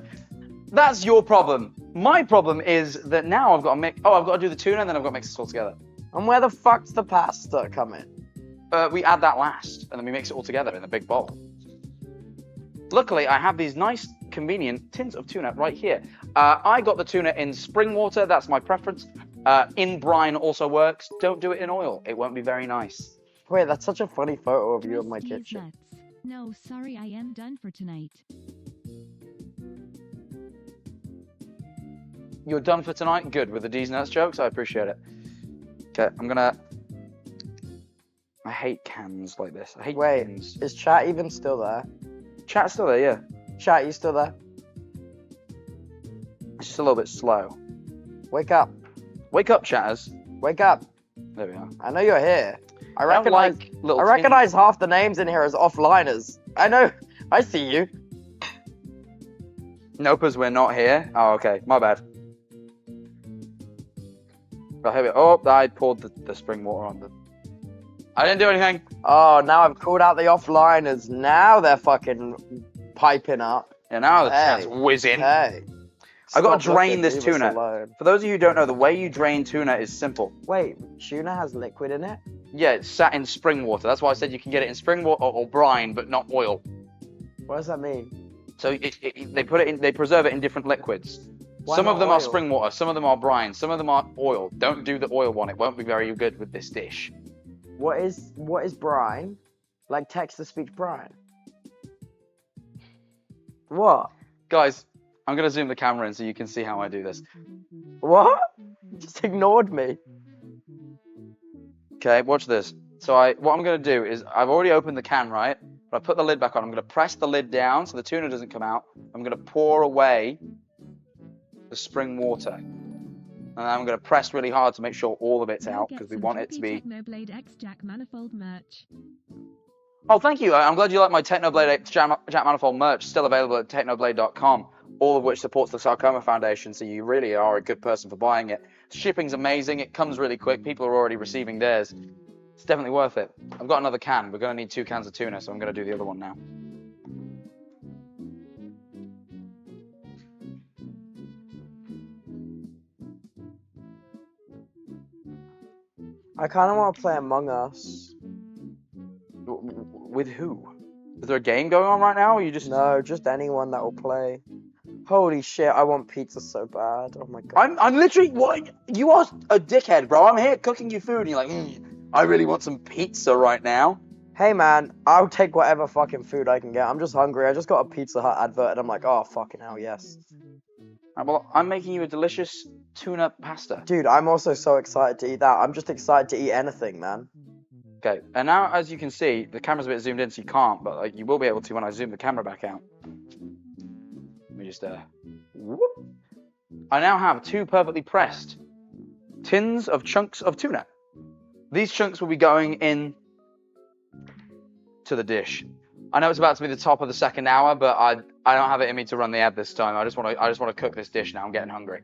that's your problem. My problem is that now I've got to mix. Oh, I've got to do the tuna and then I've got to mix this all together. And where the fuck's the pasta coming? We add that last and then we mix it all together in a big bowl. Luckily, I have these nice, convenient tins of tuna right here. I got the tuna in spring water. That's my preference. In brine also works. Don't do it in oil. It won't be very nice. Wait, that's such a funny photo of you in Dress my these kitchen. nuts. No, sorry, I am done for tonight. You're done for tonight? Good. With the D's nuts jokes? I appreciate it. Okay, I'm gonna... I hate cans like this. I hate Wait, cans. is chat even still there? Chat's still there, yeah. Chat, you still there? It's just a little bit slow. Wake up. Wake up, chatters. Wake up. There we are. I know you're here. I don't recognize, like little I recognize half the names in here as offliners. I know. I see you. Nope, as we're not here. Oh, okay. My bad. Right, here we go. Oh, I poured the spring water on the... I didn't do anything. Oh, now I've called out the offliners. Now they're fucking piping up. Yeah, now the Hey. chat's whizzing. Hey. I got to Stop drain looking, this leave us tuna. alone. For those of you who don't know, the way you drain tuna is simple. Wait, tuna has liquid in it? Yeah, it's sat in spring water. That's why I said you can get it in spring water or brine, but not oil. What does that mean? So they put it in. They preserve it in different liquids. Why Some not of them are oil? spring water. Some of them are brine. Some of them are oil. Don't do the oil one. It won't be very good with this dish. What is brine? Like text-to-speech brine? What? Guys, I'm gonna zoom the camera in so you can see how I do this. What? Just ignored me. Okay, watch this. So what I'm gonna do is I've already opened the can, right? But I put the lid back on. I'm gonna press the lid down so the tuna doesn't come out. I'm gonna pour away the spring water. And I'm going to press really hard to make sure all of it's out because we want it to be... Technoblade X Jack Manifold merch. Oh, thank you. I'm glad you like my Technoblade X Jack Manifold merch, still available at technoblade.com, all of which supports the Sarcoma Foundation, so you really are a good person for buying it. Shipping's amazing. It comes really quick. People are already receiving theirs. It's definitely worth it. I've got another can. We're going to need 2 cans of tuna, so I'm going to do the other one now. I kind of want to play Among Us. With who? Is there a game going on right now, or you just... No, just anyone that will play. Holy shit, I want pizza so bad. Oh my god. I'm literally... What? You are a dickhead, bro. I'm here cooking you food, and you're like, I really want some pizza right now. Hey man, I'll take whatever fucking food I can get. I'm just hungry. I just got a Pizza Hut advert and I'm like, oh fucking hell, yes. Well, I'm making you a delicious tuna pasta. Dude, I'm also so excited to eat that. I'm just excited to eat anything, man. Okay, and now as you can see, the camera's a bit zoomed in, so you can't, but like, you will be able to when I zoom the camera back out. Let me just, whoop. I now have 2 perfectly pressed tins of chunks of tuna. These chunks will be going in to the dish. I know it's about to be the top of the second hour, but I don't have it in me to run the ad this time. I just want to cook this dish now. I'm getting hungry.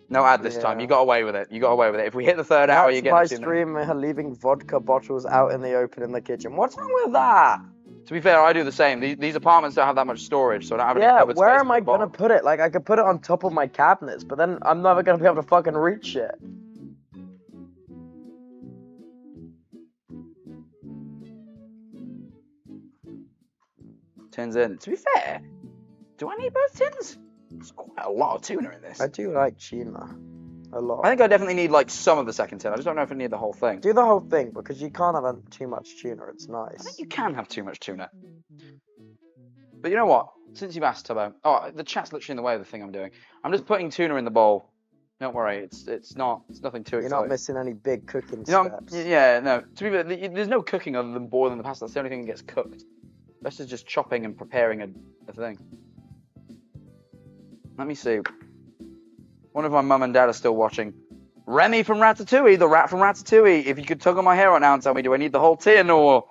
No ad this time. You got away with it. If we hit the third hour, you get my stream leaving vodka bottles out in the open in the kitchen. What's wrong with that? To be fair, I do the same. These apartments don't have that much storage, so I don't have any cupboard space. Where am I gonna put it? Like, I could put it on top of my cabinets, but then I'm never gonna be able to fucking reach it. Tins in. To be fair, do I need both tins? There's quite a lot of tuna in this. I do like tuna. A lot. I think I definitely need like some of the second tin. I just don't know if I need the whole thing. Do the whole thing, because you can't have too much tuna. It's nice. I think you can have too much tuna. But you know what? Since you've asked, Tubbo, the chat's literally in the way of the thing I'm doing. I'm just putting tuna in the bowl. Don't worry, it's nothing too exciting. You're not missing any big cooking steps. steps. Yeah, no. To be fair, there's no cooking other than boiling the pasta. That's the only thing that gets cooked. The rest is just chopping and preparing a thing. Let me see. Wonder if my mum and dad are still watching. Remy from Ratatouille, the rat from Ratatouille. If you could tug on my hair right now and tell me, do I need the whole tin, or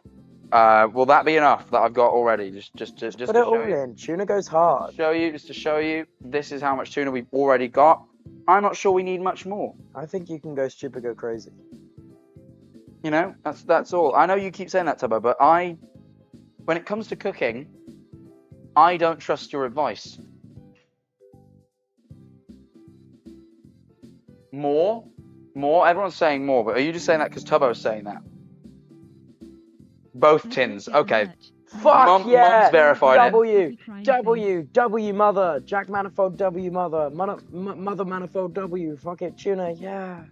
will that be enough that I've got already? Just put it all in. Tuna goes hard. Just to show you, this is how much tuna we've already got. I'm not sure we need much more. I think you can go stupid, go crazy. You know, that's all. I know you keep saying that, Tubbo, but when it comes to cooking, I don't trust your advice. More? Everyone's saying more, but are you just saying that because Tubbo's saying that? Both tins. Okay. Fuck yeah! Mum's verified W mother, Jack Manifold W mother, mother Manifold W, fuck it, tuna, yeah.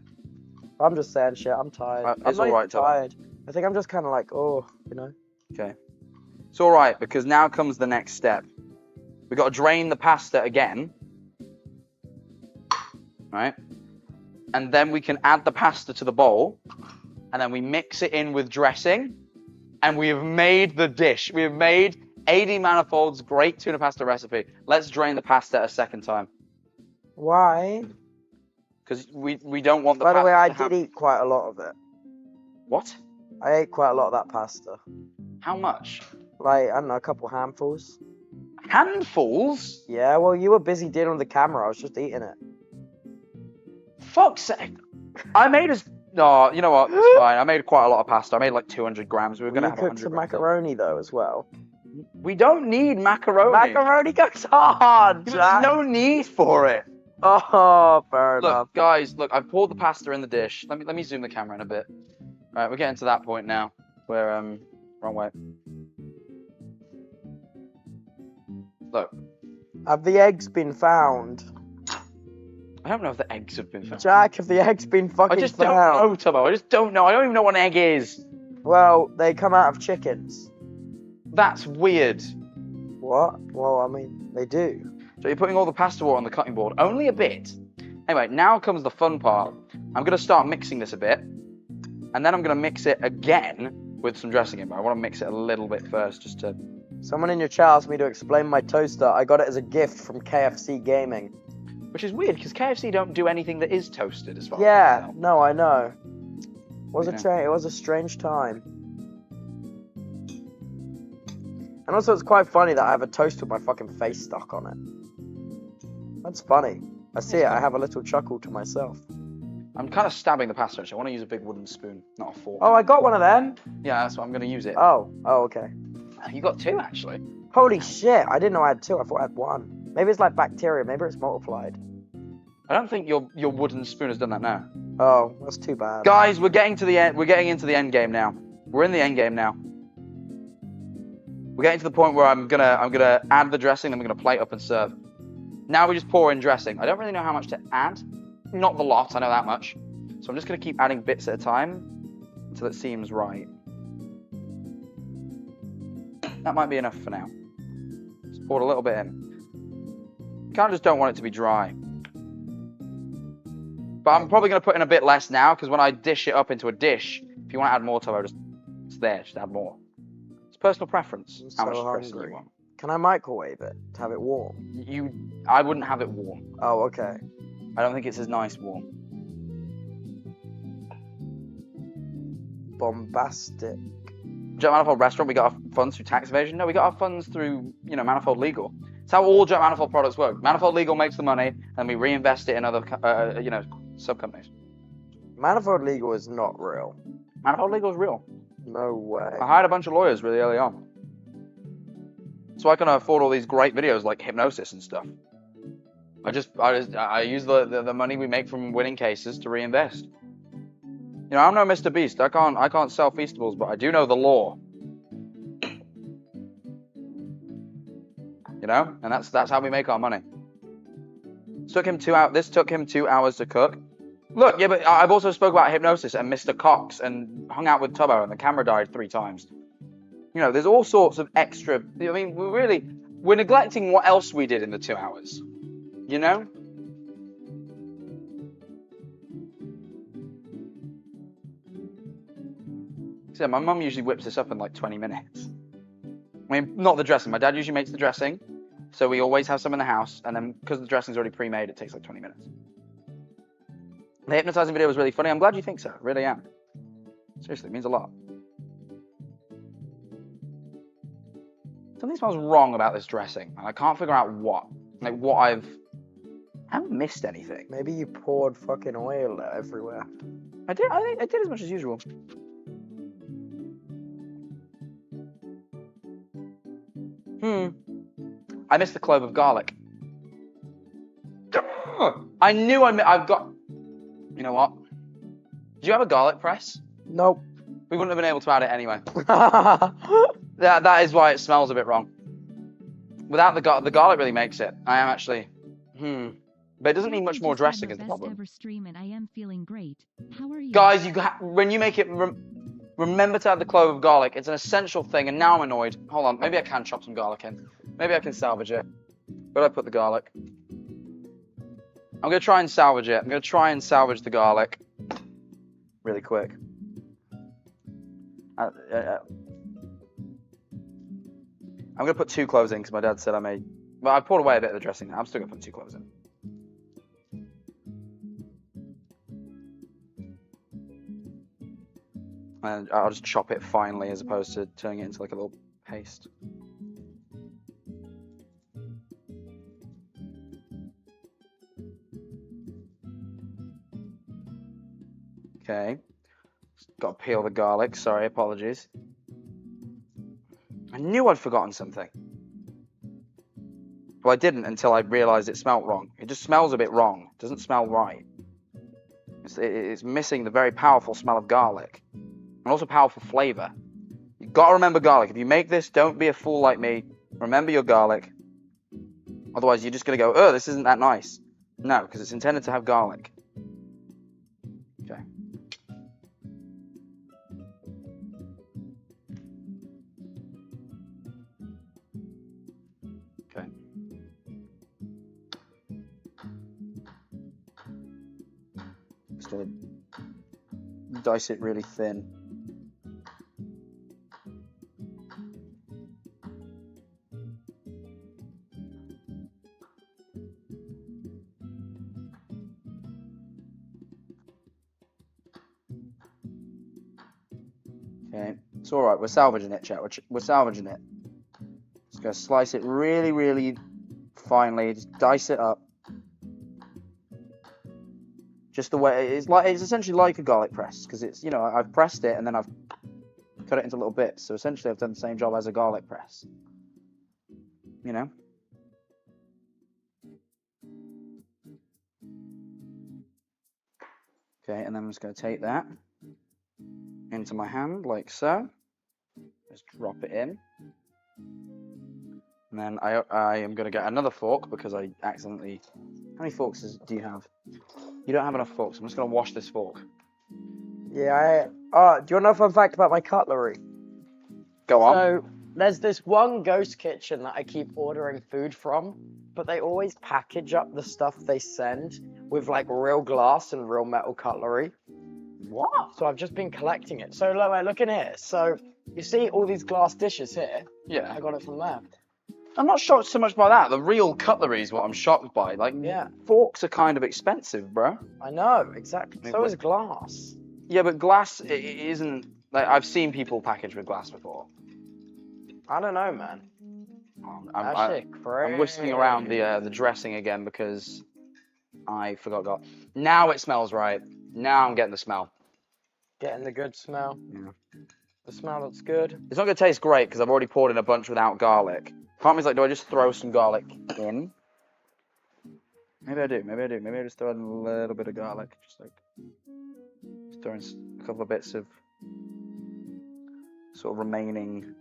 I'm just saying shit, I'm tired. It's alright, tired. I think I'm just kind of like, you know. Okay. It's alright, because now comes the next step. We've got to drain the pasta again. Right? And then we can add the pasta to the bowl. And then we mix it in with dressing. And we have made the dish. We have made AD Manifold's great tuna pasta recipe. Let's drain the pasta a second time. Why? Because we don't want the pasta. By the way, I did eat quite a lot of it. What? I ate quite a lot of that pasta. How much? Like, I don't know, a couple handfuls. Handfuls? Yeah, well, you were busy dealing with the camera. I was just eating it. Fuck's sake. I made us... No, you know what? It's fine. I made quite a lot of pasta. I made like 200 grams. We were Will gonna you have cook 100 some grams. macaroni though as well? We don't need macaroni. Macaroni goes hard, There's Jack. no need for it. Oh, fair enough. Look, guys, look, I've poured the pasta in the dish. Let me zoom the camera in a bit. Alright, we're getting to that point now. Where wrong way. Look, Have the eggs been found? I don't know if the eggs have been found. Jack, have the eggs been I fucking just found? don't know, Tubbo. I just don't know. I don't even know what an egg is. Well, they come out of chickens. That's weird. What? Well, I mean, they do. So you're putting all the pasta water on the cutting board. Only a bit. Anyway, now comes the fun part. I'm going to start mixing this a bit. And then I'm going to mix it again with some dressing in. But I want to mix it a little bit first just to... Someone in your chat asked me to explain my toaster. I got it as a gift from KFC Gaming. Which is weird, because KFC don't do anything that is toasted as far as I Yeah, can tell. no, I know. Yeah. It was a strange time. And also, it's quite funny that I have a toast with my fucking face stuck on it. That's funny. I see it. I have a little chuckle to myself. I'm kind of stabbing the pasta, actually. I want to use a big wooden spoon, not a fork. Oh, I got one of them. Yeah, that's what I'm going to use it. Oh, okay. You got two, actually. Holy shit! I didn't know I had two. I thought I had one. Maybe it's like bacteria. Maybe it's multiplied. I don't think your wooden spoon has done that now. Oh, that's too bad. Guys, we're getting to the end. We're getting into the end game now. We're in the end game now. We're getting to the point where I'm gonna add the dressing, then we're gonna plate up and serve. Now we just pour in dressing. I don't really know how much to add. Not the lot, I know that much. So I'm just gonna keep adding bits at a time until it seems right. That might be enough for now. Just poured a little bit in. Kind of just don't want it to be dry. But I'm probably gonna put in a bit less now, because when I dish it up into a dish, if you want to add more Tubbos, it's there, just add more. It's personal preference. I'm How much so dressing hungry. you want. Can I microwave it to have it warm? I wouldn't have it warm. Oh, okay. I don't think it's as nice warm. Bombastic. Jet Manifold Restaurant, we got our funds through tax evasion. No, we got our funds through, Manifold Legal. It's how all Jet Manifold products work. Manifold Legal makes the money, and we reinvest it in other, sub companies. Manifold Legal is not real. Manifold Legal is real. No way. I hired a bunch of lawyers really early on, so I can afford all these great videos like hypnosis and stuff. I use the money we make from winning cases to reinvest. I'm no Mr. Beast. I can't sell Feastables, but I do know the law. And that's how we make our money. This took him 2 hours to cook. Look, yeah, but I've also spoke about hypnosis and Mr. Cox and hung out with Tubbo and the camera died 3 times. There's all sorts of extra. I mean, we're neglecting what else we did in the 2 hours. So my mum usually whips this up in like 20 minutes. I mean, not the dressing. My dad usually makes the dressing, so we always have some in the house, and then because the dressing's already pre-made, it takes like 20 minutes. The hypnotizing video was really funny. I'm glad you think so. I really am. Seriously, it means a lot. Something smells wrong about this dressing, and I can't figure out what. I haven't missed anything. Maybe you poured fucking oil everywhere. I did as much as usual. I missed the clove of garlic. I knew I've got... You know what? Do you have a garlic press? Nope. We wouldn't have been able to add it anyway. That is why it smells a bit wrong. Without the garlic really makes it. I am actually... But it doesn't need much more dressing is the problem. Ever stream and I am feeling great. How are you? Guys, when you make it... Remember to add the clove of garlic. It's an essential thing, and now I'm annoyed. Hold on, maybe I can chop some garlic in. Maybe I can salvage it. Where did I put the garlic? I'm going to try and salvage it. I'm going to try and salvage the garlic. Really quick. I'm going to put 2 cloves in, because my dad said I may... Well, I poured away a bit of the dressing now. I'm still going to put 2 cloves in. And I'll just chop it finely as opposed to turning it into like a little paste. Okay. Got to peel the garlic. Sorry, apologies. I knew I'd forgotten something. Well, I didn't until I realised it smelt wrong. It just smells a bit wrong. It doesn't smell right. It's missing the very powerful smell of garlic. And also powerful flavour. You've got to remember garlic. If you make this, don't be a fool like me. Remember your garlic. Otherwise, you're just going to go, oh, this isn't that nice. No, because it's intended to have garlic. Okay. Okay. Just going to dice it really thin. Okay, it's all right. We're salvaging it, chat. We're salvaging it. Just gonna slice it really, really finely. Just dice it up. Just the way it's essentially like a garlic press because it's I've pressed it and then I've cut it into little bits. So essentially, I've done the same job as a garlic press. You know. Okay, and then I'm just gonna take that into my hand like so. Just drop it in. And then I am going to get another fork because I accidentally... How many forks do you have? You don't have enough forks. I'm just going to wash this fork. Yeah, do you want to know a fun fact about my cutlery? Go on. So, there's this one ghost kitchen that I keep ordering food from, but they always package up the stuff they send with like real glass and real metal cutlery. What? So I've just been collecting it. So look in here. So you see all these glass dishes here? Yeah. I got it from there. I'm not shocked so much by that. The real cutlery is what I'm shocked by. Like, yeah, forks are kind of expensive, bro. I know, exactly. So is glass. Yeah, but glass isn't... Like, I've seen people package with glass before. I don't know, man. I'm whisking around the dressing again because I forgot God. Now it smells right. Now I'm getting the smell. Getting the good smell. Yeah. The smell that's good. It's not going to taste great because I've already poured in a bunch without garlic. Part of me's like, do I just throw some garlic in? Maybe I do. Maybe I just throw in a little bit of garlic. Just throw in a couple of bits of sort of remaining.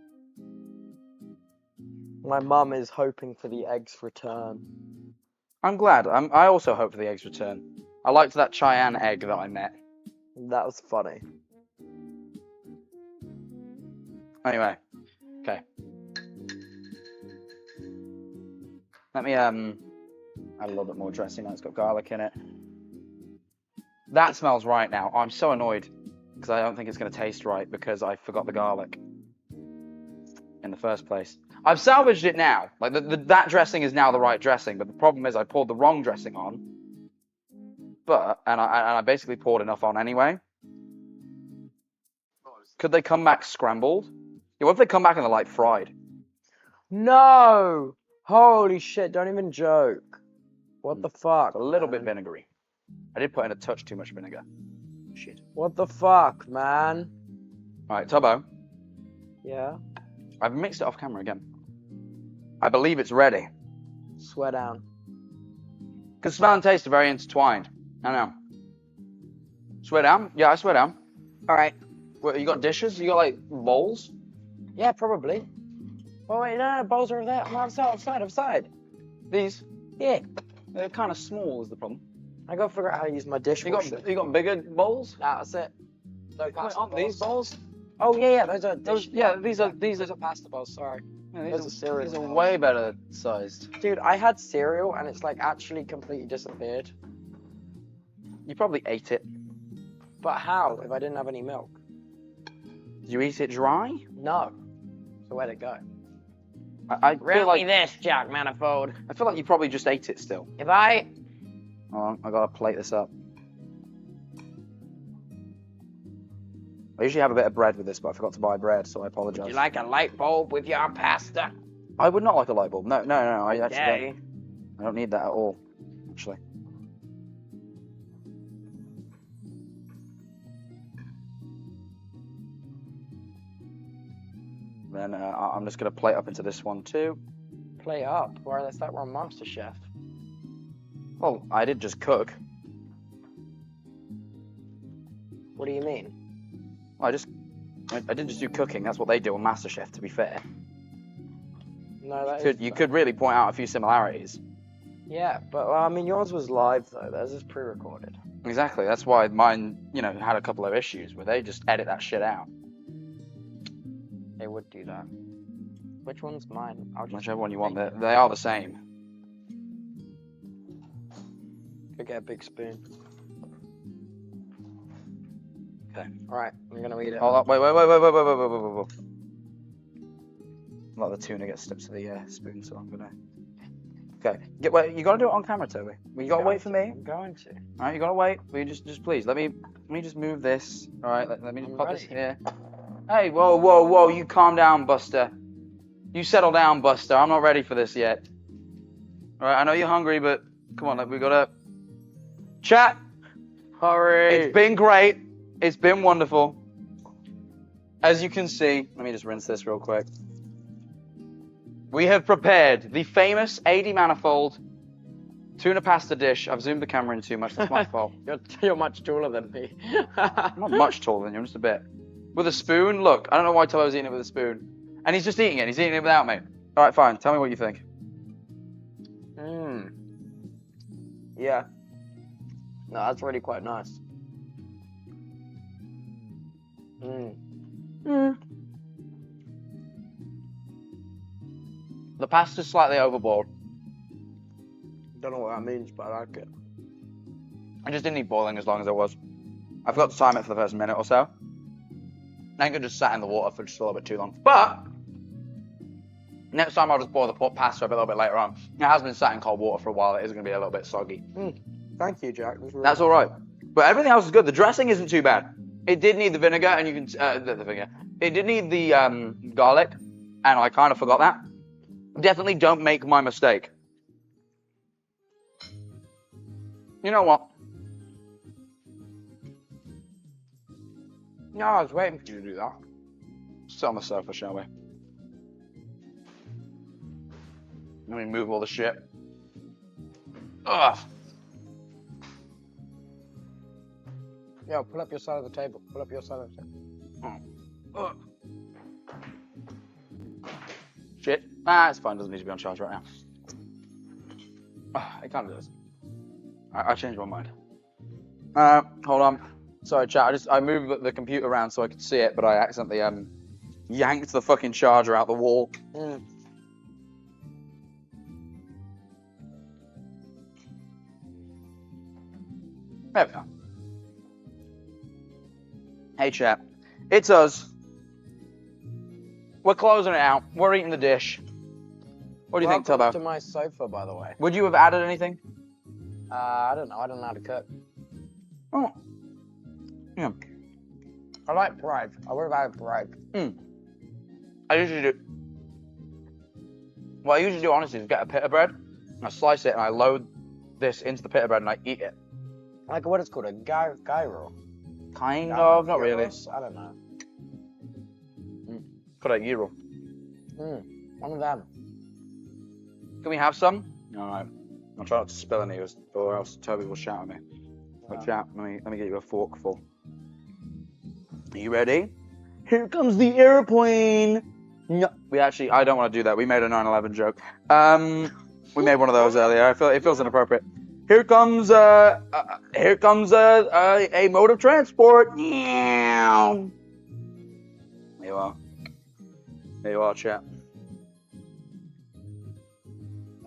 My mum is hoping for the eggs return. I'm glad. I also hope for the eggs return. I liked that Cheyenne egg that I met. That was funny. Anyway, okay. Let me add a little bit more dressing. Now it's got garlic in it. That smells right now. I'm so annoyed because I don't think it's going to taste right because I forgot the garlic in the first place. I've salvaged it now. Like that dressing is now the right dressing, but the problem is I poured the wrong dressing on. And I basically poured enough on anyway. Could they come back scrambled? Yeah, what if they come back and they're like fried? No! Holy shit, don't even joke. What the fuck? A little bit vinegary. I did put in a touch too much vinegar. Shit. What the fuck, man? Alright, Tubbo. Yeah? I've mixed it off camera again. I believe it's ready. Swear down. Because smell and taste are very intertwined. I know. Swear down? Yeah, I swear down. Alright. What, you got dishes? You got like bowls? Yeah, probably. Oh wait, no, bowls are over there. I'm outside. These? Yeah. They're kind of small is the problem. I gotta figure out how to use my dishwasher. You got bigger bowls? Nah, that's it. Wait, aren't these bowls? Oh yeah, those are dish. These are pasta bowls, sorry. Yeah, Those are cereal These are bowls. way better sized. Dude, I had cereal and it's like actually completely disappeared. You probably ate it. But how if I didn't have any milk? Did you eat it dry? No. So where'd it go? I feel like this, Jack Manifold. I feel like you probably just ate it still. If I... Hold on, I gotta plate this up. I usually have a bit of bread with this, but I forgot to buy bread, so I apologise. Would you like a light bulb with your pasta? I would not like a light bulb. No, I actually Okay. I don't need that at all, actually. Then I'm just gonna plate up into this one too. Play up. Well, that's like we're on MasterChef. Well, I did just cook. What do you mean? I didn't just do cooking. That's what they do on MasterChef. To be fair, No, you could really point out a few similarities. Yeah, but I mean, yours was live though. Theirs is pre-recorded. Exactly. That's why mine, had a couple of issues where they just edit that shit out. They would do that. Which one's mine? I'll just Whichever one you want. They are the same. go get a big spoon. Okay. All right, I'm gonna eat it. Hold up. Wait. Let the tuna get stuck to the spoon, so I'm gonna. Okay. Wait, you gotta do it on camera, Toby. You gotta wait for me. I'm going to. All right, you gotta wait. Will you just please let me just move this. All right, let me just I'm pop this ready. here. Hey, whoa! You calm down, Buster. You settle down, Buster. I'm not ready for this yet. All right, I know you're hungry, but come on, we gotta chat. Hurry! It's been great. It's been wonderful. As you can see, let me just rinse this real quick. We have prepared the famous 80 manifold tuna pasta dish. I've zoomed the camera in too much. That's my fault. You're much taller than me. I'm not much taller than you, just a bit. With a spoon, look. I don't know why Tubbos eating it with a spoon. And he's just eating it. He's eating it without me. All right, fine. Tell me what you think. Yeah. No, that's really quite nice. The pasta's slightly overboiled. Don't know what that means, but I like it. I just didn't need boiling as long as it was. I forgot to time it for the first minute or so. I think it just sat in the water for just a little bit too long. But next time I'll just boil the pasta a little bit later on. It has been sat in cold water for a while. It is going to be a little bit soggy. Thank you, Jack. That's all right. But everything else is good. The dressing isn't too bad. It did need the vinegar, and you can the vinegar. It did need the garlic, and I kind of forgot that. Definitely don't make my mistake. You know what? No, I was waiting for you to do that. Sit on the sofa, shall we? Let me move all the shit. Ugh. Yo, pull up your side of the table. Pull up your side of the table. Ugh. Shit. It's fine. Doesn't need to be on charge right now. It kind of does. I changed my mind. Hold on. Sorry, chat. I moved the computer around so I could see it, but I accidentally yanked the fucking charger out the wall. There we go. Hey, chat. It's us. We're closing it out. We're eating the dish. What do you think, Tubbo? Welcome to my sofa, by the way. Would you have added anything? I don't know. I don't know how to cook. Oh. Yeah. I like bread. I would have added bread. I usually do. What I usually do, honestly, is get a pita bread, and I slice it, and I load this into the pita bread, and I eat it. Like what it's called, a gyro. Kind of, not really. I don't know. Put a gyro. One of them. Can we have some? All right. I'll try not to spill any, or else Toby will shout at me. But chat, let me get you a forkful. Are you ready? Here comes the airplane. No, I don't want to do that. We made a 9/11 joke. We made one of those earlier. It feels inappropriate. Here comes a mode of transport. There you are. There you are, chat.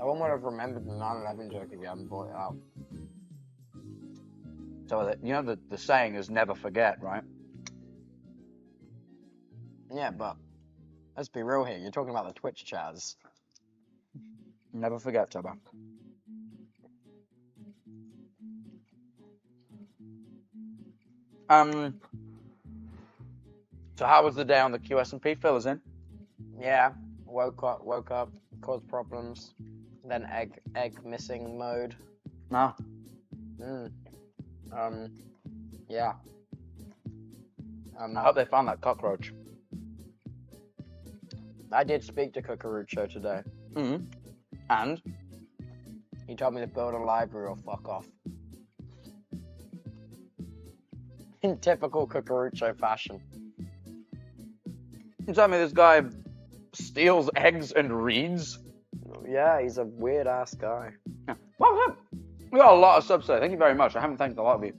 I wouldn't have remembered the 9/11 joke if you hadn't brought it out. So the saying is never forget, right? Yeah, but let's be real here. You're talking about the Twitch chats. Never forget, Tubbo. So how was the day on the QS&P? Fill us in. Yeah, woke up, caused problems, then egg missing mode. No. Yeah. I hope they found that cockroach. I did speak to Cucurucho today. Mm. And He told me to build a library or fuck off. In typical Cucurucho fashion. you tell me this guy steals eggs and reads? Yeah, he's a weird ass guy. Yeah. Well, we got a lot of subs today. Thank you very much. I haven't thanked a lot of you.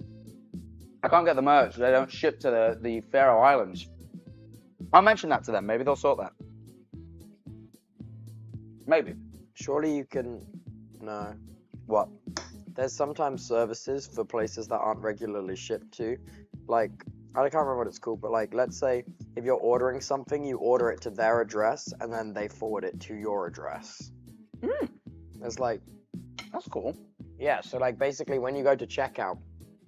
I can't get the merch. They don't ship to the Faroe Islands. I'll mention that to them. Maybe they'll sort that. Maybe. Surely you can... No. What? There's sometimes services for places that aren't regularly shipped to. Like, I can't remember what it's called, but like, let's say if you're ordering something, you order it to their address, and then they forward it to your address. Mm. It's like... That's cool. Yeah, so like basically when you go to checkout,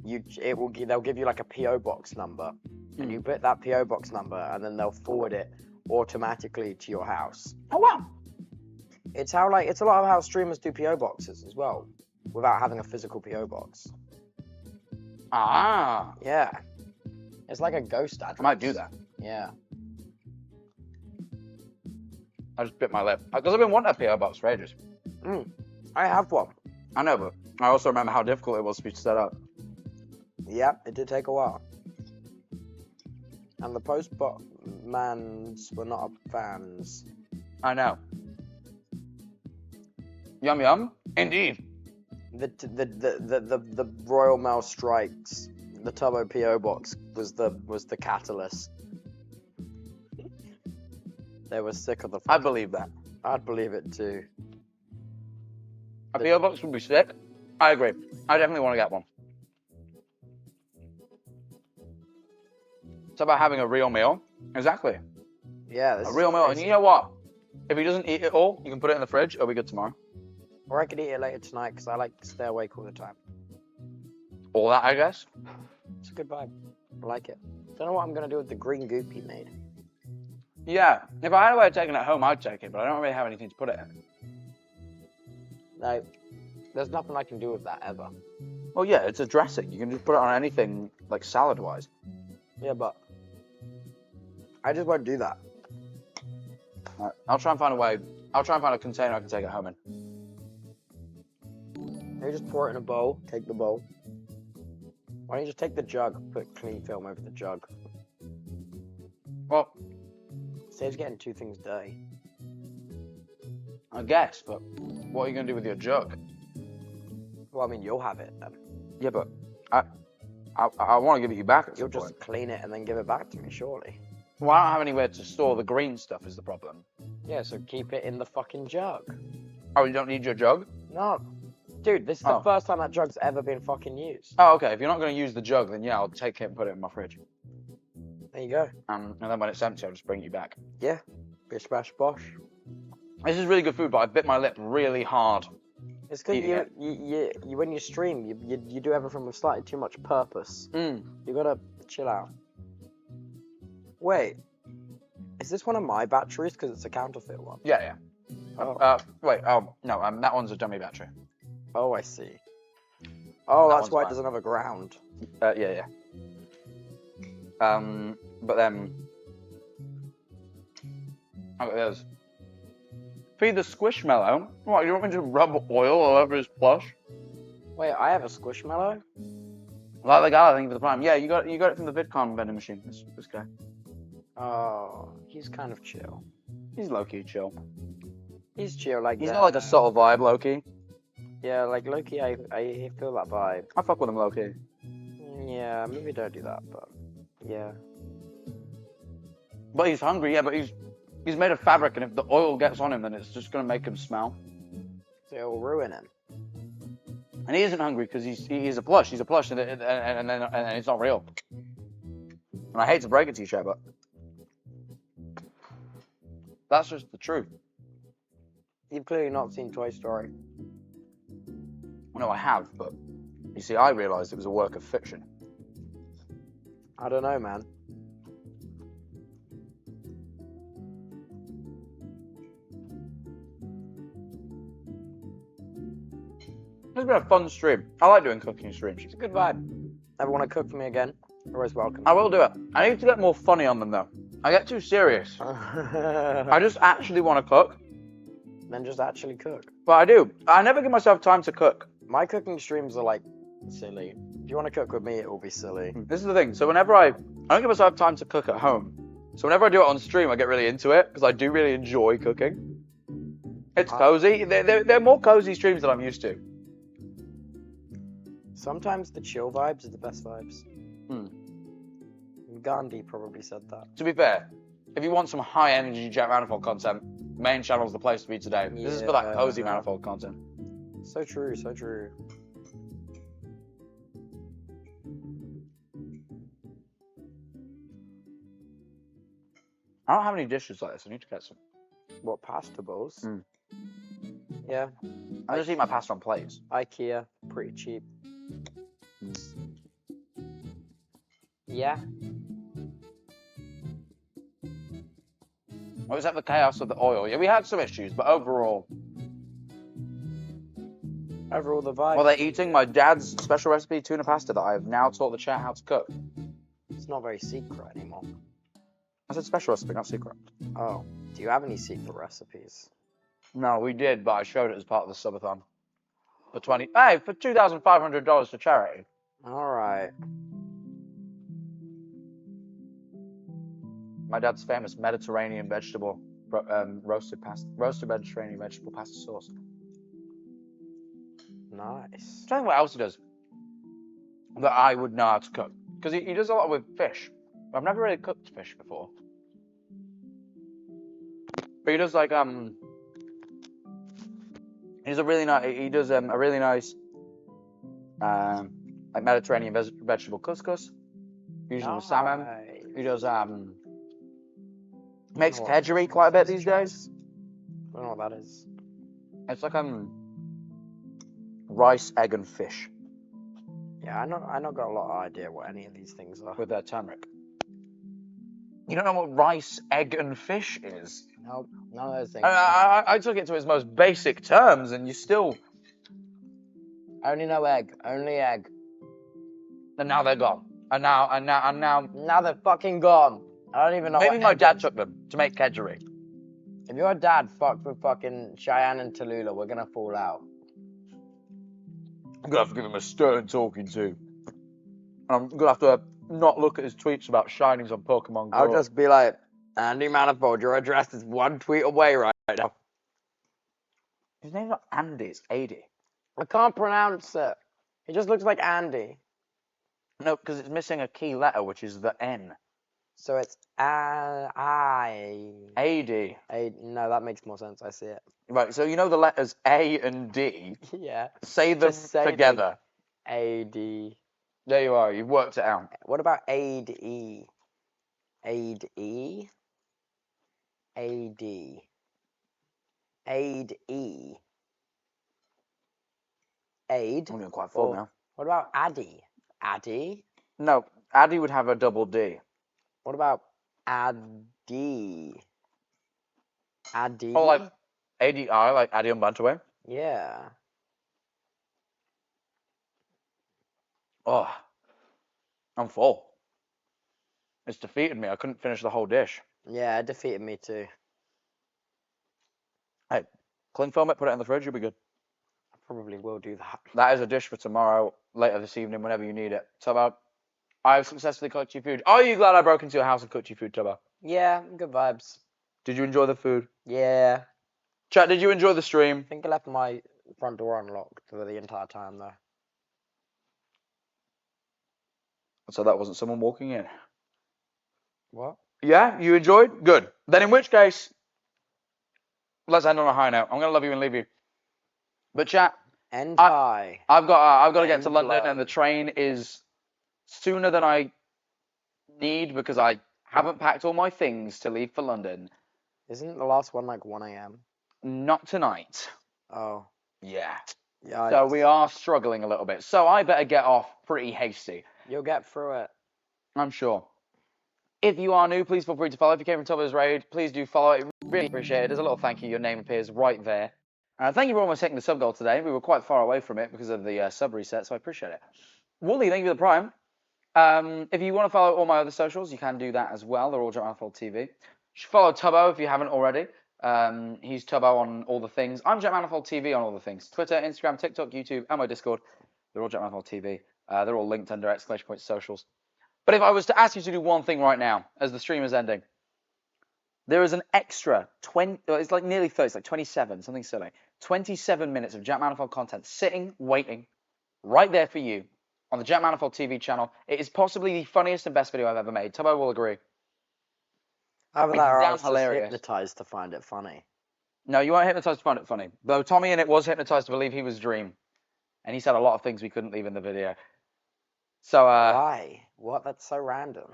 they'll give you like a PO box number, and you put that PO box number, and then they'll forward it automatically to your house. Oh wow. It's a lot of how streamers do PO boxes as well, without having a physical PO box. Ah. Yeah, it's like a ghost address. I might do that. Yeah. I just bit my lip because I've been wanting a PO box for ages. I have one. I know, but I also remember how difficult it was to be set up. Yep, it did take a while. And the postmans were not fans. I know. Yum yum. Indeed. The Royal Mail strikes. The Tubbo PO box was the catalyst. They were sick of the. I believe that. I'd believe it too. A PO box would be sick. I agree. I definitely want to get one. It's about having a real meal. Exactly. Yeah, A real meal. And you know what? If he doesn't eat it all, you can put it in the fridge. It'll be good tomorrow. Or I could eat it later tonight because I like to stay awake all the time. All that, I guess. It's a good vibe. I like it. Don't know what I'm gonna do with the green goop he made. Yeah. If I had a way of taking it home, I'd take it. But I don't really have anything to put it in. No, there's nothing I can do with that ever. Well, yeah, it's a dressing. You can just put it on anything, like salad-wise. Yeah, but I just won't do that. Right. I'll try and find a way. I'll try and find a container I can take it home in. Maybe just pour it in a bowl. Take the bowl. Why don't you just take the jug, put clean film over the jug? Well, Saves getting two things dirty. I guess, but what are you going to do with your jug? Well, I mean, you'll have it then. Yeah, but I want to give it you back at You'll some just point. clean it and then give it back to me, surely. Well, I don't have anywhere to store the green stuff is the problem. Yeah, so keep it in the fucking jug. Oh, you don't need your jug? No. Dude, this is the Oh. first time that jug's ever been fucking used. Oh, okay. If you're not going to use the jug, then yeah, I'll take it and put it in my fridge. There you go. And then when it's empty, I'll just bring it back. Yeah. Bish bash bosh. This is really good food, but I bit my lip really hard. It's because Eating it. you when you stream, you do everything with slightly too much purpose. Mm. You gotta chill out. Wait. Is this one of my batteries? Because it's a counterfeit one. Yeah, yeah. Oh. Wait, no, that one's a dummy battery. Oh, I see. Oh, That that's one's why it fine. doesn't have a ground. Yeah. But then... Okay, there's... Feed the squishmallow. What, you want me to rub oil all over his plush? Wait, I have a squishmallow? Like the guy, I think, for the Prime. Yeah, you got it from the VidCon vending machine, this guy. Oh, he's kind of chill. He's low-key chill. He's chill, like He's that. got like a subtle vibe, low-key. Yeah, like Loki, I feel that vibe. I fuck with him low-key. Yeah, maybe don't do that, but yeah. But he's hungry, yeah, but he's made of fabric, and if the oil gets on him, then it's just gonna make him smell. So it'll ruin him. And he isn't hungry because he's a plush. He's a plush, and it's not real. And I hate to break it to you, Shep, but that's just the truth. You've clearly not seen Toy Story. No, I have, but you see, I realised it was a work of fiction. I don't know, man. It's been a fun stream. I like doing cooking streams. It's a good vibe. Ever want to cook for me again? You're always welcome. I will do it. I need to get more funny on them though. I get too serious. I just actually want to cook. Then just actually cook. But I do. I never give myself time to cook. My cooking streams are like silly. If you want to cook with me, it will be silly. This is the thing. So whenever I don't give myself time to cook at home. So whenever I do it on stream, I get really into it because I do really enjoy cooking. It's cozy. They're more cozy streams than I'm used to. Sometimes the chill vibes are the best vibes. Gandhi probably said that. To be fair, if you want some high energy Jet Manifold content, main channel's the place to be today. This is for that cozy Manifold content. So true, so true. I don't have any dishes like this. I need to get some. What, pasta bowls? Mm. Yeah. I just eat my pasta on plates. IKEA, pretty cheap. Yeah. Well, except the chaos of the oil. Yeah, we had some issues, but overall. Overall, the vibe. Well, they're eating my dad's special recipe tuna pasta that I have now taught the chat how to cook. It's not very secret anymore. I said special recipe, not secret. Oh. Do you have any secret recipes? No, we did, but I showed it as part of the subathon. For $2,500 for charity. Alright. My dad's famous Mediterranean vegetable roasted Mediterranean vegetable pasta sauce. Nice. I'm trying to think what else he does that I would know how to cook. Because he does a lot with fish. I've never really cooked fish before. But he does like he does a really nice like Mediterranean vegetable couscous. Usually with salmon. He does makes kedgeree quite a bit these days. I don't know what that is. It's like rice, egg, and fish Yeah, I not got a lot of idea what any of these things are. with turmeric. You don't know what rice, egg, and fish is? Nope, none of those things. I took it to its most basic terms, and you still. I only know egg. Only egg. And now they're gone. And now. Now they're fucking gone. I don't even know. Maybe what my egg dad is. took them to make kedgeree. If your dad fucked with fucking Cheyenne and Tallulah, we're gonna fall out. I'm gonna have to give him a stern talking to. And I'm gonna have to not look at his tweets about shinings on Pokemon Go. I'll just be like, Andy Manifold, your address is one tweet away right now. His name's not Andy, it's Adi. I can't pronounce it. He just looks like Andy. No, because it's missing a key letter, which is the N. So it's I. Adi. No, that makes more sense. I see it. Right, so you know the letters A and D. Yeah. Say them Just say together. A-D. There you are, you've worked it out. What about A-D-E? A-D-E? A-D. A-D-E. Aid. I'm getting quite full Or- now. What about Addy? Addy? No, Addy would have a double D. What about Addy? Addy? Oh, like ADI, like Addy on Bantaway. Yeah. Oh, I'm full. It's defeated me. I couldn't finish the whole dish. Yeah, it defeated me too. Hey, cling film it, put it in the fridge, you'll be good. I probably will do that. That is a dish for tomorrow, later this evening, whenever you need it. Tubbo, I've successfully cooked your food. Are you glad I broke into your house and cooked your food, Tubbo? Yeah, good vibes. Did you enjoy the food? Yeah. Chat, did you enjoy the stream? I think I left my front door unlocked for the entire time though. So that wasn't someone walking in. What? Yeah, you enjoyed? Good. Then in which case, let's end on a high note. I'm gonna love you and leave you. But chat, End high. I've got to get to End London, low. and the train is sooner than I need because I haven't packed all my things to leave for London. Isn't the last one like 1 a.m.? Not tonight. Oh. Yeah. Yeah. So we are struggling a little bit. So I better get off pretty hasty. You'll get through it. I'm sure. If you are new, please feel free to follow. If you came from Tubbos Raid, please do follow it. Really appreciate it. There's a little thank you. Your name appears right there. Thank you for almost taking the sub goal today. We were quite far away from it because of the sub reset, so I appreciate it. Wooly, thank you for the prime. If you want to follow all my other socials, you can do that as well. They're all Jack Manifold TV. You should follow Tubbo if you haven't already. He's Tubbo on all the things. I'm Jack Manifold TV on all the things. Twitter, Instagram, TikTok, YouTube, and my Discord. They're all Jack Manifold TV. They're all linked under ! Socials. But if I was to ask you to do one thing right now, as the stream is ending, there is an extra 20, it's like nearly 30, it's like 27, something silly. 27 minutes of Jack Manifold content sitting, waiting, right there for you on the Jack Manifold TV channel. It is possibly the funniest and best video I've ever made. Tubbo will agree. Either It's that or I damn was just hilarious. hypnotized to find it funny. No, you weren't hypnotized to find it funny. Though Tommy in it was hypnotized to believe he was Dream. And he said a lot of things we couldn't leave in the video. So, Why? What? That's so random.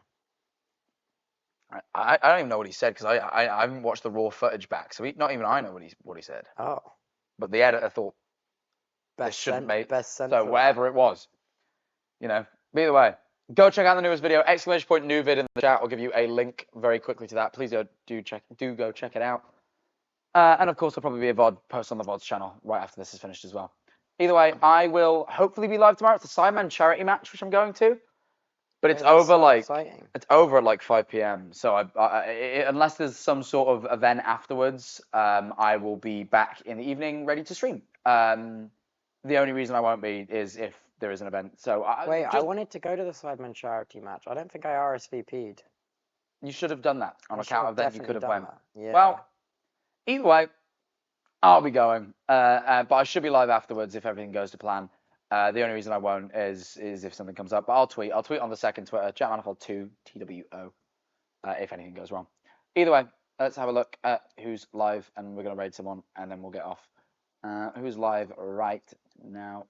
I don't even know what he said because I haven't watched the raw footage back. So not even I know what he said. Oh. But the editor thought this shouldn't make so whatever it was, you know. But either way, go check out the newest video! ! New vid in the chat. I'll give you a link very quickly to that. Please do go check it out. And of course, there'll probably be a VOD post on the VOD's channel right after this is finished as well. Either way, I will hopefully be live tomorrow. It's a Sidemen charity match which I'm going to, but it's over it's over at like 5 p.m. So unless there's some sort of event afterwards, I will be back in the evening ready to stream. The only reason I won't be is if there is an event. So I wanted to go to the Sidemen charity match. I don't think I RSVP'd. You should have done that on account of that. You could have went. Yeah. Well, either way, I'll be going, but I should be live afterwards if everything goes to plan. The only reason I won't is if something comes up. But I'll tweet. I'll tweet on the second Twitter, Jack Manifold 2 TWO, if anything goes wrong. Either way, let's have a look at who's live, and we're gonna raid someone, and then we'll get off. Who's live right now?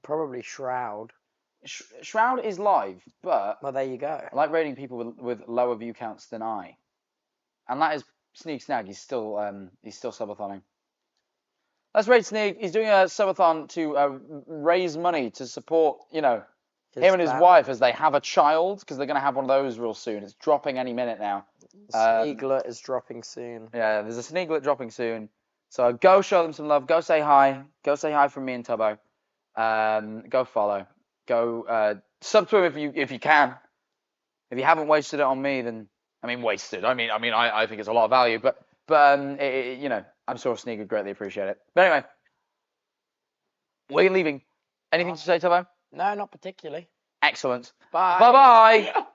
Probably Shroud. Shroud is live, but well, there you go. I like raiding people with lower view counts than I, and that is Sneak Snag. He's still subathoning. Let's raid Sneak. He's doing a subathon to raise money to support, you know, him and his wife as they have a child, because they're going to have one of those real soon. It's dropping any minute now. Sneaglet is dropping soon. Yeah, there's a Sneaglet dropping soon. So go show them some love. Go say hi. Go say hi from me and Tubbo. Go follow. Go sub to him if you can. If you haven't wasted it on me, then wasted. I think it's a lot of value, but you know, I'm sure Sneak would greatly appreciate it. But anyway, we're leaving. Anything to say, Tubbo? No, not particularly. Excellent. Bye. Bye-bye.